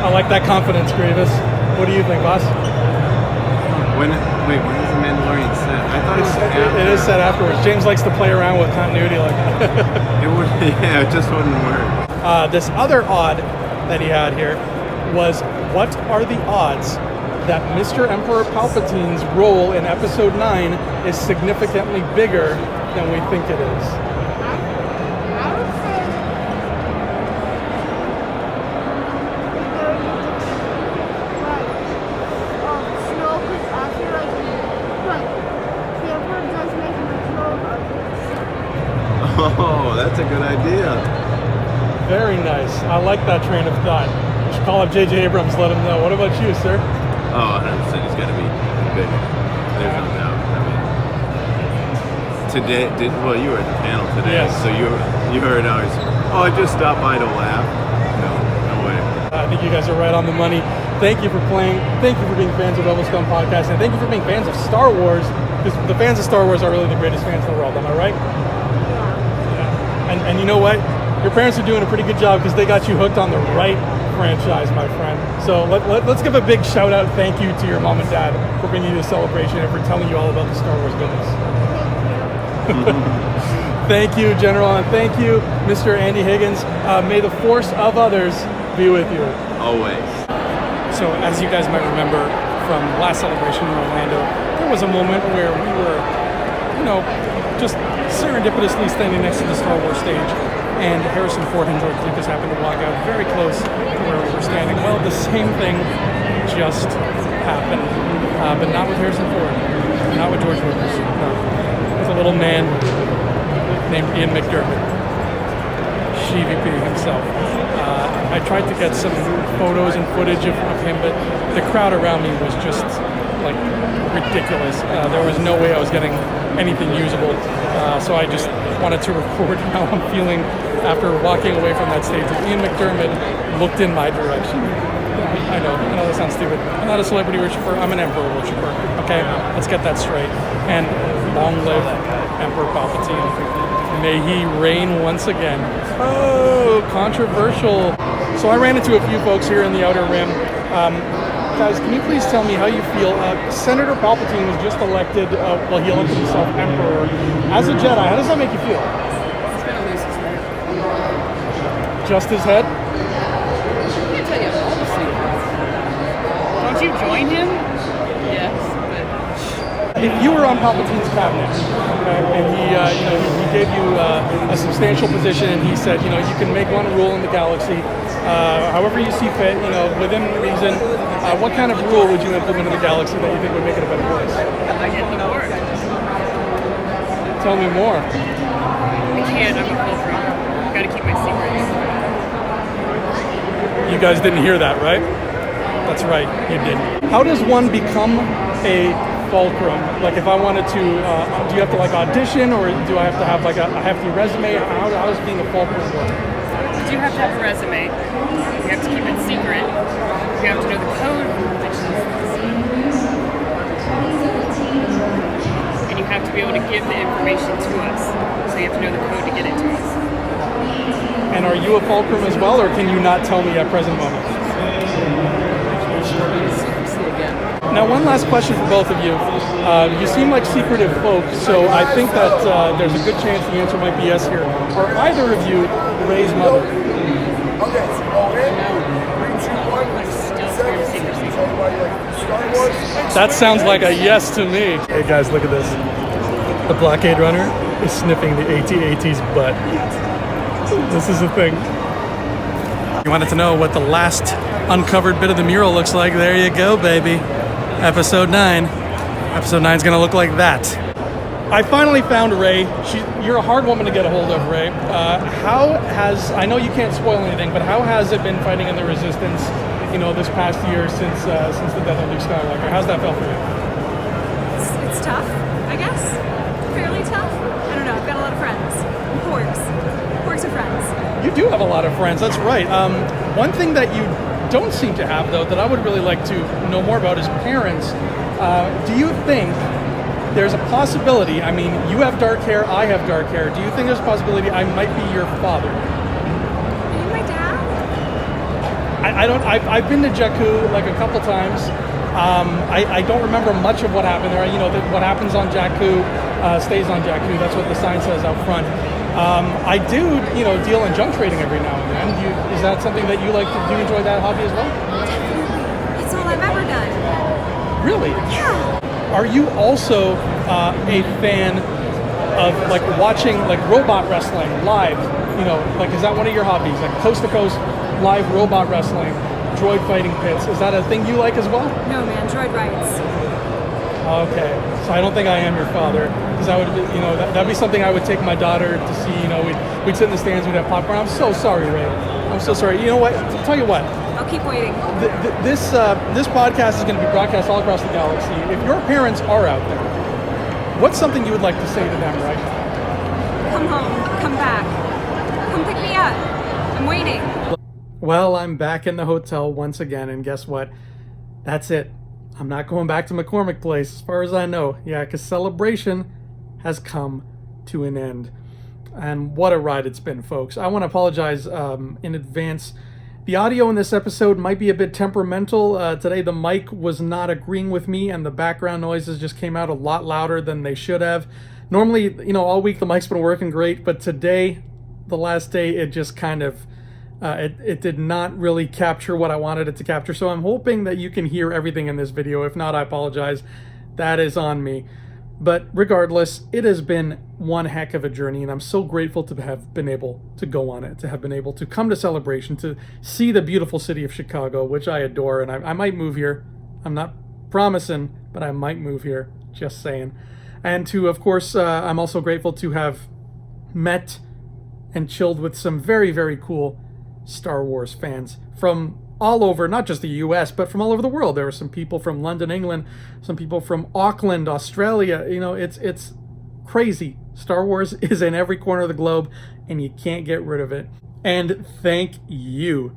I like that confidence, Grievous. What do you think, boss? When is the Mandalorian set? I thought it is set afterwards. James likes to play around with continuity like that. It just wouldn't work. This other odd that he had here was, what are the odds that Mr. Emperor Palpatine's role in Episode 9 is significantly bigger than we think it is? Oh, that's a good idea. Very nice. I like that train of thought. You should call up J.J. Abrams, let him know. What about you, sir? Oh, 100%. He's got to be big. There's no doubt. I mean, today, well, you were at the panel today, Yes. so you heard ours. Oh, I just stopped by to laugh. No way. I think you guys are right on the money. Thank you for playing. Thank you for being fans of Rebel Scum Podcast, and thank you for being fans of Star Wars, because the fans of Star Wars are really the greatest fans in the world. Am I right? Yeah. And you know what? Your parents are doing a pretty good job because they got you hooked on the right franchise, my friend. So let's give a big shout out, thank you to your mom and dad for bringing you this celebration and for telling you all about the Star Wars goodness. Thank you, General, and thank you, Mr. Andy Higgins. May the force of others be with you. Always. So as you guys might remember from last celebration in Orlando, there was a moment where we were, just serendipitously standing next to the Star Wars stage, and Harrison Ford and George Lucas happened to walk out very close to where we were standing. Well, the same thing just happened, but not with Harrison Ford, not with George Lucas, no. With a little man named Ian McDermott, GVP himself. I tried to get some photos and footage of him, but the crowd around me was just like ridiculous. There was no way I was getting anything usable, so I just wanted to record how I'm feeling after walking away from that stage. Ian McDermott looked in my direction. I know that sounds stupid. I'm not a celebrity worshiper, I'm an emperor worshiper. Okay, let's get that straight. And long live Emperor Palpatine. May he reign once again. Oh, controversial. So I ran into a few folks here in the Outer Rim. Guys, can you please tell me how you feel? Senator Palpatine was just elected, he elected himself Emperor. As a Jedi, how does that make you feel? He's gonna lose his head. Just his head? I can't tell you all the secrets. Don't you join him? Yes, but... If you were on Palpatine's cabinet, okay, and he gave you a substantial position, and he said, you can make one rule in the galaxy, however you see fit, within reason, what kind of rule would you implement in the galaxy that you think would make it a better place? I get the word. Tell me more. I can't, I'm a full freak. Gotta keep my secrets. You guys didn't hear that, right? That's right, you didn't. How does one become a fulcrum? Like, if I wanted to, do you have to audition, or do I have to have a hefty resume? How does being a fulcrum work? You do have to have a resume. You have to keep it secret. You have to know the code, and you have to be able to give the information to us. So you have to know the code to get it to us. And are you a fulcrum as well, or can you not tell me at present moment? Now, one last question for both of you. You seem like secretive folks, so I think that there's a good chance the answer might be yes here. Are either of you Rey's mother? That sounds like a yes to me. Hey guys, look at this. The blockade runner is sniffing the AT-AT's butt. This is the thing. You wanted to know what the last uncovered bit of the mural looks like? There you go, baby. Episode 9. Episode 9 is going to look like that. I finally found Rey. You're a hard woman to get a hold of, Rey. I know you can't spoil anything, but how has it been fighting in the Resistance, this past year since the death of Luke Skywalker? How's that felt for you? It's tough, I guess. Fairly tough. I don't know. I've got a lot of friends. Porks are friends. You do have a lot of friends. That's right. One thing that you don't seem to have, though, that I would really like to know more about is parents. Do you think there's a possibility, you have dark hair, I have dark hair, do you think there's a possibility I might be your father? Are you my dad? I've been to Jakku a couple times. I don't remember much of what happened there. What happens on Jakku stays on Jakku. That's what the sign says out front. I do, deal in junk trading every now and then. Is that something that you like to do? Enjoy that hobby as well? It's all I've ever done. Really? Yeah. Are you also a fan of watching robot wrestling live? Is that one of your hobbies? Coast to coast live robot wrestling, droid fighting pits. Is that a thing you like as well? No, man. Droid rights. Okay, so I don't think I am your father, because I would, that'd be something I would take my daughter to see. We'd sit in the stands, we'd have popcorn. I'm so sorry, Ray. I'm so sorry. You know what? I'll tell you what. I'll keep waiting. This podcast is going to be broadcast all across the galaxy. If your parents are out there, what's something you would like to say to them right now? Come home. Come back. Come pick me up. I'm waiting. Well, I'm back in the hotel once again, and guess what? That's it. I'm not going back to McCormick Place, as far as I know. Yeah, because Celebration has come to an end. And what a ride it's been, folks. I want to apologize in advance. The audio in this episode might be a bit temperamental. Today the mic was not agreeing with me, and the background noises just came out a lot louder than they should have. Normally, all week the mic's been working great, but today, the last day, it just kind of... It did not really capture what I wanted it to capture, so I'm hoping that you can hear everything in this video. If not, I apologize. That is on me. But regardless, it has been one heck of a journey, and I'm so grateful to have been able to go on it, to have been able to come to Celebration, to see the beautiful city of Chicago, which I adore, and I might move here. I'm not promising, but I might move here, just saying. And to, of course, I'm also grateful to have met and chilled with some very, very cool Star Wars fans from all over, not just the US, but from all over the world. There were some people from London, England, some people from Auckland, Australia. It's crazy. Star Wars is in every corner of the globe, and you can't get rid of it. And thank you,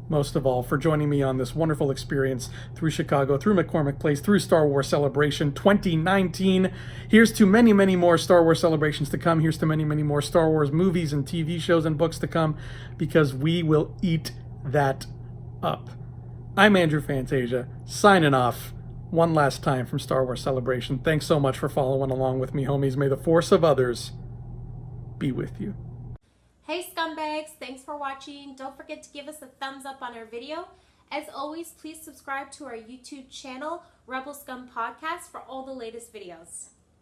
most of all, for joining me on this wonderful experience through Chicago, through McCormick Place, through Star Wars Celebration 2019. Here's to many, many more Star Wars celebrations to come. Here's to many, many more Star Wars movies and TV shows and books to come, because we will eat that up. I'm Andrew Fantasia, signing off one last time from Star Wars Celebration. Thanks so much for following along with me, homies. May the force of others be with you. Hey scumbags, thanks for watching. Don't forget to give us a thumbs up on our video. As always, please subscribe to our YouTube channel, Rebel Scum Podcast, for all the latest videos.